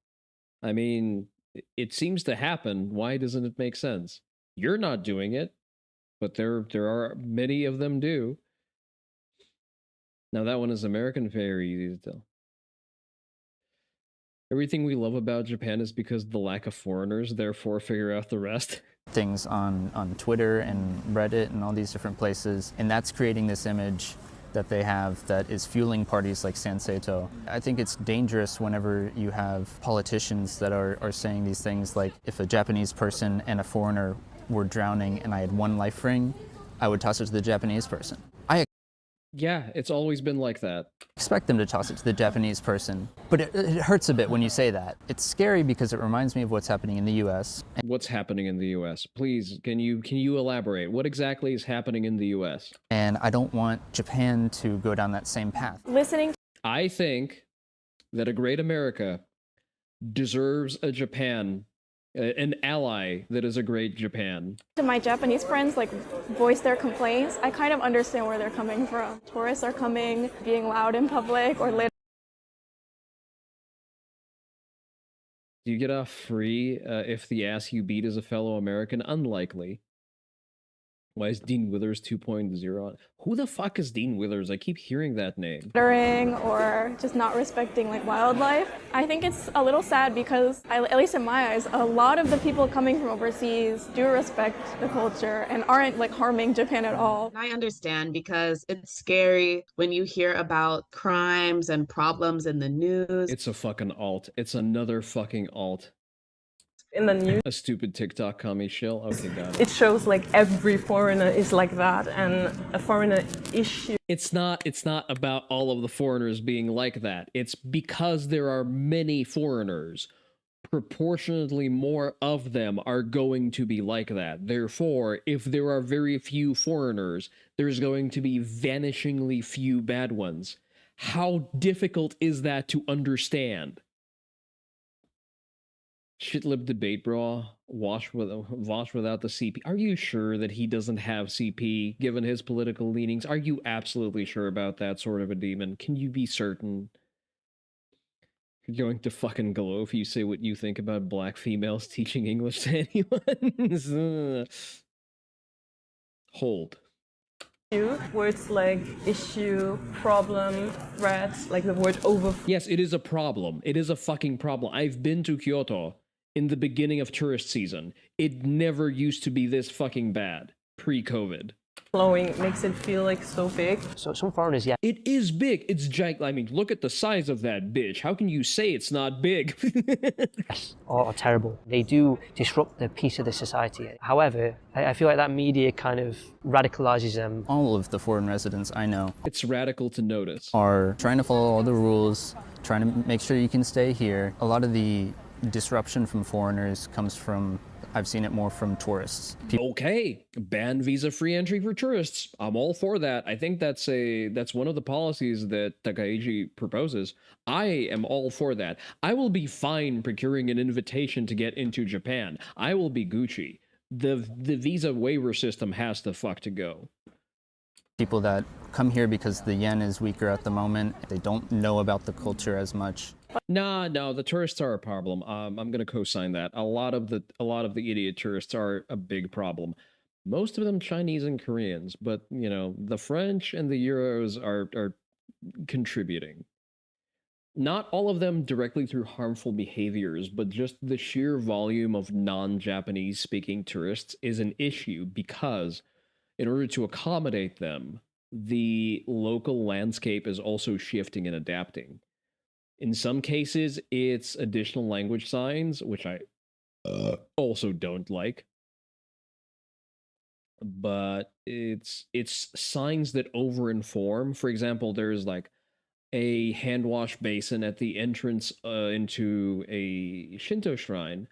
I mean, it seems to happen. Why doesn't it make sense? You're not doing it, but there are many of them do. Now that one is American, very easy to tell. Everything we love about Japan is because of the lack of foreigners, therefore figure out the rest. Things on Twitter and Reddit and all these different places, and that's creating this image that they have that is fueling parties like Sanseito. I think it's dangerous whenever you have politicians that are saying these things like, if a Japanese person and a foreigner were drowning and I had one life ring, I would toss it to the Japanese person. Yeah, it's always been like that. Expect them to toss it to the Japanese person, but it hurts a bit when you say that. It's scary because it reminds me of what's happening in the US. What's happening in the US? Please, can you elaborate? What exactly is happening in the US? And I don't want Japan to go down that same path. I think that a great America deserves a Japan An ally that is a great Japan. To my Japanese friends like voice their complaints, I kind of understand where they're coming from. Tourists are coming, being loud in public or lit. Do you get off free if the ass you beat is a fellow American? Unlikely. Why is Dean Withers 2.0 on? Who the fuck is Dean Withers? I keep hearing that name. Littering or just not respecting like wildlife. I think it's a little sad because, at least in my eyes, a lot of the people coming from overseas do respect the culture and aren't like harming Japan at all. I understand because it's scary when you hear about crimes and problems in the news. It's a fucking alt. It's another fucking alt. In the news, a stupid TikTok commie shill. Okay, got it. It shows like every foreigner is like that, and a foreigner issue. It's not about all of the foreigners being like that. It's because there are many foreigners. Proportionately more of them are going to be like that. Therefore, if there are very few foreigners, there's going to be vanishingly few bad ones. How difficult is that to understand? Shitlib debate, bro. Wash without the CP. Are you sure that he doesn't have CP, given his political leanings? Are you absolutely sure about that sort of a demon? Can you be certain? You're going to fucking glow if you say what you think about black females teaching English to anyone? Hold. Words like issue, problem, threat, like the word over. Yes, it is a problem. It is a fucking problem. I've been to Kyoto in the beginning of tourist season. It never used to be this fucking bad pre-COVID. Flowing makes it feel like so big. So some foreigners, yeah. It is big. It's giant. I mean, look at the size of that bitch. How can you say it's not big? Yes, or terrible. They do disrupt the peace of the society. However, I feel like that media kind of radicalizes them. All of the foreign residents I know, it's radical to notice, are trying to follow all the rules, trying to make sure you can stay here. A lot of the disruption from foreigners comes from, I've seen it more from tourists. Okay, ban visa-free entry for tourists. I'm all for that. I think that's one of the policies that Takaichi proposes. I am all for that. I will be fine procuring an invitation to get into Japan. I will be Gucci. The visa waiver system has to fuck to go. People that come here because the yen is weaker at the moment, they don't know about the culture as much. No, the tourists are a problem. I'm gonna co-sign that. A lot of the idiot tourists are a big problem. Most of them Chinese and Koreans, but you know, the French and the Euros are contributing. Not all of them directly through harmful behaviors, but just the sheer volume of non-Japanese speaking tourists is an issue because in order to accommodate them, the local landscape is also shifting and adapting. In some cases, it's additional language signs, which I also don't like. But it's signs that over-inform. For example, there's like a hand wash basin at the entrance into a Shinto shrine,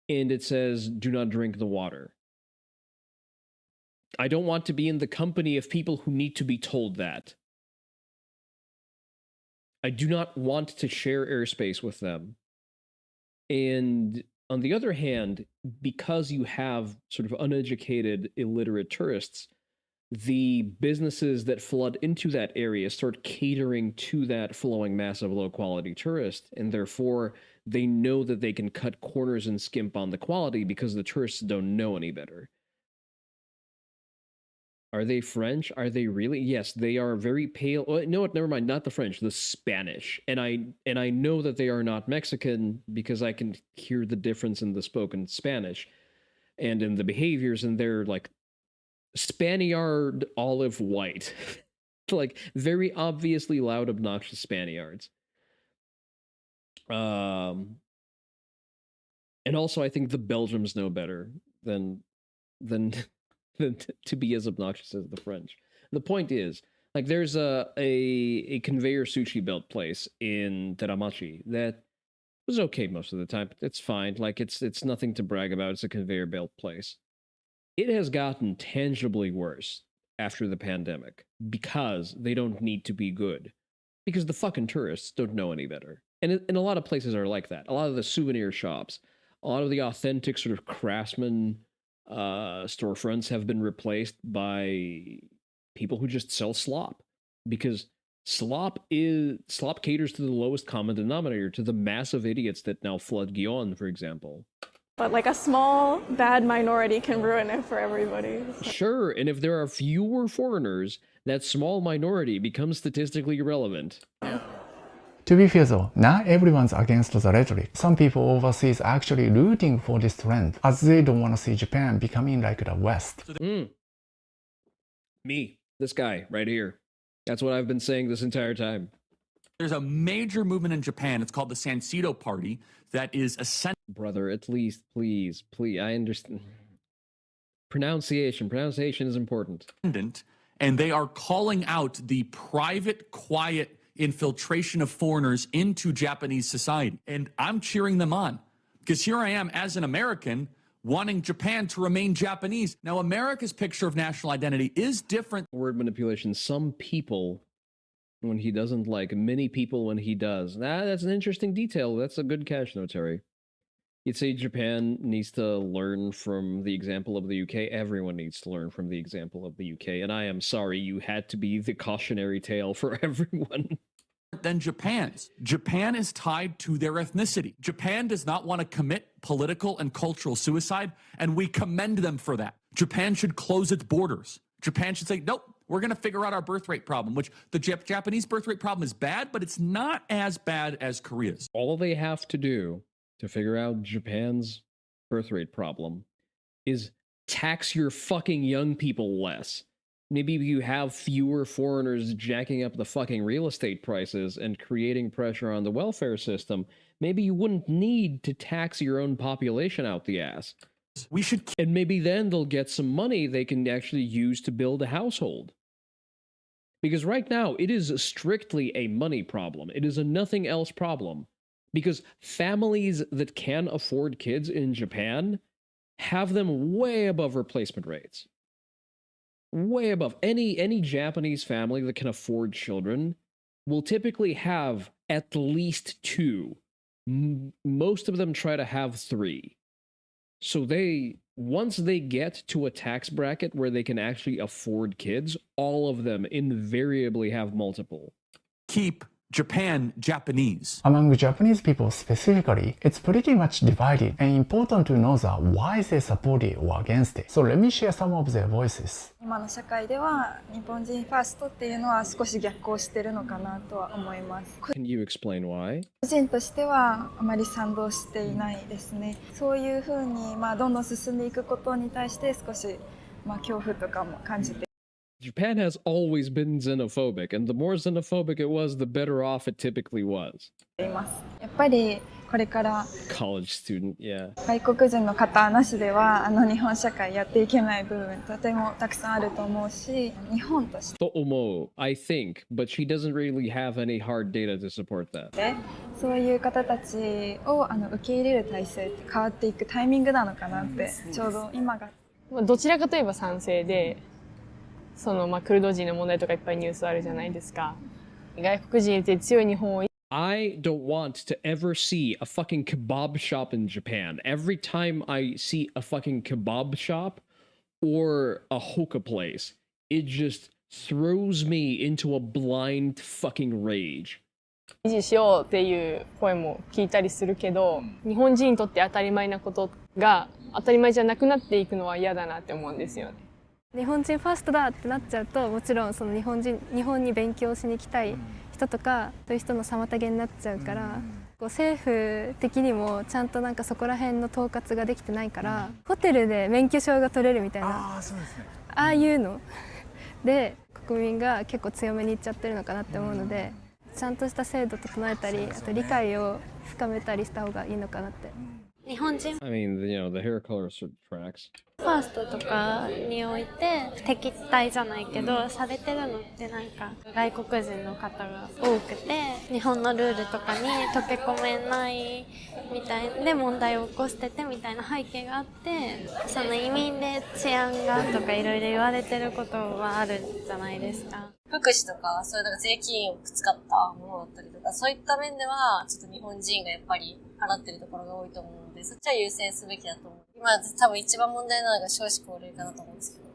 and it says, "Do not drink the water." I don't want to be in the company of people who need to be told that. I do not want to share airspace with them. And on the other hand, because you have sort of uneducated, illiterate tourists, the businesses that flood into that area start catering to that flowing mass of low-quality tourists, and therefore they know that they can cut corners and skimp on the quality because the tourists don't know any better. Are they French? Are they really? Yes, they are very pale. Oh, no, never mind. Not the French, the Spanish. And I know that they are not Mexican because I can hear the difference in the spoken Spanish and in the behaviors, and they're like Spaniard olive white. Like very obviously loud, obnoxious Spaniards. And also I think the Belgians know better than to be as obnoxious as the French. The point is, like, there's a conveyor sushi belt place in Teramachi that was okay most of the time. It's fine. Like, it's nothing to brag about. It's a conveyor belt place. It has gotten tangibly worse after the pandemic because they don't need to be good. Because the fucking tourists don't know any better. And a lot of places are like that. A lot of the souvenir shops a lot of the authentic sort of craftsman storefronts have been replaced by people who just sell slop, because slop caters to the lowest common denominator, to the massive idiots that now flood Gyeon, for example. But like a small bad minority can ruin it for everybody. Sure, and if there are fewer foreigners, that small minority becomes statistically irrelevant. To be fair though, not everyone's against the rhetoric. Some people overseas are actually rooting for this trend, as they don't want to see Japan becoming like the West. Me, this guy right here. That's what I've been saying this entire time. There's a major movement in Japan. It's called the Sansito Party that is essential. Brother, at least, please, I understand. Pronunciation is important. And they are calling out the private, quiet infiltration of foreigners into Japanese society. And I'm cheering them on, because here I am as an American wanting Japan to remain Japanese. Now, America's picture of national identity is different. Word manipulation. Some people when he doesn't like, many people when he does. That's an interesting detail. That's a good catch, no, Terry. You'd say Japan needs to learn from the example of the UK. Everyone needs to learn from the example of the UK. And I am sorry you had to be the cautionary tale for everyone. Than Japan's. Japan is tied to their ethnicity. Japan does not want to commit political and cultural suicide, and we commend them for that. Japan should close its borders. Japan should say, nope, we're going to figure out our birth rate problem, which the Japanese birth rate problem is bad, but it's not as bad as Korea's. All they have to do to figure out Japan's birth rate problem is tax your fucking young people less. Maybe you have fewer foreigners jacking up the fucking real estate prices and creating pressure on the welfare system. Maybe you wouldn't need to tax your own population out the ass. And maybe then they'll get some money they can actually use to build a household. Because right now, it is strictly a money problem. It is a nothing else problem. Because families that can afford kids in Japan have them way above replacement rates. Way above. Any Japanese family that can afford children will typically have at least 2. Most of them try to have 3. So once they get to a tax bracket where they can actually afford kids, all of them invariably have multiple. Keep Japan Japanese. Among Japanese people specifically, it's pretty much divided, and important to know that why they support it or against it. So let me share some of their voices. 今の社会では日本人ファーストっていうのは少し逆行してるのかなとは思います。 Can you explain why? 個人としてはあまり賛同していないですね。そういうふうにどんどん進んでいくことに対して少し恐怖とかも感じて。 Japan has always been xenophobic, and the more xenophobic it was, the better off it typically was. やっぱりこれから College student, yeah. 外国人の方なしでは日本社会やっていけない部分とてもたくさんあると思うし、日本として。と思う, I think, but she doesn't really have any hard data to support that. そういう方たちを受け入れる体制って変わっていくタイミングなのかなってちょうど今が。どちらかといえば賛成で。クルド人の問題とかいっぱいニュースあるじゃないですか。外国人って強い日本を I don't want to ever see a fucking kebab shop in Japan. Every time I see a fucking kebab shop or a hookah place, it just throws me into a blind fucking rage. 維持しようっていう声も聞いたりするけど、日本人にとって当たり前なことが当たり前じゃなくなっていくのは嫌だなって思うんですよね。日本人ファーストだってなっちゃうと、もちろんその日本に勉強しに来たい人とかという人の妨げになっちゃうから、政府的にもちゃんとそこら辺の統括ができてないから、ホテルで免許証が取れるみたいな、ああいうので国民が結構強めにいっちゃってるのかなって思うので、ちゃんとした制度整えたり、あと理解を深めたりした方がいいのかなって。日本人 I mean, the hair color sort of tracks. ファーストとかにおいて敵対じゃないけどされてるのって外国人の方が多くて、日本のルールとかに溶け込めないみたいで問題を起こしててみたいな背景があって、その移民で治安がとかいろいろ言われてることはあるじゃないですか。福祉とか、そういうなんか税金を使ったものだったりとか、そういった面では、ちょっと日本人がやっぱり払ってるところが多いと思うので、そっちは優先すべきだと思う。今、多分一番問題なのが少子高齢化だと思うんですけど、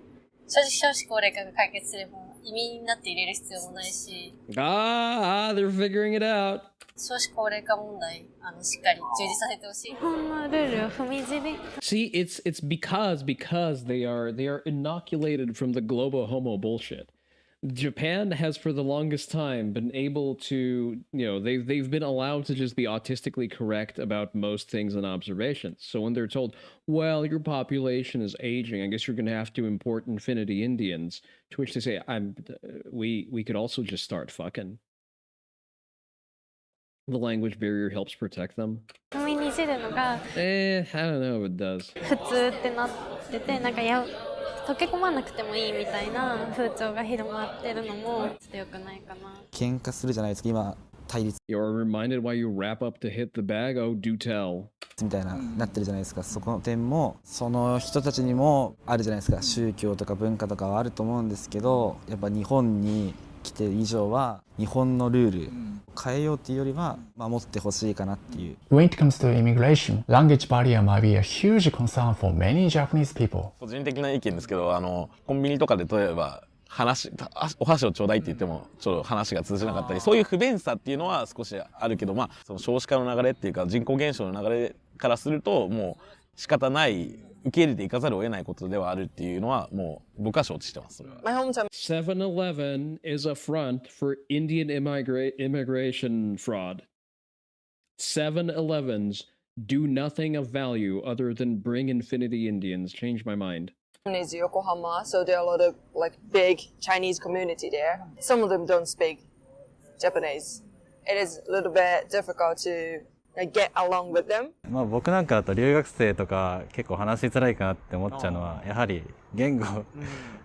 正直少子高齢化が解決すれば、移民になって入れる必要もないし、they're figuring it out. 少子高齢化問題、しっかり充実させてほしい。日本のルールを踏みじり。See, it's because they are inoculated from the global homo bullshit. Japan has for the longest time been able to, they've been allowed to just be autistically correct about most things and observations. So when they're told, well, your population is aging, I guess you're going to have to import infinity Indians, to which they say, we could also just start fucking. The language barrier helps protect them. 踏みにじるのが I don't know if it does. 普通ってなってて、なんか溶け込まなくてもいいみたいな風潮が広まってるのもちょっと良くないかな。喧嘩するじゃないですか、今対立。You're reminded why you wrap up to hit the bag? Oh, do tell. みたいなってるじゃないですか。そこの点もその人たちにもあるじゃないですか。宗教とか文化とかはあると思うんですけど、やっぱ日本に来てる以上は日本のルール変えようっていうよりは守ってほしいかなっていう。When it comes to immigration, language barrier might be a huge concern for many Japanese people. 個人的な意見ですけど、コンビニとかで例えばお箸をちょうだいって言ってもちょっと話が通じなかったり、そういう不便さっていうのは少しあるけど、その少子化の流れっていうか人口減少の流れからするともう仕方ない受け入れていかざるを得ないことではあるっていうのはもう僕は承知してます。それは。7-Eleven is a front for Indian immigration fraud. 7-Elevens do nothing of value other than bring infinity Indians. Changed my mind. Is Yokohama, so there are a lot of big Chinese community there. Some of them don't speak Japanese. It is a little bit difficult to get along with them. 僕なんかだと留学生とか結構話しづらいかなって思っちゃうのはやはり言語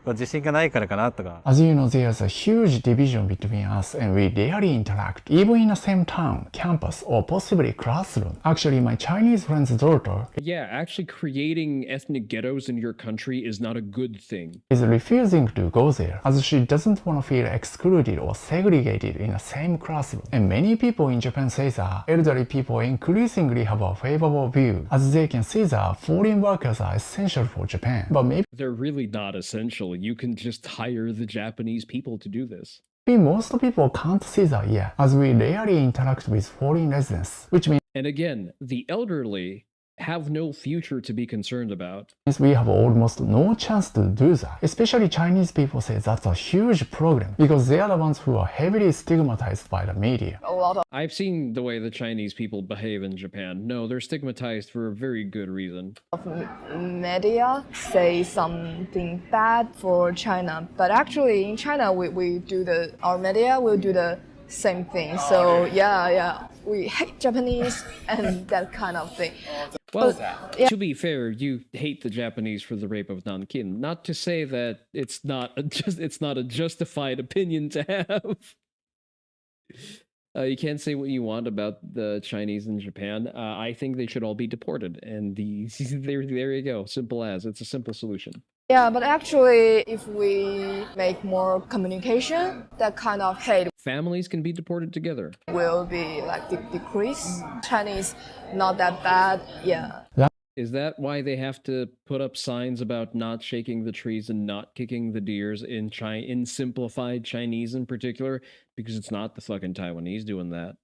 自信がないからかなとか。As you know, there's a huge division between us and we rarely interact, even in the same town, campus, or possibly classroom. Actually, my Chinese friend's daughter Yeah, actually creating ethnic ghettos in your country is not a good thing. is refusing to go there as she doesn't want to feel excluded or segregated in the same classroom. And many people in Japan say that elderly people increasingly have a favorable view as they can see that foreign workers are essential for Japan. But maybe They're really not essential. You can just hire the Japanese people to do this. most people can't see that yet, as we rarely interact with foreign residents, which means And again, the elderly have no future to be concerned about. we have almost no chance to do that. Especially Chinese people say that's a huge problem because they are the ones who are heavily stigmatized by the media. I've seen the way the Chinese people behave in Japan. No, they're stigmatized for a very good reason. Media say something bad for China, but actually in China our media will do the same thing. So yeah, we hate Japanese and that kind of thing. Well, to be fair, you hate the Japanese for the rape of Nankin. Not to say that it's not a justified opinion to have. You can't say what you want about the Chinese in Japan. I think they should all be deported. And there you go. Simple as. It's a simple solution. Yeah, but actually, if we make more communication, that kind of hate Families can be deported together. will be decrease. Chinese not that bad. Yeah. Is that why they have to put up signs about not shaking the trees and not kicking the deers in simplified Chinese in particular? Because it's not the fucking Taiwanese doing that.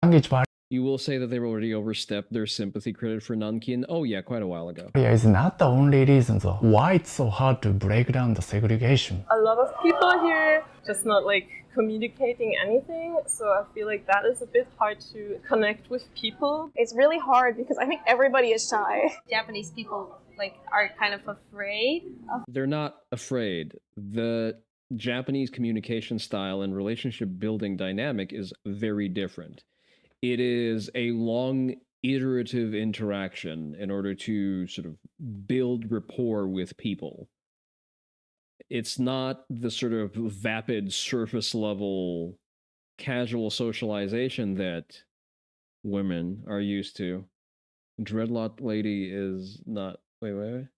Language You will say that they've already overstepped their sympathy credit for Nankin? Oh yeah, quite a while ago. barrier is not the only reason though why it's so hard to break down the segregation. A lot of people here just not communicating anything, so I feel like that is a bit hard to connect with people. It's really hard because I think everybody is shy. Japanese people are kind of afraid of. They're not afraid. The Japanese communication style and relationship building dynamic is very different. It is a long, iterative interaction in order to sort of build rapport with people. It's not the sort of vapid, surface level, casual socialization that women are used to. Dreadlock lady is not. Wait.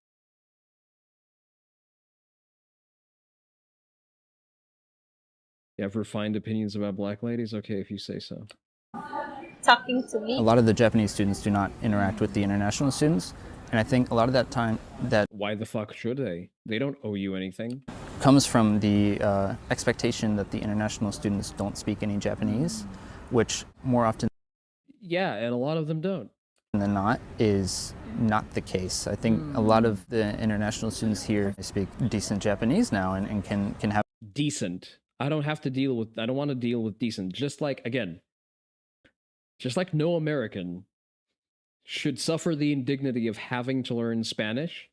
Ever find opinions about black ladies? Okay, if you say so. Talking to me. A lot of the Japanese students do not interact with the international students, and I think a lot of that time that Why the fuck should they? They don't owe you anything. comes from the expectation that the international students don't speak any Japanese, which more often Yeah, and a lot of them don't. than not is not the case. I think a lot of the international students here speak decent Japanese now and can have Decent. I don't want to deal with decent. Just like no American should suffer the indignity of having to learn Spanish,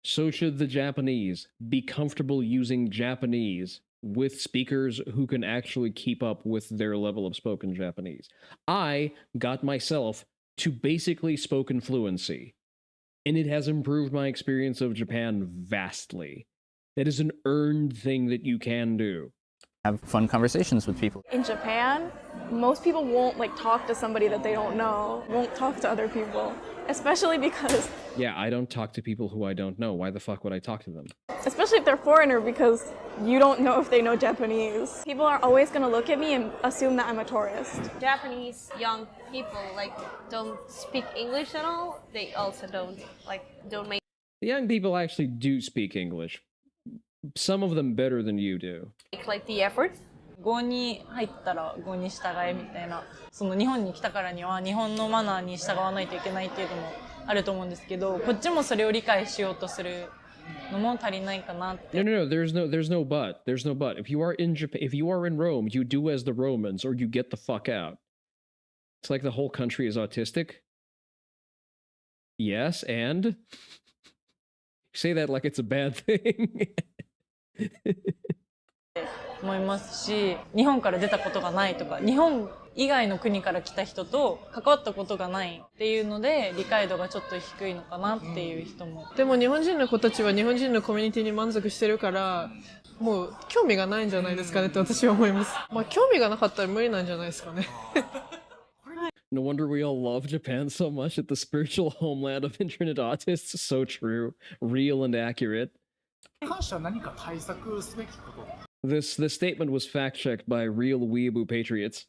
so should the Japanese be comfortable using Japanese with speakers who can actually keep up with their level of spoken Japanese. I got myself to basically spoken fluency, and it has improved my experience of Japan vastly. That is an earned thing that you can do. have fun conversations with people. In Japan, most people won't talk to somebody that they don't know, won't talk to other people, especially because Yeah, I don't talk to people who I don't know. Why the fuck would I talk to them? especially if they're foreigner, because you don't know if they know Japanese. People are always going to look at me and assume that I'm a tourist. Japanese young people don't speak English at all. They also don't make. The young people actually do speak English. Some of them better than you do. The effort. 語に入ったら語に従えみたいな、その日本に来たからには日本のマナーに従わないといけないっていうのもあると思うんですけど、こっちもそれを理解しようとするのも足りないかなって。No, there's no but. There's no but. If you are in Japan, if you are in Rome, you do as the Romans or you get the fuck out. It's like the whole country is autistic. Yes, and you say that like it's a bad thing. 思いますし、日本から出たことがないとか、日本以外の国から来た人と関わったことがないっていうので理解度がちょっと低いのかなっていう人も。でも日本人の子たちは日本人のコミュニティに満足してるからもう興味がないんじゃないですかねって私は思います。まあ興味がなかったら無理なんじゃないですかね。No wonder we all love Japan so much at the spiritual homeland of internet autists. So true, real and accurate. This statement was fact-checked by real weeaboo patriots.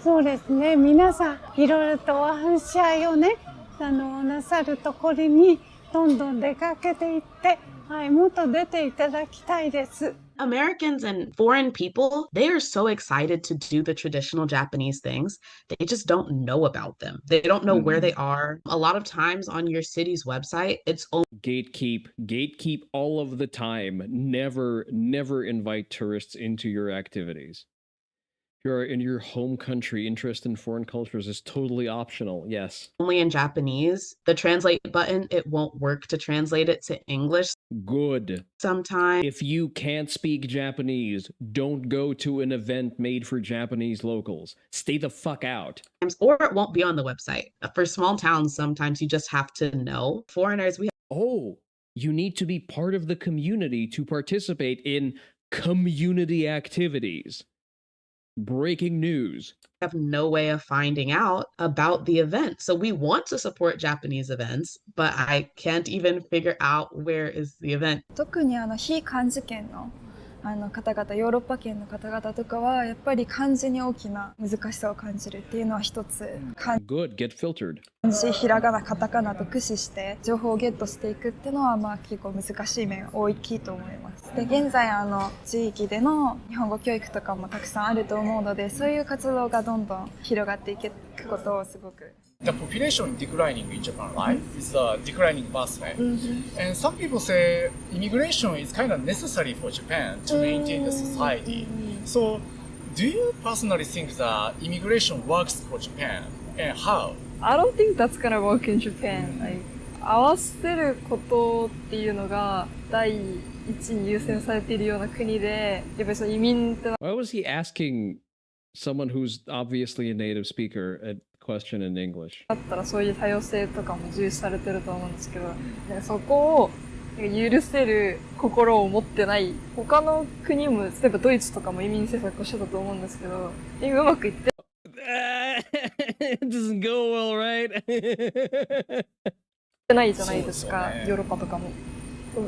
そうですね。皆さんいろいろとお話し合いをね、なさるところにどんどん出かけていって、はい、もっと出ていただきたいです。Americans and foreign people, they are so excited to do the traditional Japanese things. They just don't know about them. They don't know where they are. A lot of times on your city's website, it's only gatekeep all of the time. Never invite tourists into your activities. If you're in your home country, interest in foreign cultures is totally optional. Yes. Only in Japanese. The translate button, it won't work to translate it to English. Good. Sometimes. If you can't speak Japanese, don't go to an event made for Japanese locals. Stay the fuck out. Or it won't be on the website. For small towns, sometimes you just have to know. Foreigners, you need to be part of the community to participate in community activities. Breaking news. Have no way of finding out about the event. So we want to support Japanese events, but I can't even figure out where is the event. 特に非漢字圏の方々、ヨーロッパ圏の方々とかはやっぱり漢字に大きな難しさを感じるっていうのは一つ。Good, get filtered. 漢字、ひらがな、カタカナと駆使して情報をゲットしていくっていうのは結構難しい面大きいと思います。で、現在地域での日本語教育とかもたくさんあると思うので、そういう活動がどんどん広がっていくことをすごく。The population declining in Japan, right? It's a declining birth rate. And some people say immigration is kind of necessary for Japan to maintain the society. So, do you personally think that immigration works for Japan? And how? I don't think that's gonna work in Japan. 合わせることっていうのが第一に優先されているような国で、やっぱりその移民って。Why was he asking someone who's obviously a native speaker a question in English? だったらそういう多様性とかも重視されてると思うんですけど、そこを許せる心を持ってない他の国も、例えばドイツとかも移民政策をしてたと思うんですけど、うまくいってIt doesn't go well, right? ないじゃないですか、ヨーロッパとかも。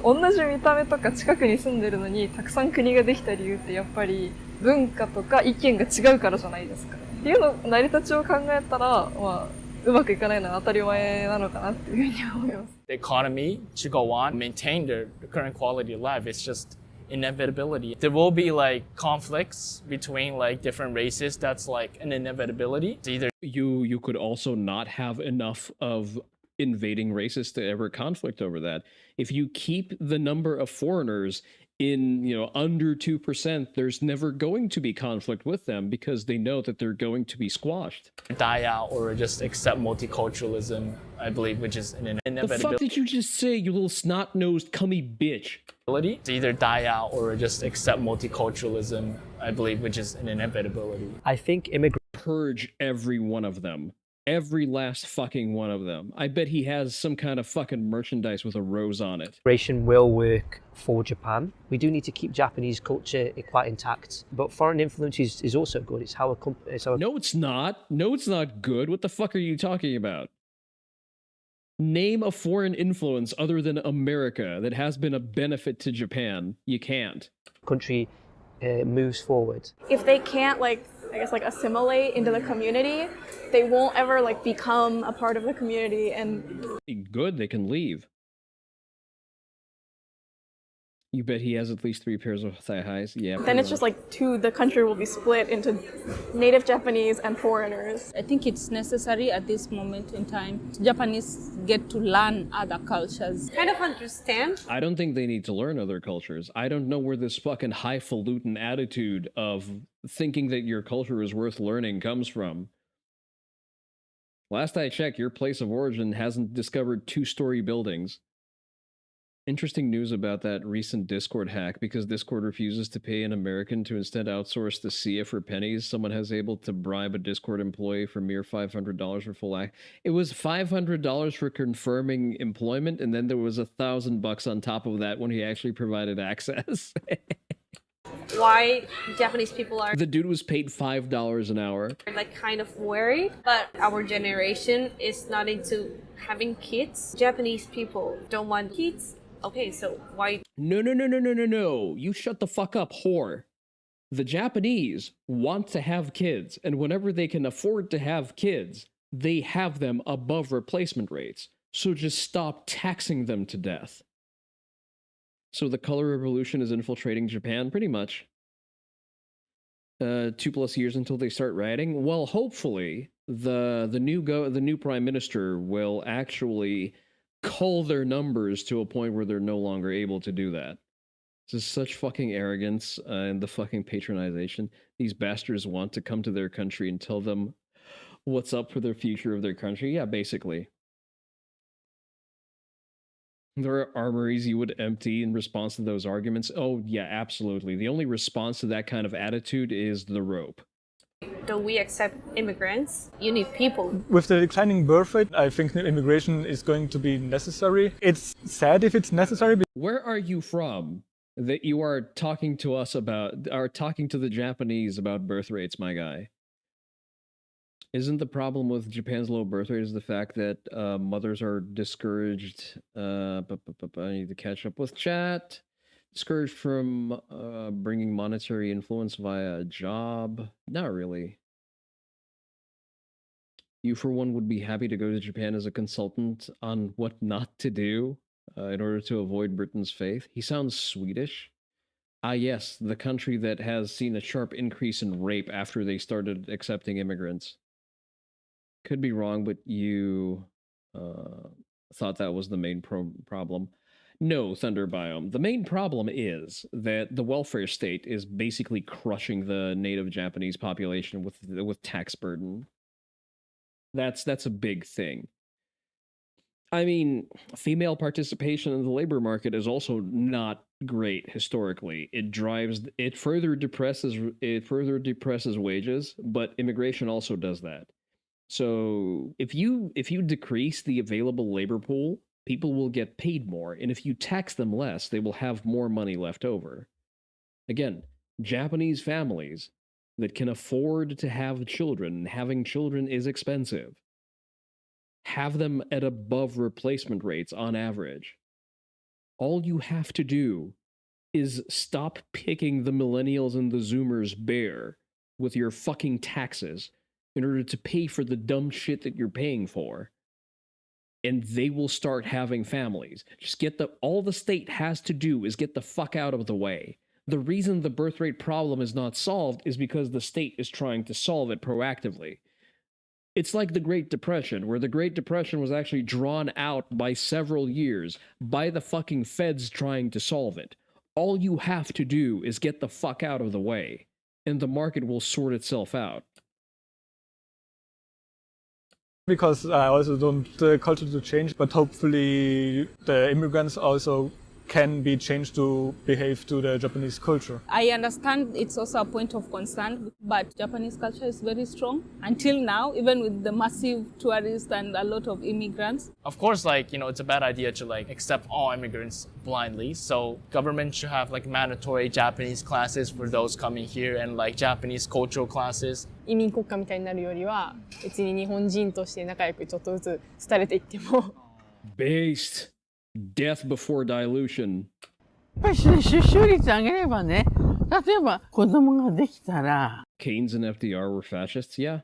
同じ見た目とか近くに住んでるのにたくさん国ができた理由ってやっぱり文化とか意見が違うからじゃないですか。っていうの成り立ちを考えたら、まあ、うまくいかないのは当たり前なのかなっていうふうに思います。The economy to go on, maintain the current quality of life. It's just inevitability. There will be like conflicts between like different races. That's like an inevitability. It's either you could also not have enough of invading races to ever conflict over that. If you keep the number of foreigners in, under 2%, there's never going to be conflict with them because they know that they're going to be squashed. die out or just accept multiculturalism, I believe, which is an The inevitability. fuck did you just say, you little snot-nosed cummy bitch? It's either die out or just accept multiculturalism, I believe, which is an inevitability. I think immigrants purge every one of them. Every last fucking one of them. I bet he has some kind of fucking merchandise with a rose on it. Immigration will work for Japan. We do need to keep Japanese culture quite intact, but foreign influence is also good. It's how a No, it's not. No, it's not good. What the fuck are you talking about? Name a foreign influence other than America that has been a benefit to Japan. You can't. Country moves forward. If they can't assimilate into the community, they won't ever become a part of the community. And good, they can leave. You bet he has at least 3 pairs of thigh highs. Yeah. Then it's just the country will be split into native Japanese and foreigners. I think it's necessary at this moment in time. Japanese get to learn other cultures. Kind of understand. I don't think they need to learn other cultures. I don't know where this fucking highfalutin attitude of thinking that your culture is worth learning comes from. Last I checked, your place of origin hasn't discovered 2-story buildings. Interesting news about that recent Discord hack. Because Discord refuses to pay an American to instead outsource the SIA for pennies, someone has able to bribe a Discord employee for mere $500 for full act. It was $500 for confirming employment, and then there was $1,000 on top of that when he actually provided access. Why Japanese people are The dude was paid $5 an hour. kind of worried, but our generation is not into having kids. Japanese people don't want kids. Okay, so why? No. You shut the fuck up, whore. The Japanese want to have kids, and whenever they can afford to have kids, they have them above replacement rates. So just stop taxing them to death. So the color revolution is infiltrating Japan, pretty much. 2+ years until they start rioting. Well, hopefully the new prime minister will actually cull their numbers to a point where they're no longer able to do that. This is such fucking arrogance and the fucking patronization. These bastards want to come to their country and tell them what's up for the future of their country. Yeah, basically. There are armories you would empty in response to those arguments. Oh, yeah, absolutely. The only response to that kind of attitude is the rope. Don't we accept immigrants? You need people. With the declining birth rate, I think immigration is going to be necessary. It's sad if it's necessary. Where are you from that you are talking to us about, are talking to the Japanese about birth rates, my guy? Isn't the problem with Japan's low birth rate is the fact that mothers are discouraged? I need to catch up with chat. Discouraged from bringing monetary influence via a job? Not really. You, for one, would be happy to go to Japan as a consultant on what not to do in order to avoid Britain's fate? He sounds Swedish. Ah, yes, the country that has seen a sharp increase in rape after they started accepting immigrants. Could be wrong, but you thought that was the main problem. No, Thunder Biome. The main problem is that the welfare state is basically crushing the native Japanese population with tax burden. That's a big thing. I mean, female participation in the labor market is also not great historically. It further depresses wages, but immigration also does that. So if you decrease the available labor pool, people will get paid more, and if you tax them less, they will have more money left over. Again, Japanese families that can afford to have children, and having children is expensive, have them at above replacement rates on average. All you have to do is stop picking the millennials and the zoomers bare with your fucking taxes in order to pay for the dumb shit that you're paying for. And they will start having families. Just all the state has to do is get the fuck out of the way. The reason the birth rate problem is not solved is because the state is trying to solve it proactively. It's like the Great Depression, where the Great Depression was actually drawn out by several years by the fucking feds trying to solve it. All you have to do is get the fuck out of the way, and the market will sort itself out. Because I also don't want the culture to change, but hopefully the immigrants also can be changed to behave to the Japanese culture. I understand it's also a point of concern, but Japanese culture is very strong until now, even with the massive tourists and a lot of immigrants. Of course, it's a bad idea to accept all immigrants blindly. So government should have mandatory Japanese classes for those coming here and Japanese cultural classes. 移民国家みたいになるよりは、別に日本人として仲良くちょっとずつ廃れていっても。Based. Death before dilution. やっぱり出生率上げればね、例えば子供ができたら。Keynes and FDR were fascists, yeah.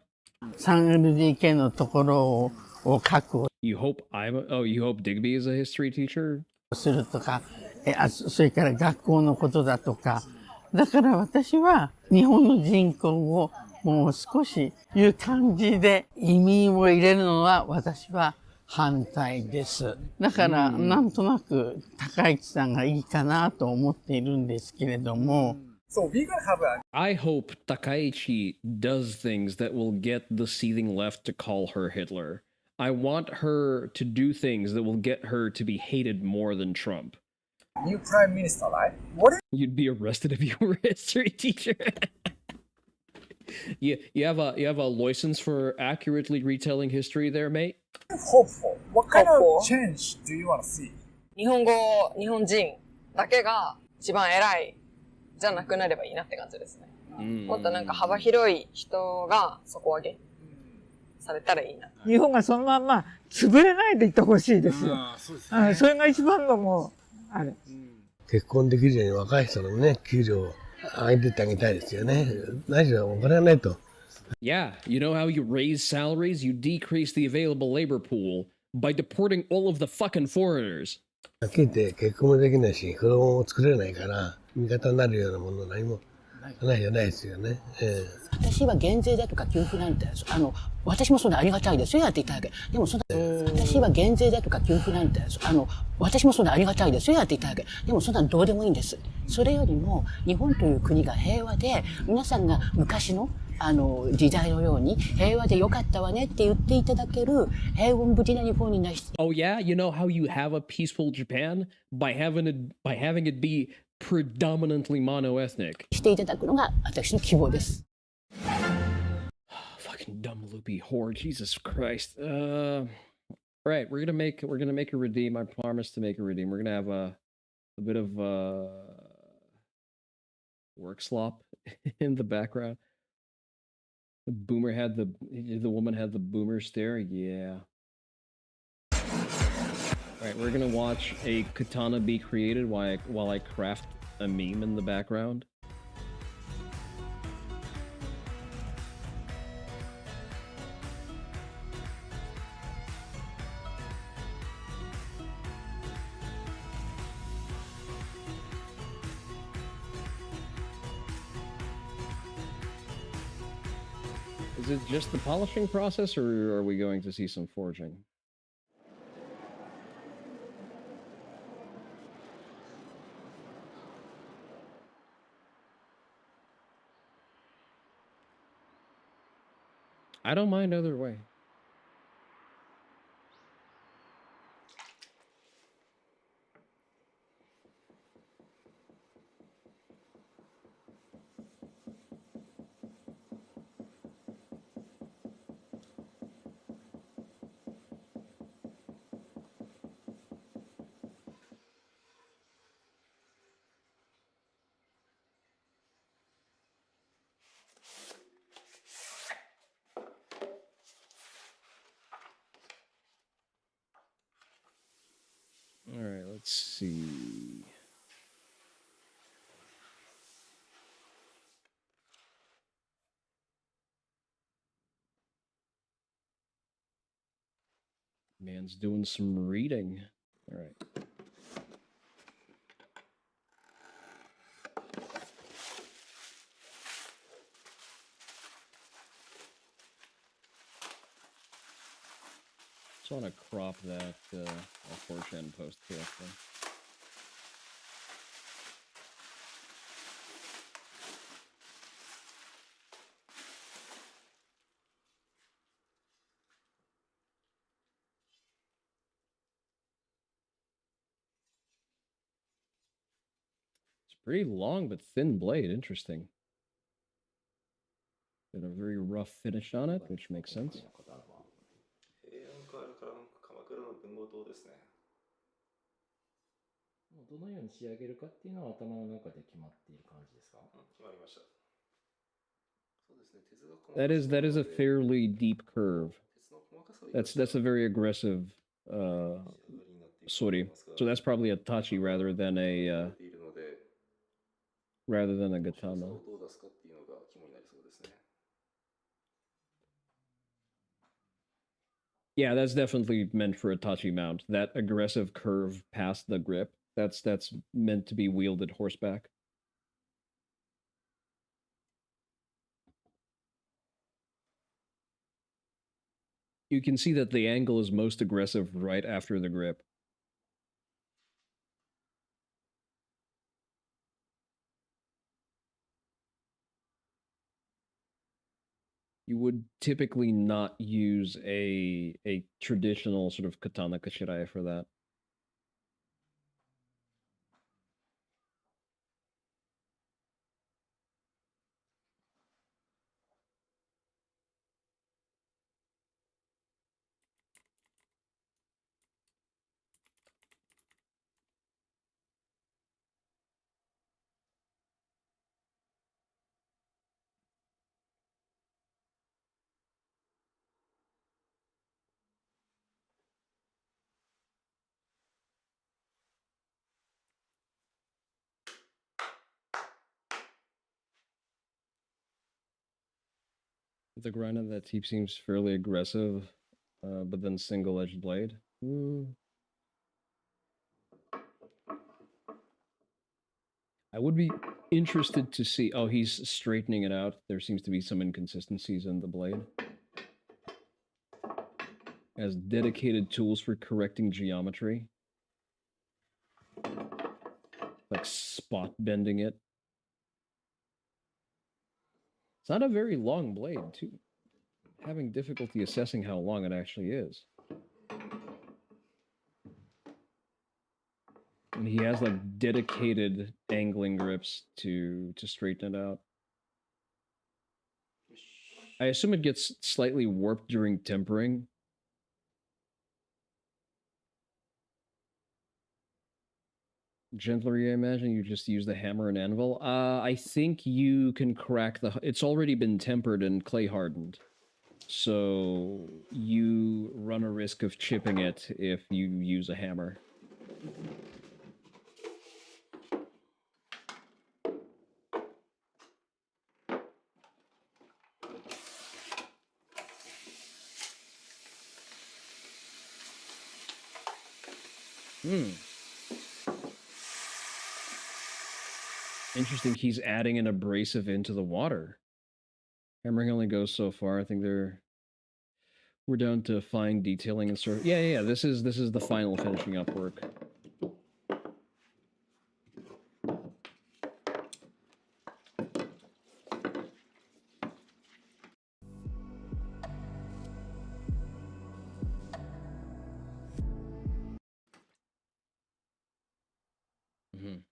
3LDK のところを確保。You hope Digby is a history teacher? するとか、それから学校のことだとか。だから私は日本の人口をもう少しいう感じで移民を入れるのは私は反対です。だからなんとなく高市さんがいいかなと思っているんですけれども。So we're gonna have I hope Takaichi does things that will get the seething left to call her Hitler. I want her to do things that will get her to be hated more than Trump. New prime minister, right? You'd be arrested if you were a history teacher. you have a license for accurately retelling history there, mate? Hopeful. What kind of change do you want to see? 日本人だけが一番偉いじゃなくなればいいなって感じですね。もっと幅広い人が底上げされたらいいな。日本がそのまま潰れないでいてほしいですよ。それが一番のもうあれ。結婚できるように若い人のね、給料を上げてってあげたいですよね。何しろお金がないと。Yeah, you know how you raise salaries? You decrease the available labor pool by deporting all of the fucking foreigners. はっきり言って結婚もできないし、子供も作れないから、味方になるようなもの何もないじゃないですよね。私は減税だとか給付なんて、私もそんなありがたいですよ、やっていただけ。でも私は減税だとか給付なんて、私もそんなありがたいですよ、やっていただけ。でもそんなどうでもいいんです。それよりも、日本という国が平和で、皆さんが昔の時代のように平和でよかったわねって言っていただける平穏無事な日本になして。Oh yeah, you know how you have a peaceful Japan by having it be predominantly mono-ethnic. していただくのが私の希望です。Fucking dumb loopy whore, Jesus Christ. Right, we're gonna make a redeem. I promise to make a redeem. We're gonna have a bit of work slop in the background. The woman had the boomer stare. Yeah. Alright, we're gonna watch a katana be created while I craft a meme in the background. Is it just the polishing process, or are we going to see some forging? I don't mind either way. Man's doing some reading. All right. Just want to crop that 4chan post correctly. It's pretty long but thin blade. Interesting. Got a very rough finish on it, which makes sense. That is a fairly deep curve. That's a very aggressive sori. So that's probably a tachi rather than a katana. Yeah, that's definitely meant for a tachi mount. That aggressive curve past the grip, that's meant to be wielded horseback. You can see that the angle is most aggressive right after the grip. You would typically not use a traditional sort of katana kashirai for that. The grind on that teep seems fairly aggressive, but then single-edged blade. I would be interested to see... Oh, he's straightening it out. There seems to be some inconsistencies in the blade. Has dedicated tools for correcting geometry. Like spot bending it. It's not a very long blade, too. Having difficulty assessing how long it actually is. And he has like dedicated angling grips to straighten it out. I assume it gets slightly warped during tempering. Gentler, I imagine you just use the hammer and anvil. I think you can crack the... It's already been tempered and clay hardened. So you run a risk of chipping it if you use a hammer. Interesting, he's adding an abrasive into the water. Hammering only goes so far. I think we're down to fine detailing and sort of... Yeah. This is the final finishing up work.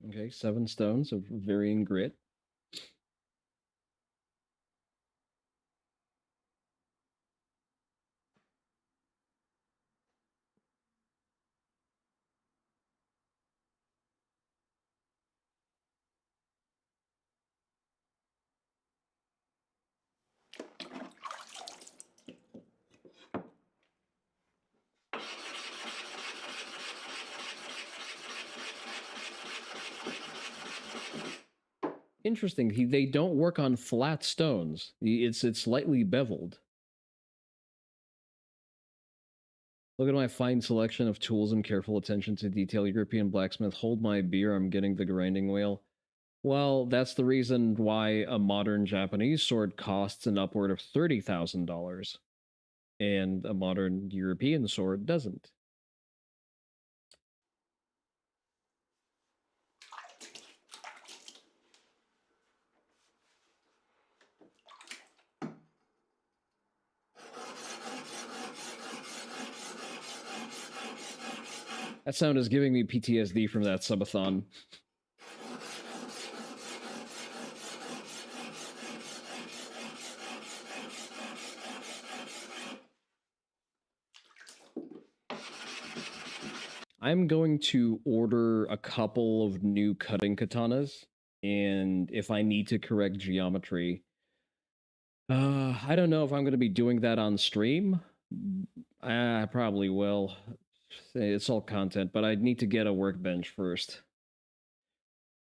Okay, 7 stones of varying grit. Interesting. They don't work on flat stones. It's slightly beveled. Look at my fine selection of tools and careful attention to detail. European blacksmith, hold my beer, I'm getting the grinding wheel. Well, that's the reason why a modern Japanese sword costs an upward of $30,000, and a modern European sword doesn't. That sound is giving me PTSD from that subathon. I'm going to order a couple of new cutting katanas, and if I need to correct geometry, I don't know if I'm going to be doing that on stream. I probably will. It's all content, but I need to get a workbench first.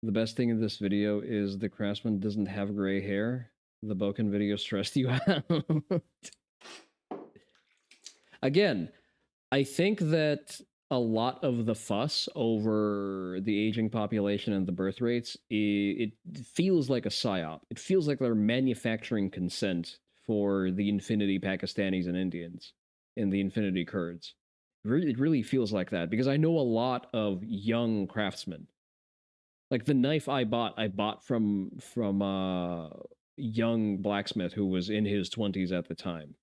The best thing in this video is the craftsman doesn't have gray hair. The Boken video stressed you out. Again, I think that a lot of the fuss over the aging population and the birth rates, it feels like a psyop. It feels like they're manufacturing consent for the Infinity Pakistanis and Indians and the Infinity Kurds. It really feels like that, because I know a lot of young craftsmen. Like the knife I bought from a young blacksmith who was in his 20s at the time.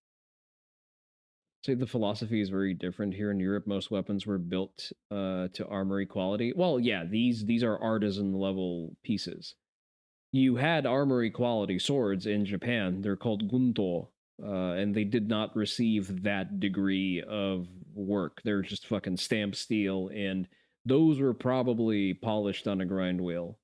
Say the philosophy is very different here in Europe. Most weapons were built to armory quality. Well, yeah, these are artisan level pieces. You had armory quality swords in Japan. They're called gunto, and they did not receive that degree of work. They're just fucking stamped steel, and those were probably polished on a grind wheel.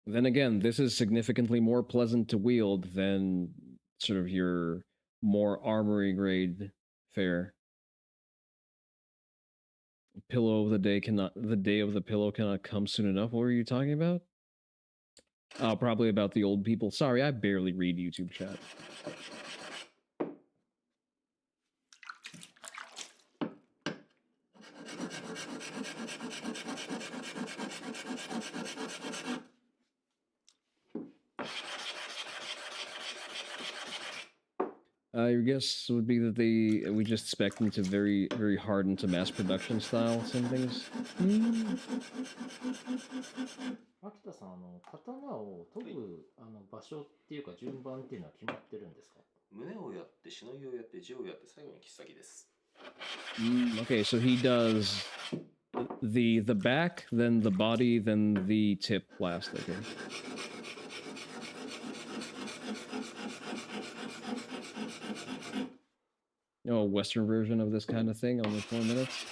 Then again, this is significantly more pleasant to wield than sort of your more armory grade fare. Pillow of the day the day of the pillow cannot come soon enough. What were you talking about? Oh, probably about the old people. Sorry, I barely read YouTube chat. Your guess would be that we just spec them to very, very hardened to mass production style some things. 秋田さん、刀を研ぐ、場所っていうか順番っていうのは決まってるんですか？胸をやって、しのぎをやって、地をやって、最後に切っ先です。Okay, so he does the back, then the body, then the tip last, okay. A Western version of this kind of thing, only 4 minutes.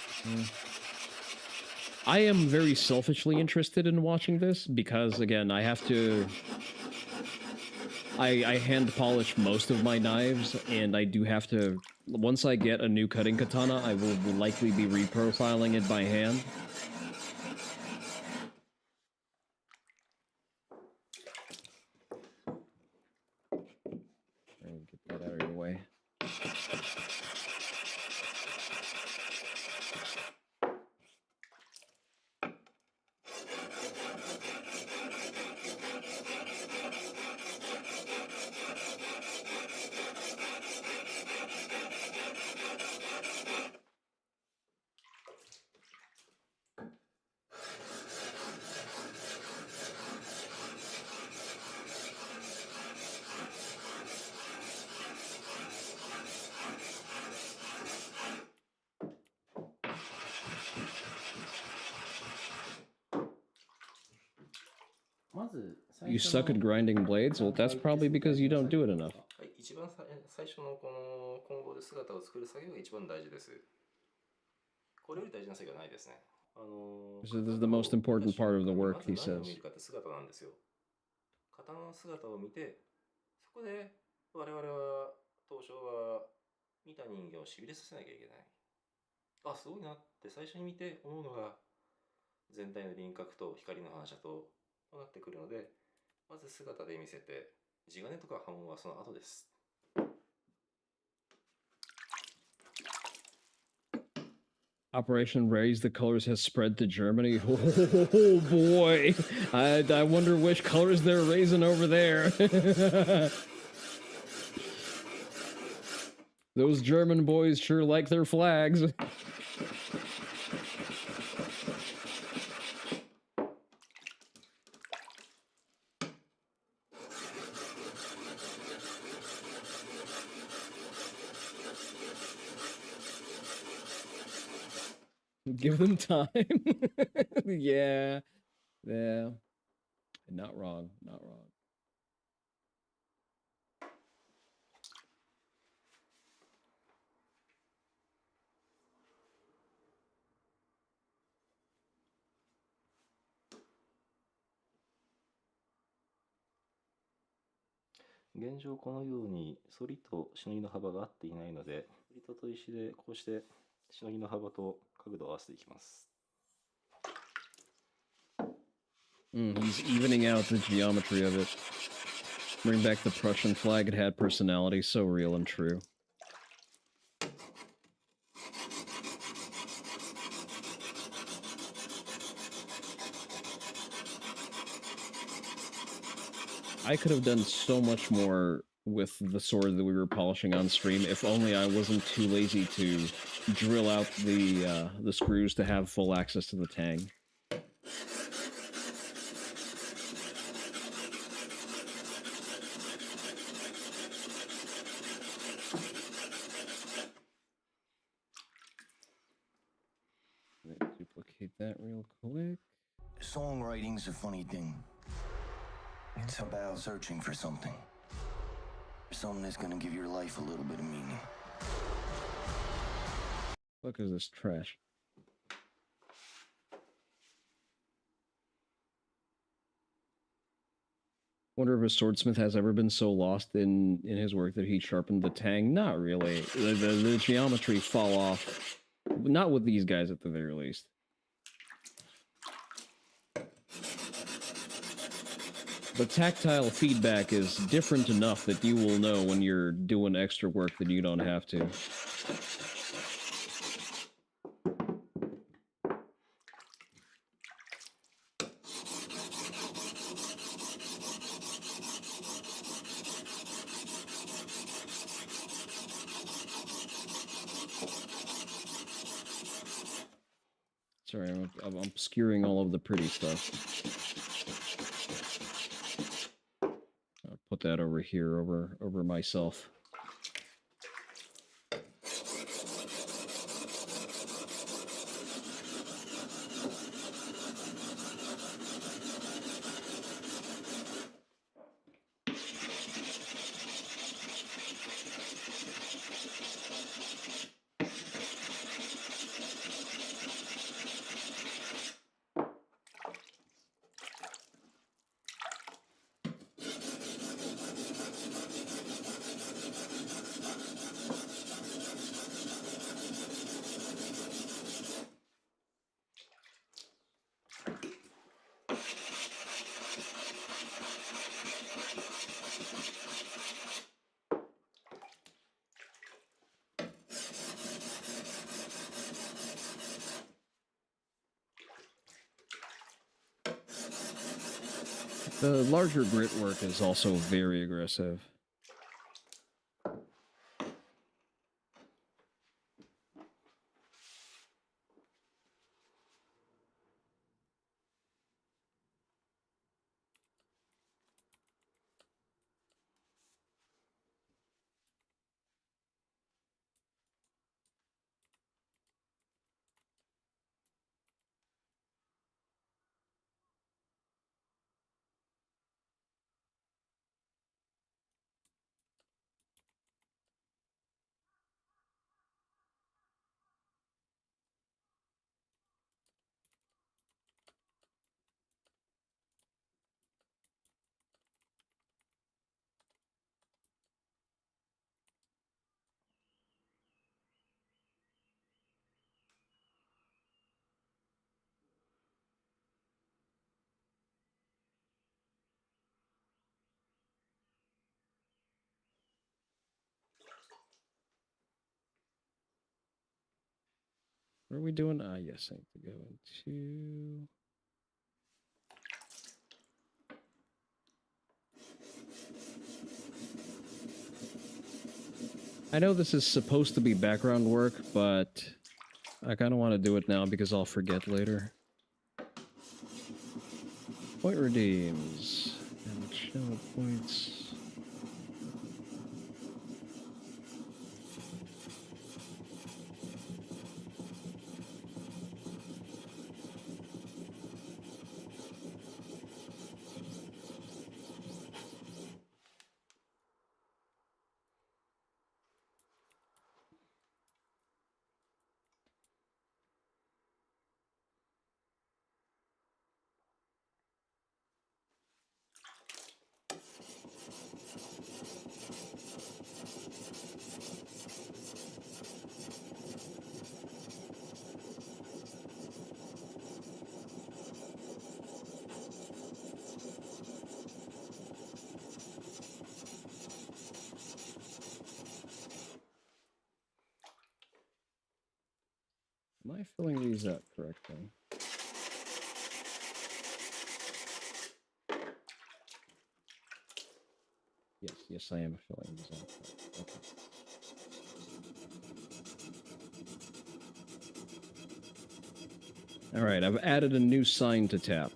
I am very selfishly interested in watching this because, again, I have to... I hand polish most of my knives, and I do have to... Once I get a new cutting katana, I will likely be reprofiling it by hand. Get that out of your way. You suck at grinding blades? Well, that's probably because you don't do it enough. 一番最初のこの混合で姿を作る作業が一番大事です。これより大事な作業はないですね。So this is the most important part of the work, he says. 姿なんですよ。刀の姿を見て、そこで我々は当初は見た人間をしびれさせなきゃいけない。あ、すごいなって最初に見て思うのが全体の輪郭と光の反射となってくるので、まず姿で見せて、地金とか刃文はその後です。Operation Raise the Colors has spread to Germany. Oh boy. I wonder which colors they're raising over there. Those German boys sure like their flags. Give them time. Yeah. Yeah. Not wrong. Not wrong. 現状このように反りとしのぎの幅が合っていないので、反りと砥石でこうしてしのぎの幅と角度を合わせていきます。He's evening out the geometry of it. Bring back the Prussian flag. It had personality, so real and true. I could have done so much more with the sword that we were polishing on stream if only I wasn't too lazy to drill out the screws to have full access to the tang. Duplicate that real quick. Songwriting's a funny thing. It's about searching for something. Something that's gonna give your life a little bit of meaning. Look at this trash. Wonder if a swordsmith has ever been so lost in his work that he sharpened the tang. Not really. The geometry fall off. Not with these guys at the very least. The tactile feedback is different enough that you will know when you're doing extra work that you don't have to. Sorry, I'm obscuring all of the pretty stuff. I'll put that over here, over myself. The larger grit work is also very aggressive. What are we doing? Ah, yes, I need to go into... I know this is supposed to be background work, but I kind of want to do it now because I'll forget later. Point redeems. And channel points. Am I filling these up correctly? Yes, I am filling these up. Okay. All right, I've added a new sign to tap.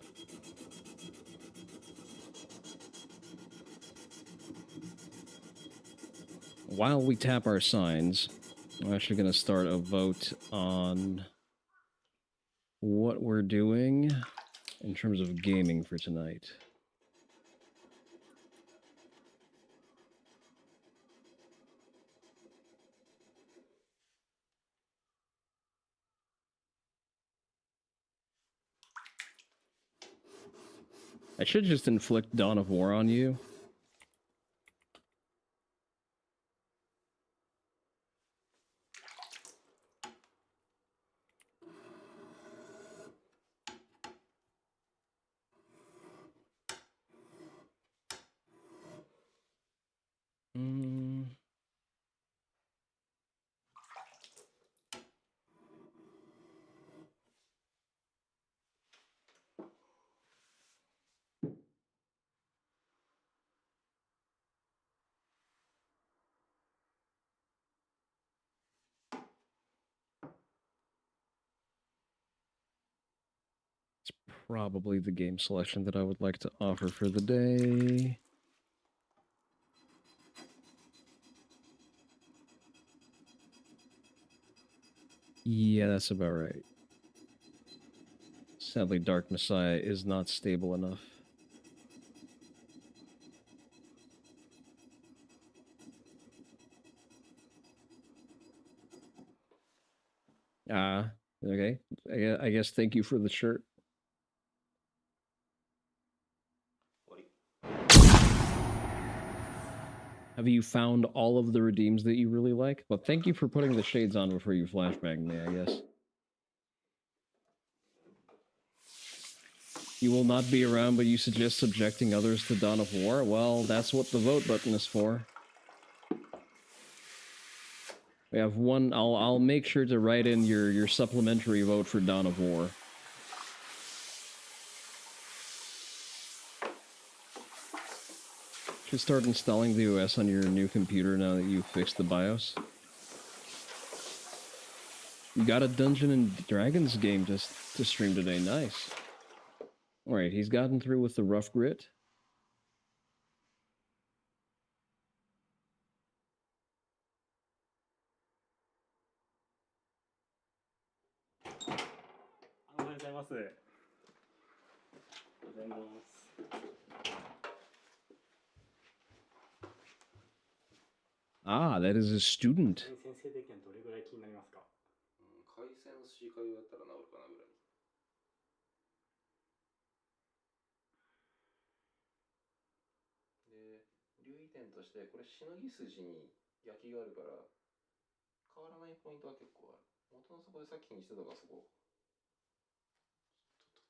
While we tap our signs, I'm actually going to start a vote on what we're doing in terms of gaming for tonight. I should just inflict Dawn of War on you. Probably the game selection that I would like to offer for the day. Yeah, that's about right. Sadly, Dark Messiah is not stable enough. Okay. I guess thank you for the shirt. Have you found all of the redeems that you really like? Well, thank you for putting the shades on before you flashbang me, I guess. You will not be around, but you suggest subjecting others to Dawn of War? Well, that's what the vote button is for. We have one. I'll make sure to write in your supplementary vote for Dawn of War. Should start installing the OS on your new computer now that you've fixed the BIOS. You got a Dungeons and Dragons game to stream today. Nice. Alright, he's gotten through with the rough grit. Ah, that is a student. 海鮮シーカリだったら治るかなぐらい。で、留意点として、これしのぎ筋に焼きがあるから、変わらないポイントは結構ある。元のそこでさっきにしてたがそこ。ち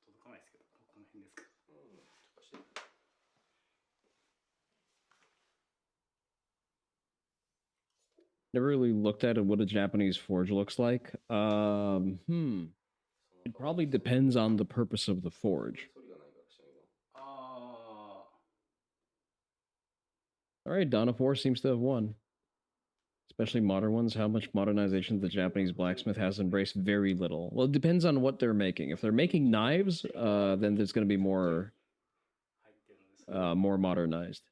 ょっと届かないですけど、この辺ですか。うん、ちょっとして。Never really looked at what a Japanese forge looks like. Probably depends on the purpose of the forge. Alright, Dawn of War seems to have won. Especially modern ones. How much modernization the Japanese blacksmith has embraced? Very little. Well, it depends on what they're making. If they're making knives, then there's going to be more modernized.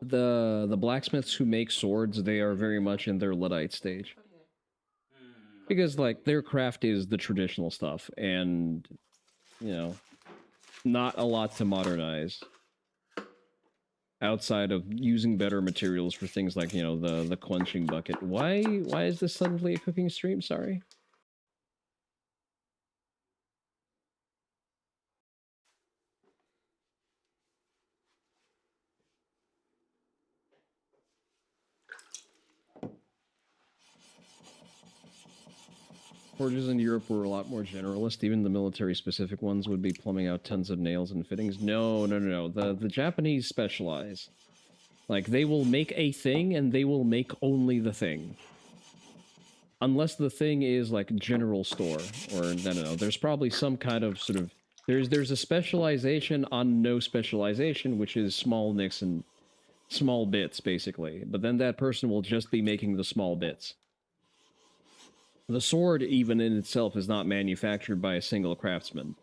The blacksmiths who make swords, they are very much in their Luddite stage. Because, like, their craft is the traditional stuff, and, you know, not a lot to modernize. Outside of using better materials for things like, you know, the quenching bucket. Why is this suddenly a cooking stream? Sorry. Forges in Europe were a lot more generalist. Even the military-specific ones would be plumbing out tons of nails and fittings. No. The Japanese specialize. Like, they will make a thing, and they will make only the thing. Unless the thing is, like, general store, or, no. There's probably some kind of sort of... There's a specialization on no specialization, which is small nicks and small bits, basically. But then that person will just be making the small bits. The sword, even in itself, is not manufactured by a single craftsman.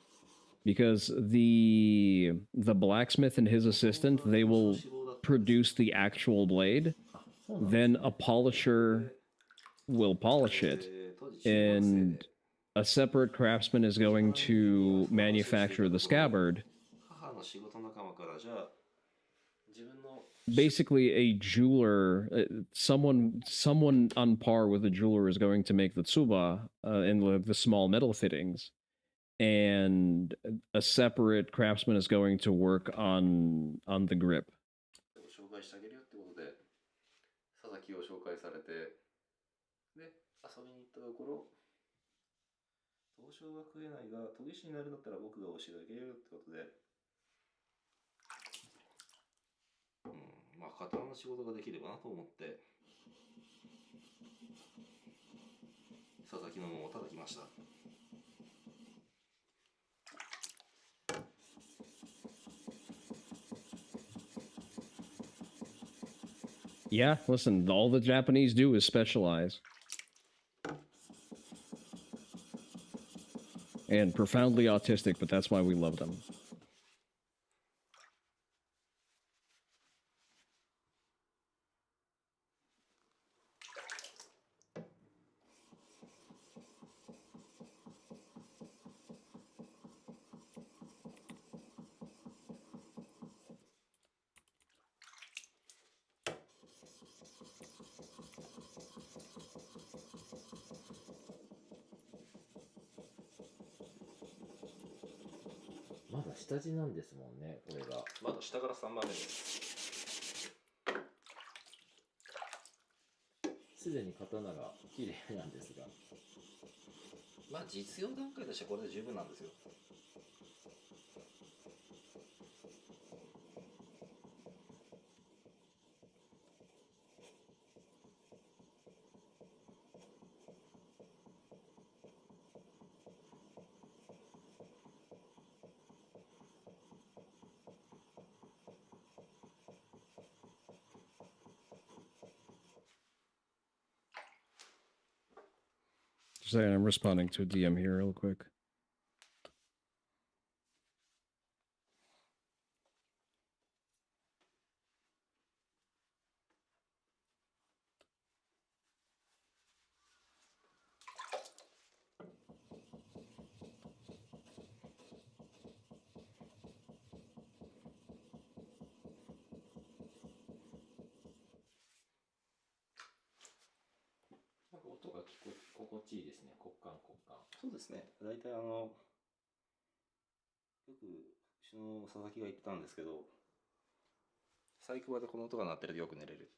Because the blacksmith and his assistant, they will produce the actual blade. Then a polisher will polish it. And a separate craftsman is going to manufacture the scabbard. Basically, a jeweler, someone on par with a jeweler is going to make the tsuba and the small metal fittings, and a separate craftsman is going to work on the grip. 紹介してあげるよってことで佐々木を紹介されてで遊びに行ったところ刀匠は食えないが研ぎ師になるんだったら僕が教えてあげるよってことで、まあ刀の仕事ができればなと思って佐々木の門を叩きました。Yeah, listen, all the Japanese do is specialize. And profoundly autistic, but that's why we love them.まだ下地なんですもんね、これが。まだ下から3番目です。すでに刀が綺麗なんですが。まあ実用段階としてこれで十分なんですよ。Just saying, I'm responding to a DM here real quick.そうですね。大体よくうちの佐々木が言ってたんですけど、細工場でこの音が鳴ってるとよく寝れる。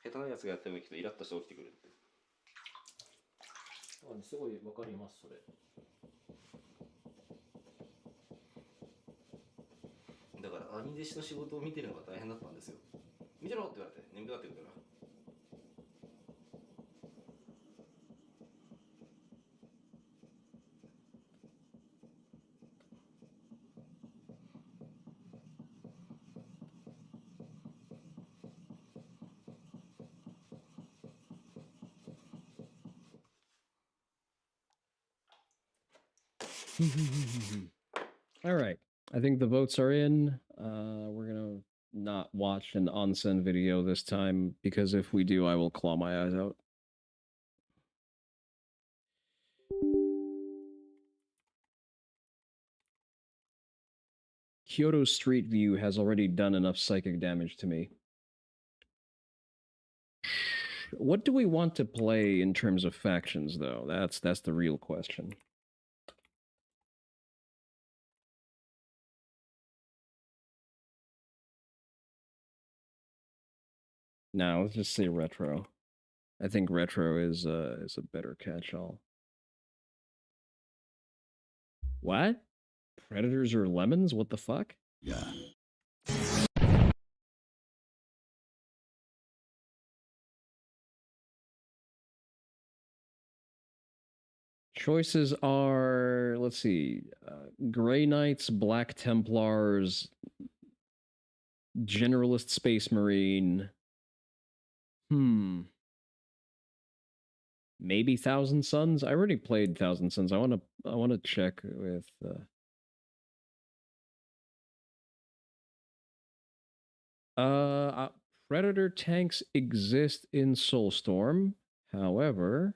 下手なやつがやってもいいけどイラッとして起きてくるって。すごいわかりますそれ。だから兄弟子の仕事を見てるのが大変だったんですよ。見てろって言われて眠くなってくるから。All right. I think the votes are in. We're gonna not watch an onsen video this time because if we do, I will claw my eyes out. Kyoto Street View has already done enough psychic damage to me. What do we want to play in terms of factions, though? That's the real question. Now let's just say retro. I think retro is a better catch-all. What? Predators or lemons? What the fuck? Yeah. Choices are, let's see, Grey Knights, Black Templars, Generalist Space Marine. Maybe Thousand Suns. I already played Thousand Suns. I want to check with. Predator tanks exist in Soulstorm. However,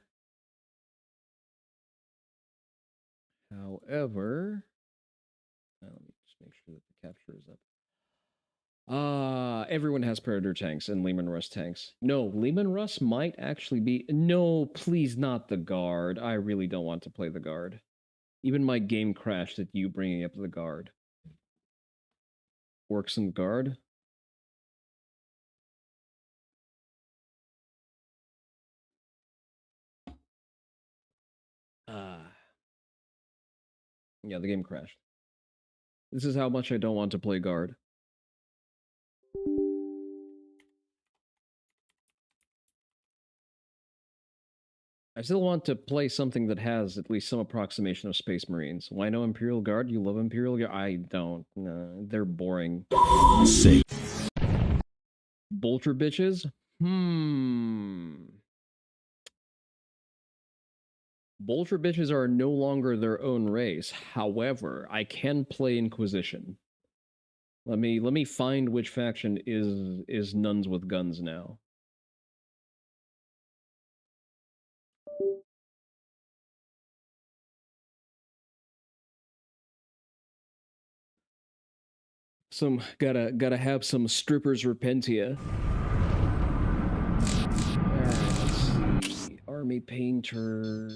let me just make sure that the capture is up. Everyone has Predator tanks and Lehman Russ tanks. No, Lehman Russ might actually be... No, please not the Guard. I really don't want to play the Guard. Even my game crashed at you bringing up the Guard. Works in Guard? Yeah, the game crashed. This is how much I don't want to play Guard. I still want to play something that has at least some approximation of Space Marines. Why no Imperial Guard? You love Imperial Guard? I don't. No, they're boring. Safe. Bolter bitches? Bolter bitches are no longer their own race. However, I can play Inquisition. Let me find which faction is nuns with guns now. Some gotta have some strippers repentia. Alright, let's see. Army painter.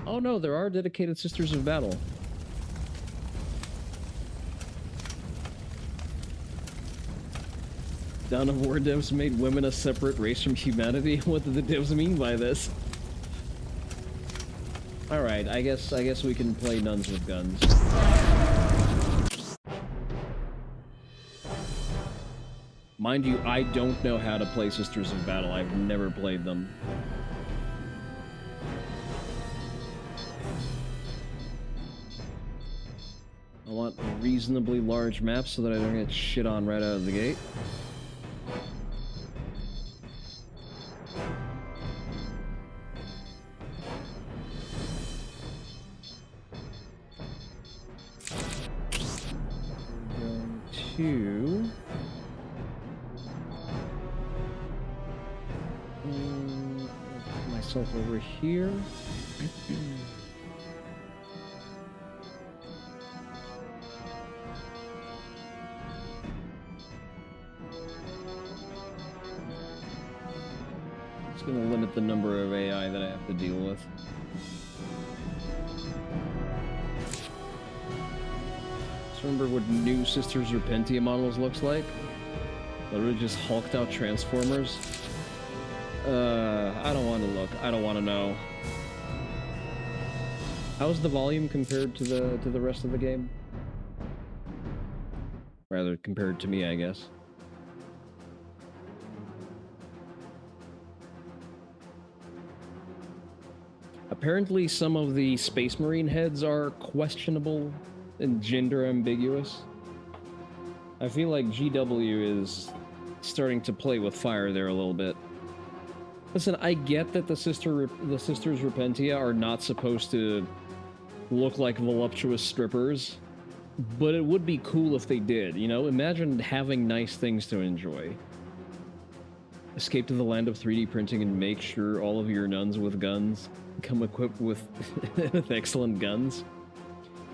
Oh no, there are dedicated Sisters of Battle. Dawn of War devs made women a separate race from humanity? What do the devs mean by this? Alright, I guess we can play nuns with guns. Mind you, I don't know how to play Sisters of Battle. I've never played them. I want a reasonably large map so that I don't get shit on right out of the gate. We're going to put myself over here. It's going to limit the number of AI that I have to deal with. Just remember what new Sisters Repentia models looks like? Literally just hulked out Transformers. I don't want to look. I don't want to know. How's the volume compared to the rest of the game? Rather, compared to me, I guess. Apparently some of the Space Marine heads are questionable and gender ambiguous. I feel like GW is starting to play with fire there a little bit. Listen, I get that the Sisters Repentia are not supposed to look like voluptuous strippers, but it would be cool if they did, you know? Imagine having nice things to enjoy. Escape to the land of 3D printing and make sure all of your nuns with guns come equipped with, with excellent guns.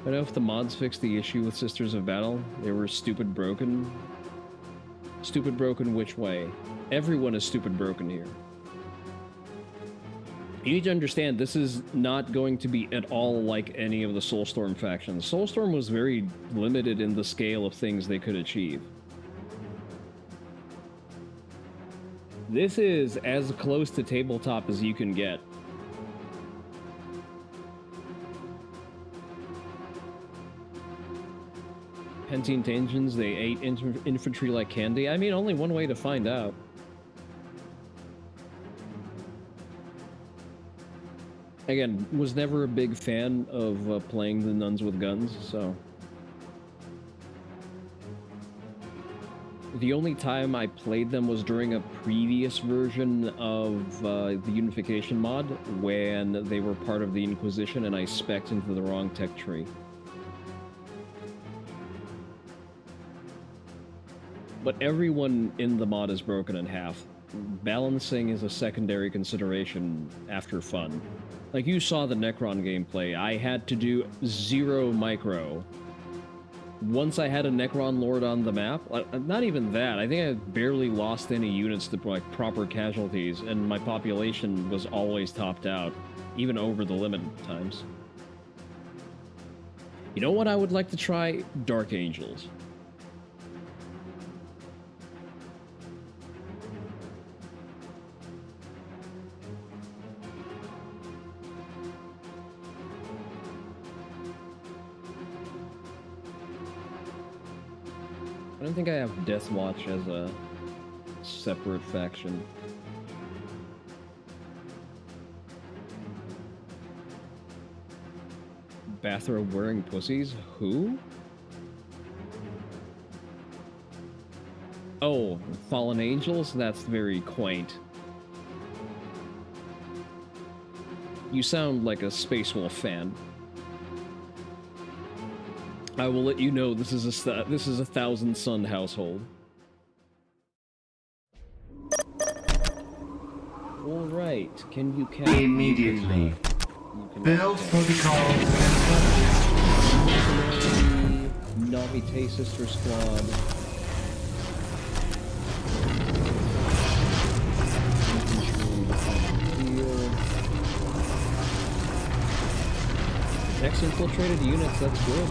I know if the mods fixed the issue with Sisters of Battle, they were stupid broken. Stupid broken which way? Everyone is stupid broken here. You need to understand, this is not going to be at all like any of the Soulstorm factions. Soulstorm was very limited in the scale of things they could achieve. This is as close to tabletop as you can get. Pentine Tensions, they ate infantry like candy. I mean, only one way to find out. Again, was never a big fan of playing the nuns with guns, so... The only time I played them was during a previous version of the Unification mod, when they were part of the Inquisition and I spec'd into the wrong tech tree. But everyone in the mod is broken in half. Balancing is a secondary consideration after fun. Like, you saw the Necron gameplay. I had to do 0 micro. Once I had a Necron Lord on the map, not even that, I think I barely lost any units to, like, proper casualties, and my population was always topped out, even over the limit at times. You know what I would like to try? Dark Angels. I don't think I have Deathwatch as a separate faction. Bathrobe wearing pussies? Who? Oh, Fallen Angels? That's very quaint. You sound like a Space Wolf fan. I will let you know this is a Thousand Sun household. All right, can you count immediately? Build protocol. Navite Sister Squad. Next infiltrated units, that's good.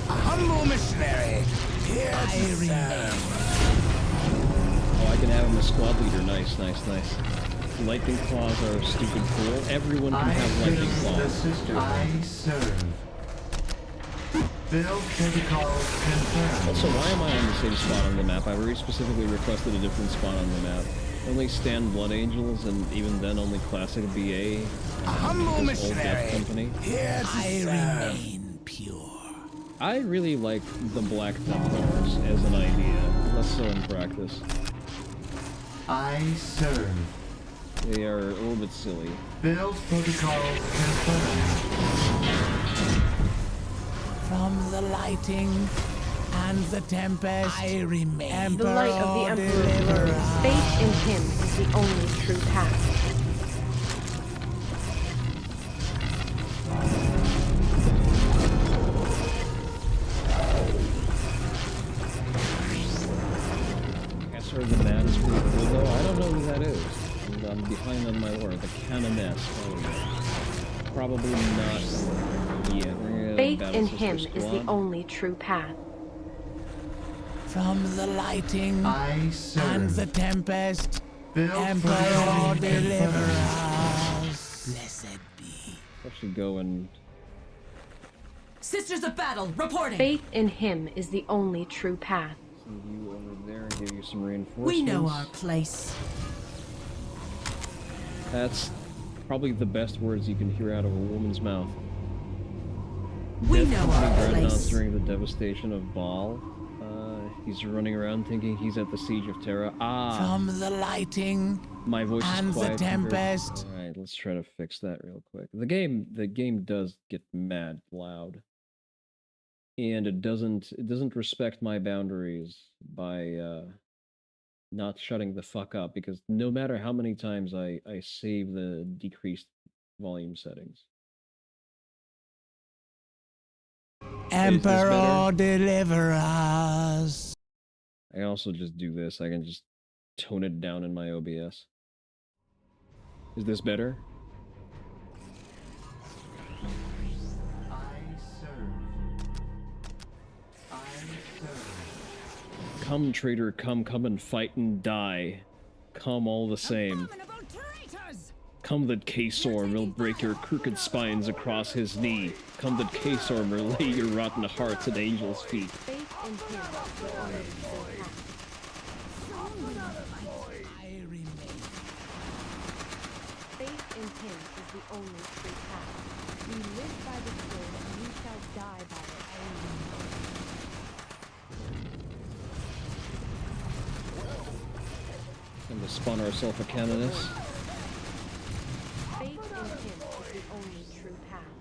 Humble missionary, here to serve. Oh, I can have him as squad leader. Nice, nice, nice. Lightning Claws are stupid cool. Everyone can have Lightning Claws. I serve. Build protocols confirmed. Also, why am I on the same spot on the map? I very specifically requested a different spot on the map. Only stand Blood Angels, and even then only classic BA. Humble missionary, Company. here to serve. Remain pure. I really like the Black Templars as an idea, less so in practice. I serve. They are a little bit silly. Build protocols confirmed. From the lighting and the tempest, I remain. Emperor, the light of the Emperor glows. Faith in him is the only true path. The man is pretty cool, though. I don't know who that is. I'm behind on my lore. The Canoness. Oh, yeah. Probably not. Yeah. Faith in him is the only true path. From the lighting I serve. And the tempest, Build Emperor, deliver us. Blessed be. I should go and... Sisters of Battle, reporting! Faith in him is the only true path. You over there and give you some reinforcements. We know our place. That's probably the best words you can hear out of a woman's mouth. We know our place. During the devastation of Baal. He's running around thinking he's at the siege of Terra. From the lighting my voice and is quiet the tempest. All right, let's try to fix that real quick. The game does get mad loud, and it doesn't respect my boundaries by not shutting the fuck up, because no matter how many times I save the decreased volume settings. Emperor, deliver us. I can also just do this. I can just tone it down in my OBS. Is this better? Come, traitor, come and fight and die. Come all the same. Come that K-Sor will break your crooked spines across his knee. Come that K-Sor will lay your rotten hearts at angels' feet. Faith in him is the only true path. We live by the sword and we shall die by it. Time to spawn ourselves a canoness. Faith in him is the only true path.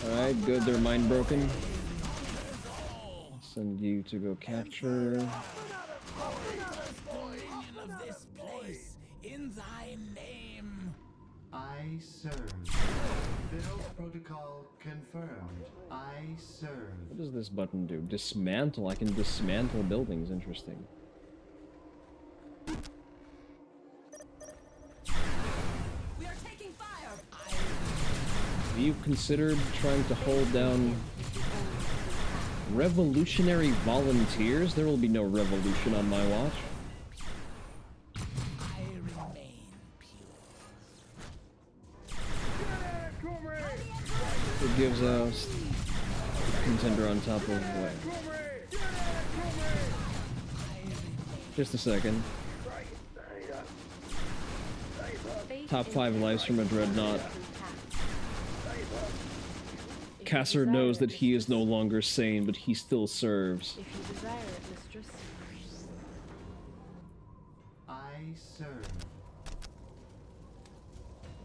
Alright, good, they're mind broken. Send you to go capture. In thy name. I serve. Build protocol confirmed. I serve. What does this button do? Dismantle. I can dismantle buildings. Interesting. We are taking fire. Have you considered trying to hold down revolutionary volunteers? There will be no revolution on my watch. It gives us contender on top of what? Just a second. Top 5 lives from a dreadnought. Cassar knows that he is no longer sane, but he still serves. If you desire it, mistress. I serve.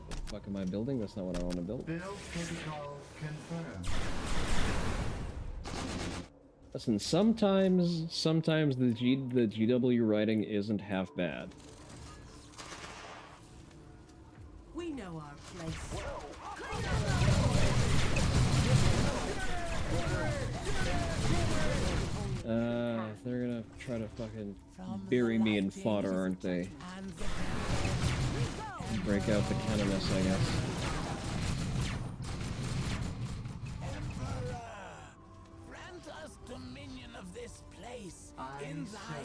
What the fuck am I building? That's not what I want to build. Build protocol confirmed. Listen, sometimes the GW writing isn't half bad. We know our place. They're gonna try to fucking bury me in fodder, aren't they? Break out the canoness, I guess. Grant us dominion of this place. In thy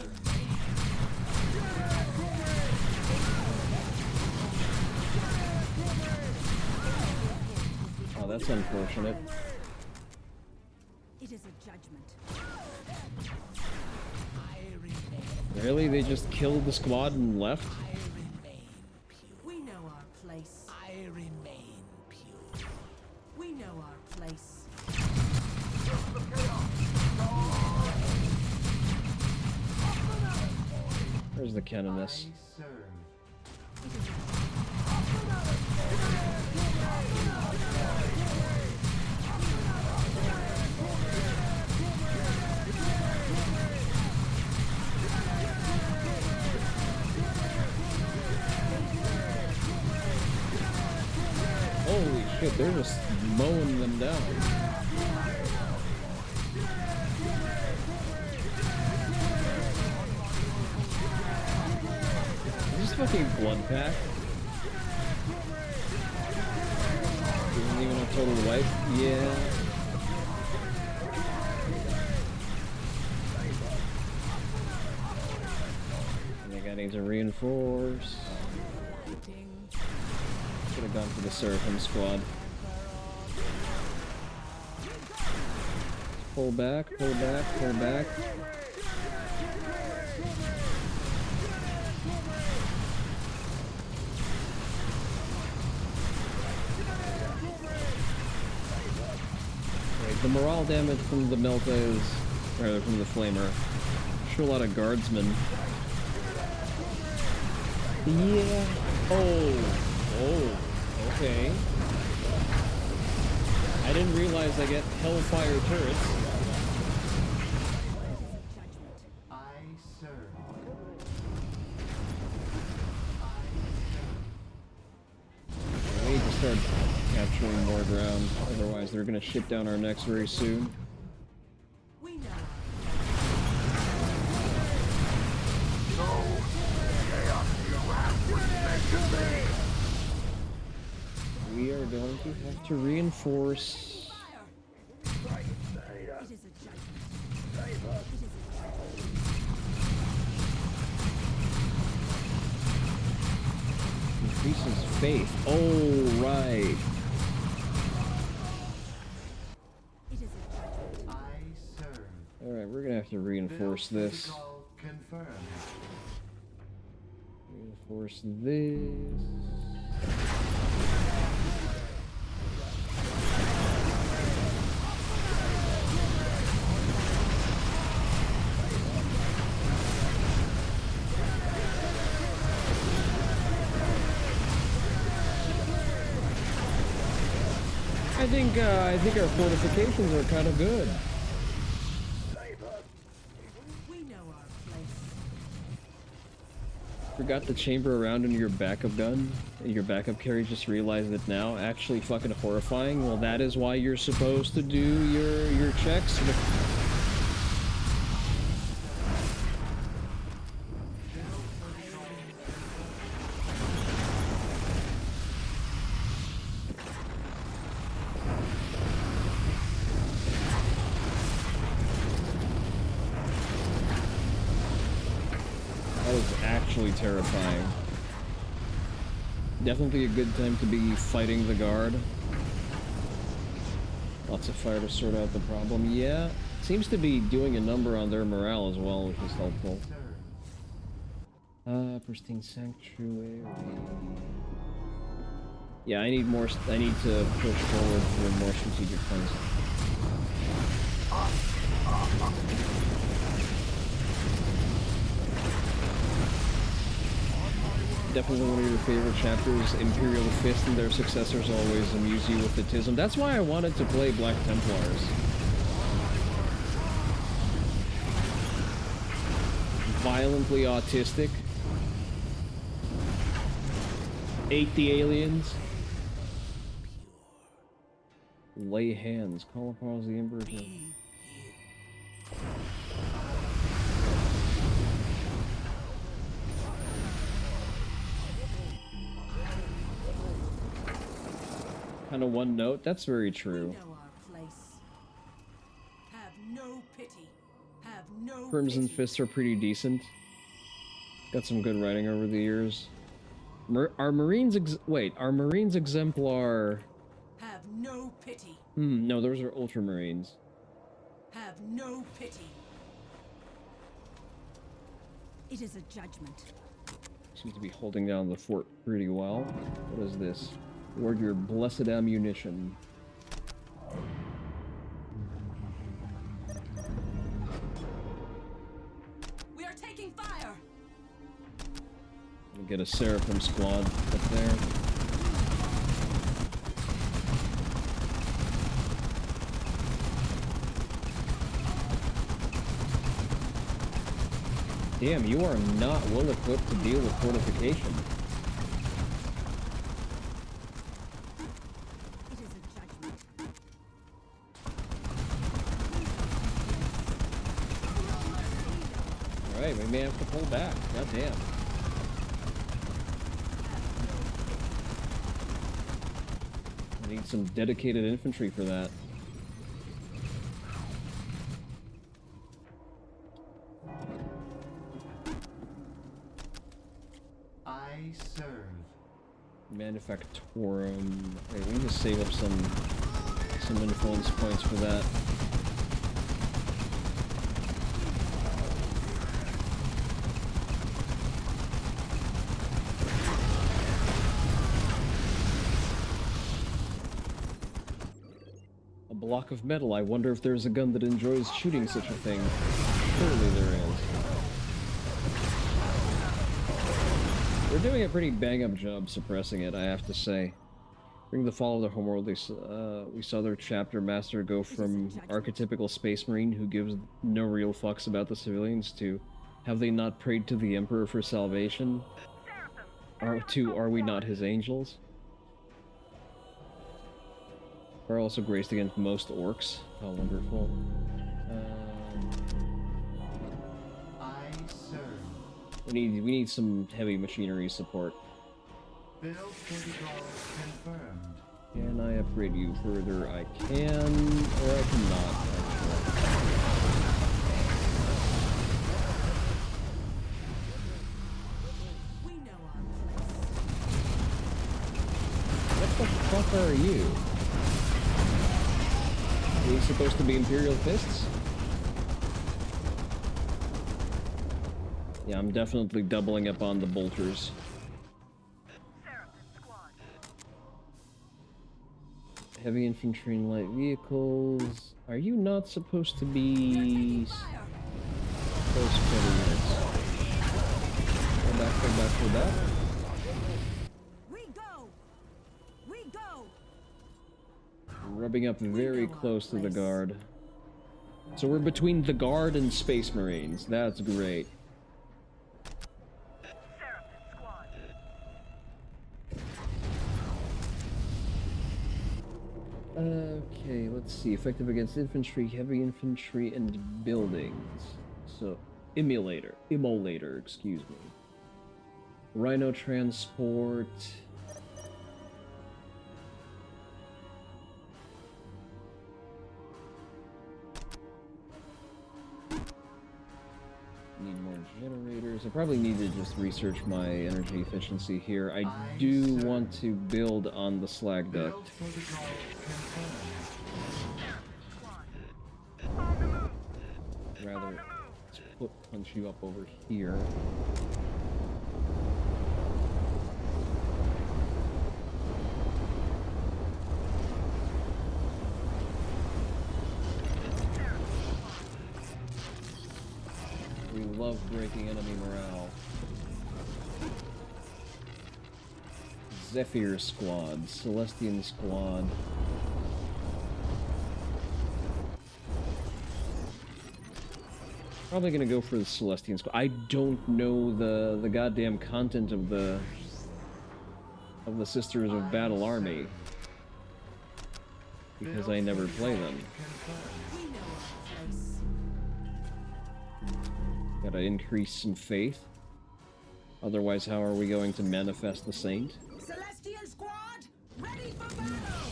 Oh, that's unfortunate. It is a judgment. Really? They just killed the squad and left? We know our place. I remain pure. We know our place. Where's the canoness? Holy shit, they're just mowing them down. Is this fucking blood pack? Isn't even a total wipe? Yeah. I think I need to reinforce. Should have gone for the Seraphim squad. Pull back, pull back, pull back. The morale damage from the Melta is, rather from the Flamer. Sure, a lot of guardsmen. Yeah. Oh, okay. I didn't realize I get Hellfire turrets. We need to start capturing more ground, otherwise they're gonna shit down our necks very soon. We are going to have to reinforce. Increases faith. Oh, right. Alright, we're gonna have to reinforce this. Reinforce this. I think our fortifications are kind of good. Forgot the chamber around in your backup gun. Your backup carry, just realized it now. Actually fucking horrifying. Well, that is why you're supposed to do your checks. Terrifying. Definitely a good time to be fighting the guard. Lots of fire to sort out the problem. Yeah, seems to be doing a number on their morale as well, which is helpful. Pristine Sanctuary. Yeah, I need to push forward for more strategic plans. Definitely one of your favorite chapters. Imperial Fist and their successors always amuse you with the tism. That's why I wanted to play Black Templars. Violently autistic. Ate the aliens. Lay hands. Call upon the Emperor. Kind of one note. That's very true. Crimson Fists are pretty decent. Got some good writing over the years. Are Marines Exemplar? Have no pity. No, those are Ultramarines. Have no pity. It is a judgment. Seems to be holding down the fort pretty well. What is this? Ward your blessed ammunition. We are taking fire. Get a Seraphim squad up there. Damn, you are not well equipped to deal with fortification. Alright, we may have to pull back. God damn. I need some dedicated infantry for that. I serve. Manufactorum. Okay, we need to save up some influence points for that. block of metal. I wonder if there's a gun that enjoys shooting such a thing. Surely there is. They're doing a pretty bang-up job suppressing it, I have to say. During the fall of the homeworld, we saw their chapter master go from archetypical space marine who gives no real fucks about the civilians to have they not prayed to the Emperor for salvation? Are we not his angels? Are also graced against most orcs. How wonderful. We need some heavy machinery support. Build protocol confirmed. Can I upgrade you further? I can, or I cannot, actually. What the fuck are you? Are you supposed to be Imperial Fists? Yeah, I'm definitely doubling up on the bolters. Heavy infantry and light vehicles. Are you not supposed to be close quarter units? Go back, go back, go back. Rubbing up very close to the guard. So we're between the guard and Space Marines. That's great. Okay, let's see. Effective against infantry, heavy infantry, and buildings. So, immolator, excuse me. Rhino transport. Need more generators. I probably need to just research my energy efficiency here. I do want to build on the slag duct. Rather, let's punch you up over here. We love breaking enemy morale. Zephyr squad, Celestian squad. Probably gonna go for the Celestian squad. I don't know the goddamn content of the Sisters of Battle Army because I never play them. Gotta increase some faith. Otherwise, how are we going to manifest the saint? Celestial squad, ready for battle!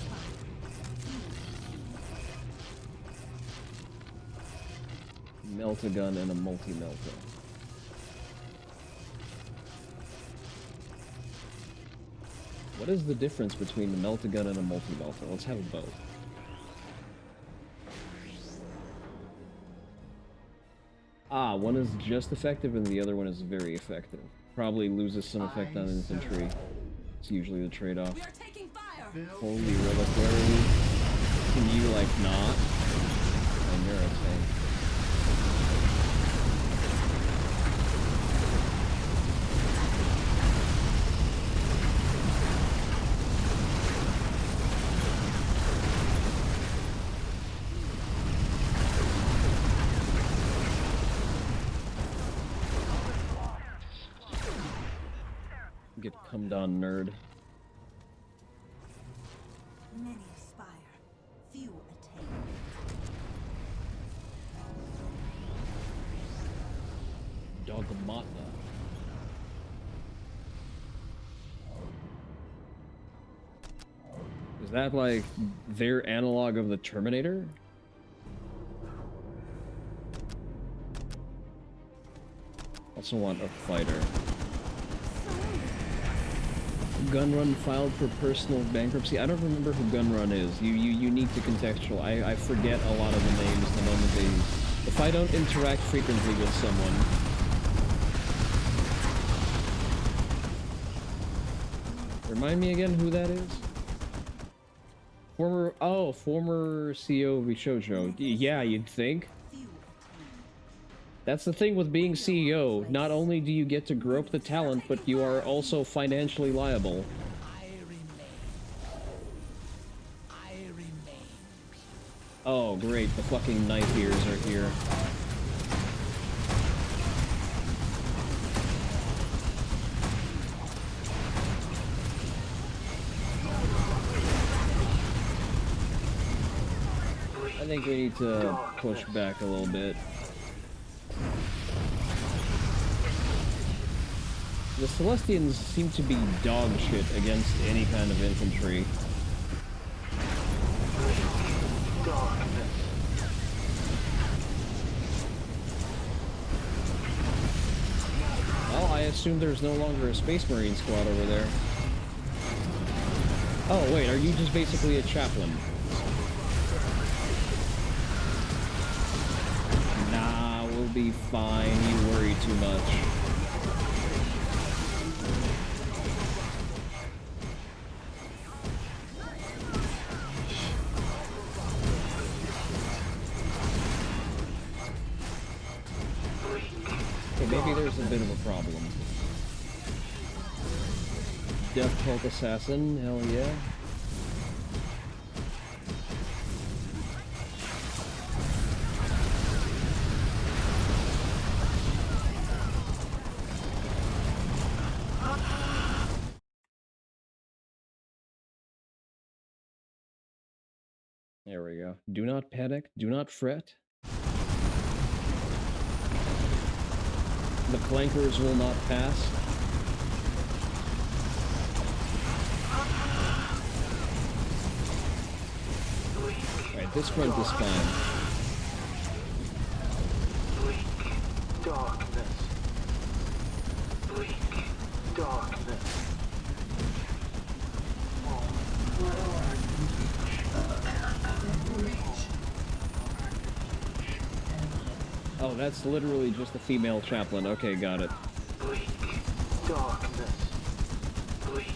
Melt-a-gun and a multi-melta. What is the difference between a melt-a-gun and a multi-melta? Let's have both. Ah, one is just effective and the other one is very effective. Probably loses some effect on infantry. It's usually the trade-off. Holy reliquary. Can you, like, not? And you're a tank. Get cummed on, nerd. Many aspire, few attain. Dogmata. Is that like their analog of the Terminator? Also want a fighter. Gunrun filed for personal bankruptcy. I don't remember who Gunrun is. You need to contextual. I forget a lot of the names the moment they... If I don't interact frequently with someone... Remind me again who that is? Former CEO of Bishojo. Yeah, you'd think. That's the thing with being CEO. Not only do you get to grope the talent, but you are also financially liable. Oh, great. The fucking knife ears are here. I think we need to push back a little bit. The Celestians seem to be dog shit against any kind of infantry. Well, I assume there's no longer a Space Marine squad over there. Oh, wait, are you just basically a chaplain? Nah, we'll be fine. You worry too much. Okay, maybe there's a bit of a problem. Death Cult Assassin, hell yeah. There we go. Do not panic, do not fret. The flankers will not pass. Alright, this front is fine. Darkness. Bleak darkness. Oh, that's literally just a female chaplain. Okay, got it. Bleak darkness. Bleak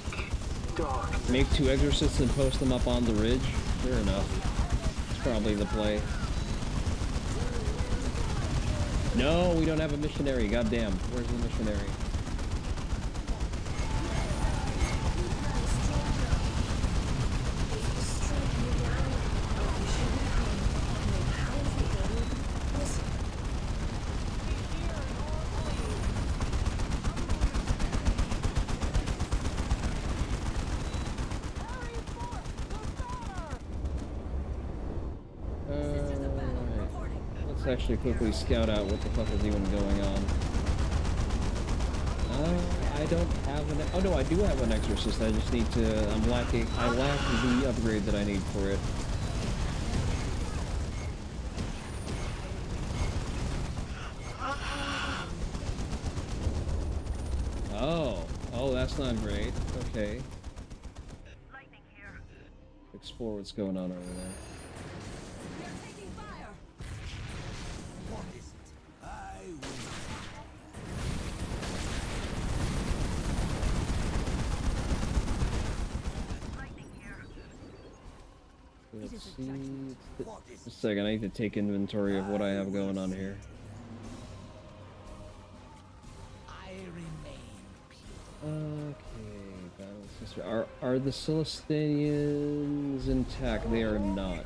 darkness. Make 2 exorcists and post them up on the ridge? Fair enough. It's probably the play. No, we don't have a missionary. Goddamn. Where's the missionary? Actually quickly scout out what the fuck is even going on. I don't have an... Oh no, I do have an exorcist. I just need to... I lack the upgrade that I need for it. Oh, that's not great. Okay. Explore what's going on over there. Let's see. Just a second, I need to take inventory of what I have going on here. Okay, battle sister. Are the Celestians intact? They are not.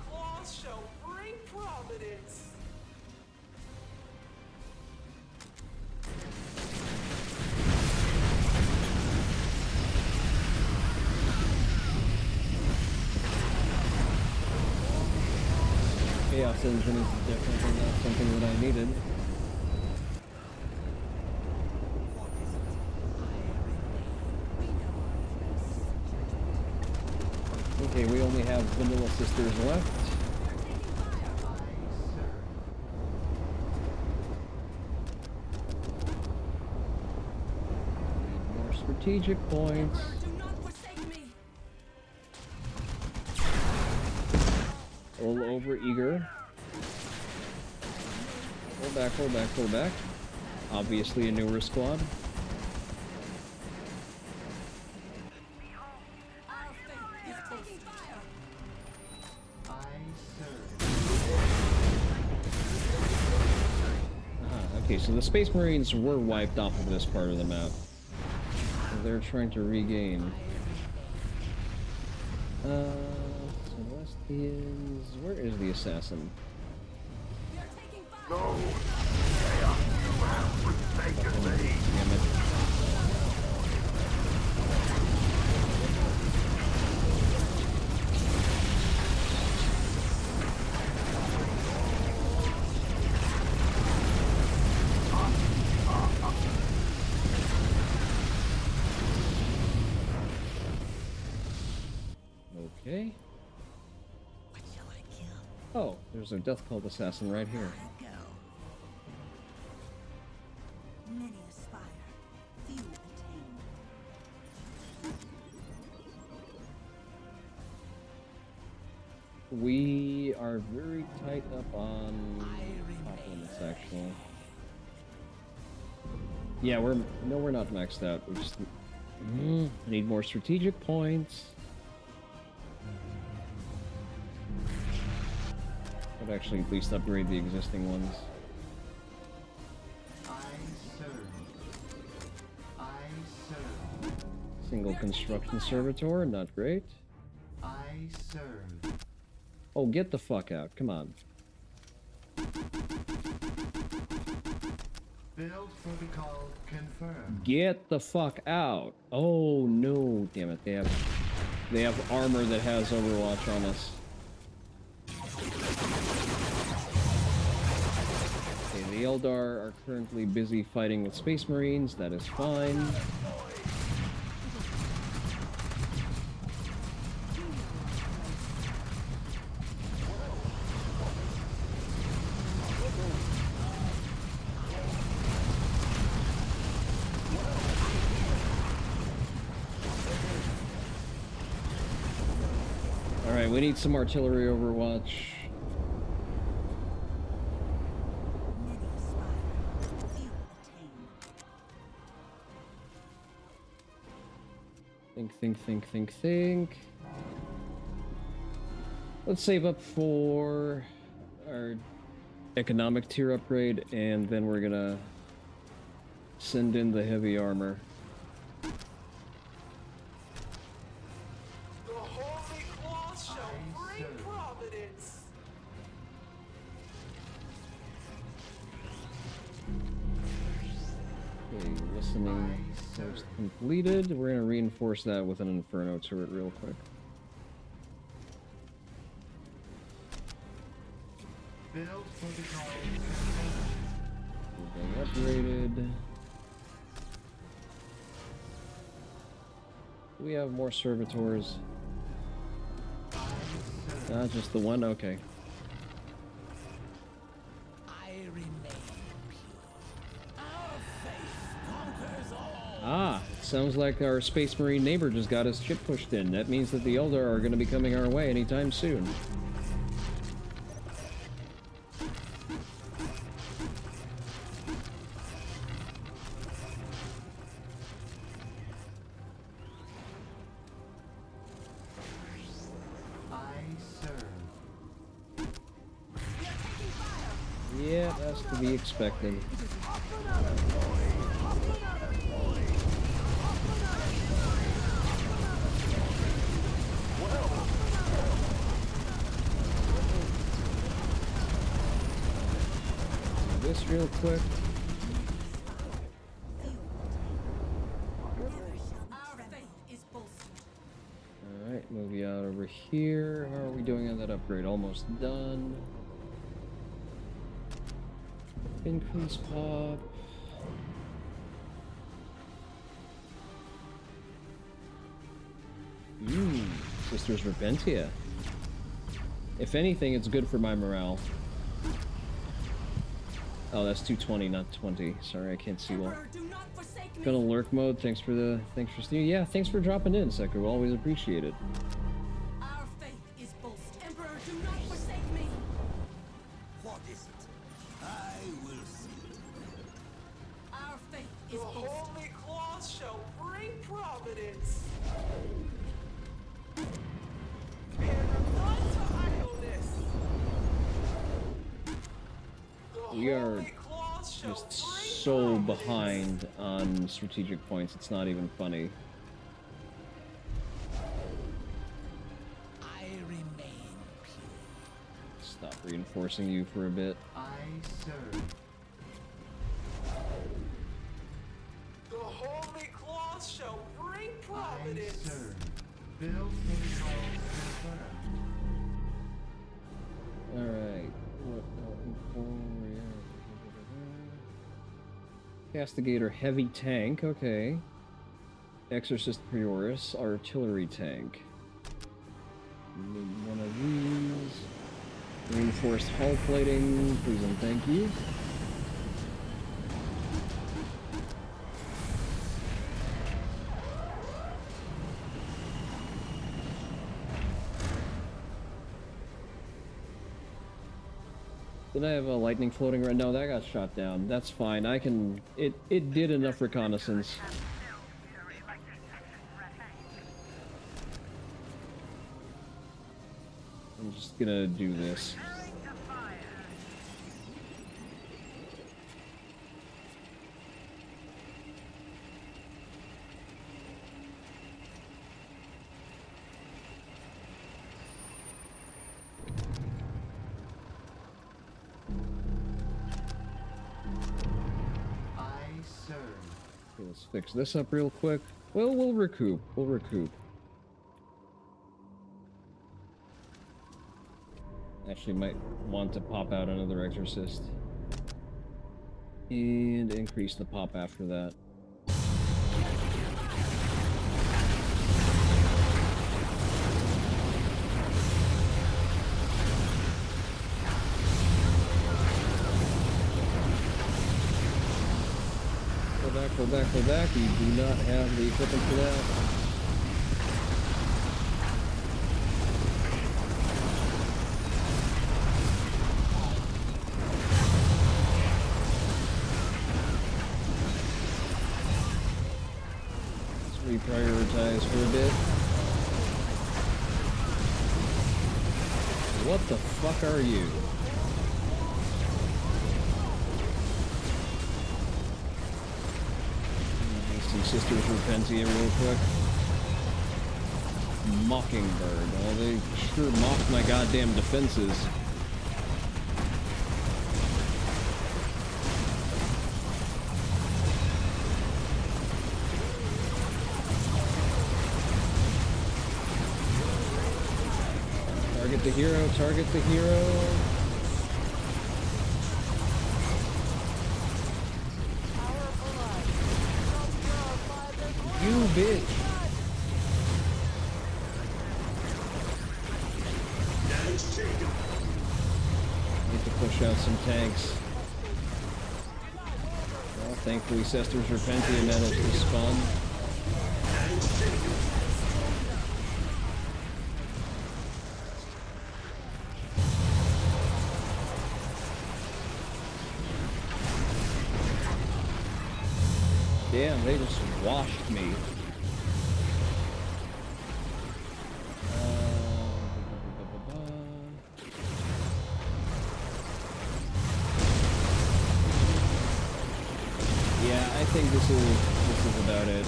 Chaos engine is different, and that's something that I needed. Okay, we only have vanilla sisters left. Need more strategic points. A little over eager. Pull back, pull back, pull back. Obviously a newer squad. Okay, so the Space Marines were wiped off of this part of the map. So they're trying to regain. Celestians... Where is the assassin? No! You have forsaken me! Damn it. Okay. What shall I kill? Oh, there's a Death Cult assassin right here. Go. Many aspire, few attain. We are very tight up on top limits, actually. Yeah, we're not maxed out. We just need more strategic points. I'd actually at least upgrade the existing ones. Single construction servitor, not great. I serve. Oh, get the fuck out! Come on. Build protocol confirmed. Get the fuck out! Oh no! Damn it! They have armor that has Overwatch on us. Okay, the Eldar are currently busy fighting with Space Marines. That is fine. Alright, we need some artillery Overwatch. Think. Let's save up for our economic tier upgrade, and then we're gonna send in the heavy armor. The holy cloth shall bring providence. Okay, listening post completed. We're gonna reinforce that with an Inferno turret real quick. Build protocol Being upgraded. Do we have more servitors? Just the one? Okay. Ah, sounds like our Space Marine neighbor just got his ship pushed in. That means that the Eldar are going to be coming our way anytime soon. Yeah, that's to be expected. Do this real quick. Alright, move you out over here. How are we doing on that upgrade? Almost done. Increase pop. Sisters Repentia. If anything, it's good for my morale. Oh, that's 220, not 20. Sorry, I can't see well. Gonna lurk mode. Thanks for stealing. Yeah, thanks for dropping in, Seku. Always appreciate it. Our faith is boast. Emperor, do not forsake me. What is it? I will see. Our faith is boast. The holy cloth shall bring providence. We are just so behind on strategic points, it's not even funny. I remain pure. Stop reinforcing you for a bit. I serve. The holy cloth shall bring I providence. serve. Build protocol confirmed. Alright. Castigator Heavy Tank, okay. Exorcist Prioris Artillery Tank. Need one of these. Reinforced hull plating, please and thank you. Did I have a lightning floating around? No, that got shot down. That's fine. I can... It did enough reconnaissance. I'm just gonna do this. I serve. Okay, let's fix this up real quick. Well, we'll recoup. We'll recoup. Actually, might want to pop out another Exorcist. And increase the pop after that. Go back, go back. You do not have the equipment for that. Let's reprioritize for a bit. What the fuck are you? Some Sisters Repentia real quick. Mockingbird. Well, they sure mocked my goddamn defenses. Target the hero, target the hero. You bitch! Need to push out some tanks. Well, thankfully, Sisters Repentia managed to spawn. Damn, they just washed me. Yeah, I think this is about it.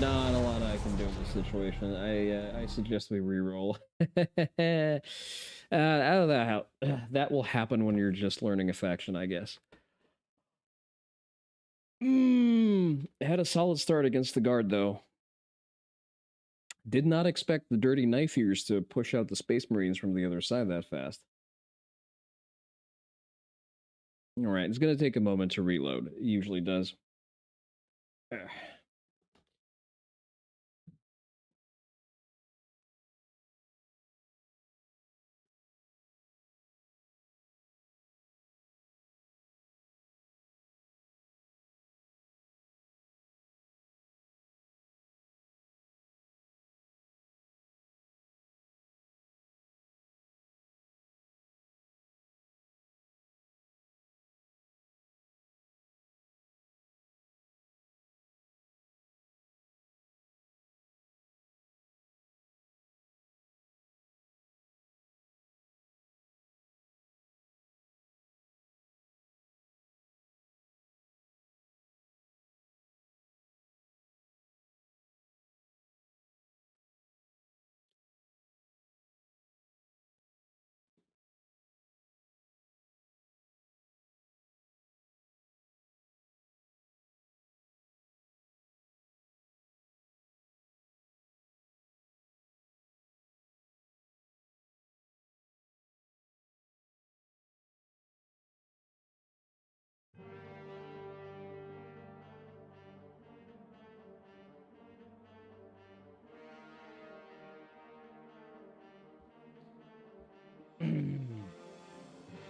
Not a lot I can do in this situation. I suggest we reroll. That will happen when you're just learning a faction, I guess. Had a solid start against the guard, though. Did not expect the dirty knife ears to push out the Space Marines from the other side that fast. Alright, it's going to take a moment to reload. It usually does.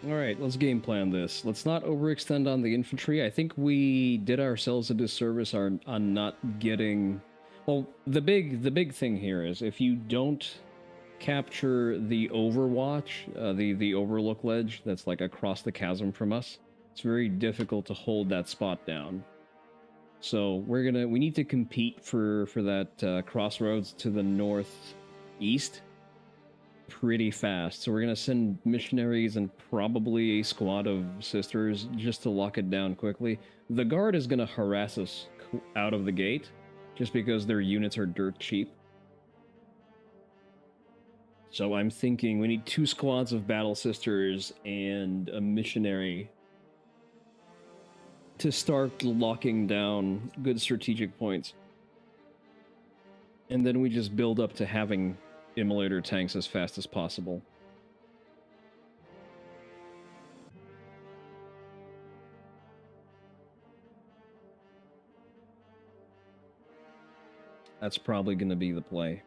All right, let's game plan this. Let's not overextend on the infantry. I think we did ourselves a disservice on not getting. Well, the big thing here is if you don't capture the Overwatch, the Overlook ledge that's like across the chasm from us, it's very difficult to hold that spot down. So we need to compete for that crossroads to the northeast pretty fast. So we're gonna send missionaries and probably a squad of sisters just to lock it down quickly. The guard is gonna harass us out of the gate just because their units are dirt cheap. So I'm thinking we need 2 squads of battle sisters and a missionary to start locking down good strategic points. And then we just build up to having immolator tanks as fast as possible. That's probably going to be the play.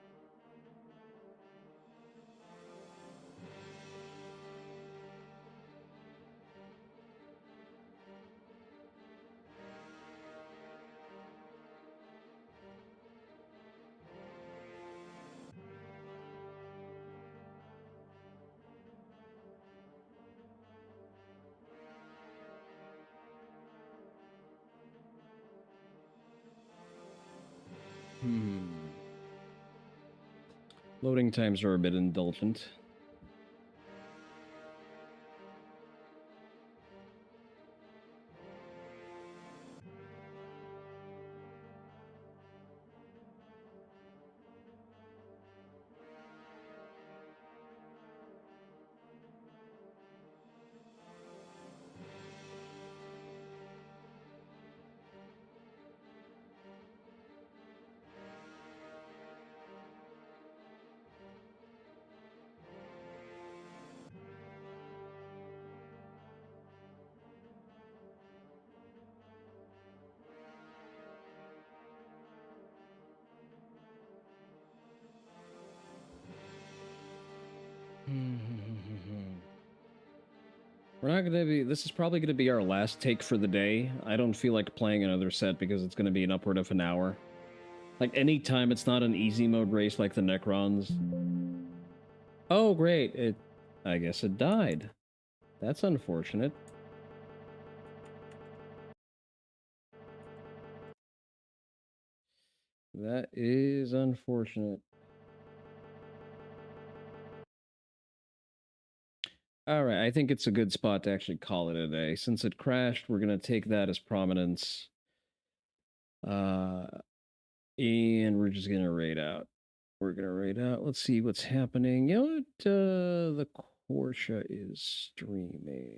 Loading times are a bit indulgent. We're not going to be... This is probably going to be our last take for the day. I don't feel like playing another set because it's going to be an upward of an hour. Like, any time it's not an easy mode race like the Necrons. Oh, great. I guess it died. That's unfortunate. That is unfortunate. Alright, I think it's a good spot to actually call it a day. Since it crashed, we're going to take that as prominence. And we're just going to raid out. We're going to raid out. Let's see what's happening. You know what? The Korsha is streaming.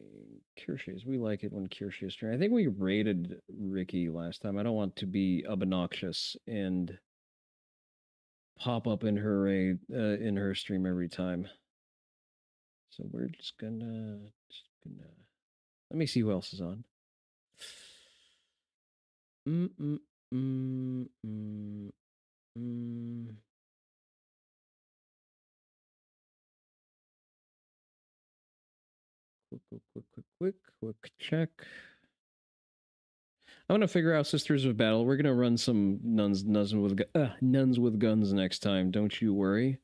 Kirsche, we like it when Kirsche is streaming. I think we raided Ricky last time. I don't want to be obnoxious and pop up in her raid, in her stream every time. So we're just gonna let me see who else is on. Quick check. I'm gonna figure out Sisters of Battle. We're gonna run some nuns with guns next time. Don't you worry.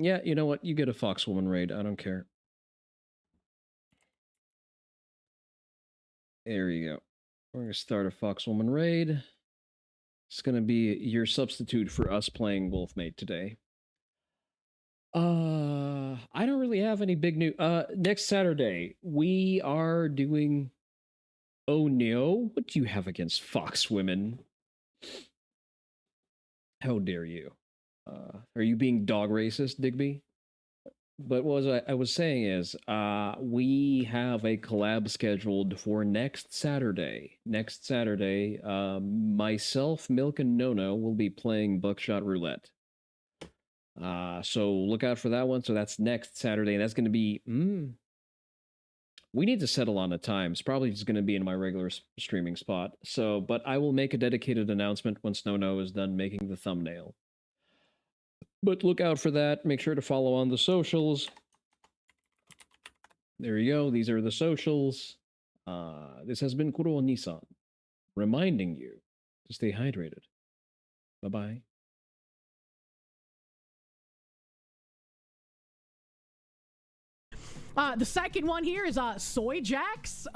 Yeah, you know what? You get a Foxwoman raid. I don't care. There you go. We're going to start a Foxwoman raid. It's going to be your substitute for us playing Wolfmate today. I don't really have any big news. Next Saturday, we are doing... Oh no, what do you have against Foxwomen? How dare you? Are you being dog racist, Digby? But what I was saying is, we have a collab scheduled for next Saturday. Next Saturday, myself, Milk, and Nono will be playing Buckshot Roulette. So look out for that one. So that's next Saturday, and that's going to be We need to settle on a time. It's probably just going to be in my regular streaming spot. So, but I will make a dedicated announcement when Snow is done making the thumbnail. But look out for that. Make sure to follow on the socials. There you go. These are the socials. This has been Kuro Onii-san, reminding you to stay hydrated. Bye-bye. The second one here is Soy Jacks.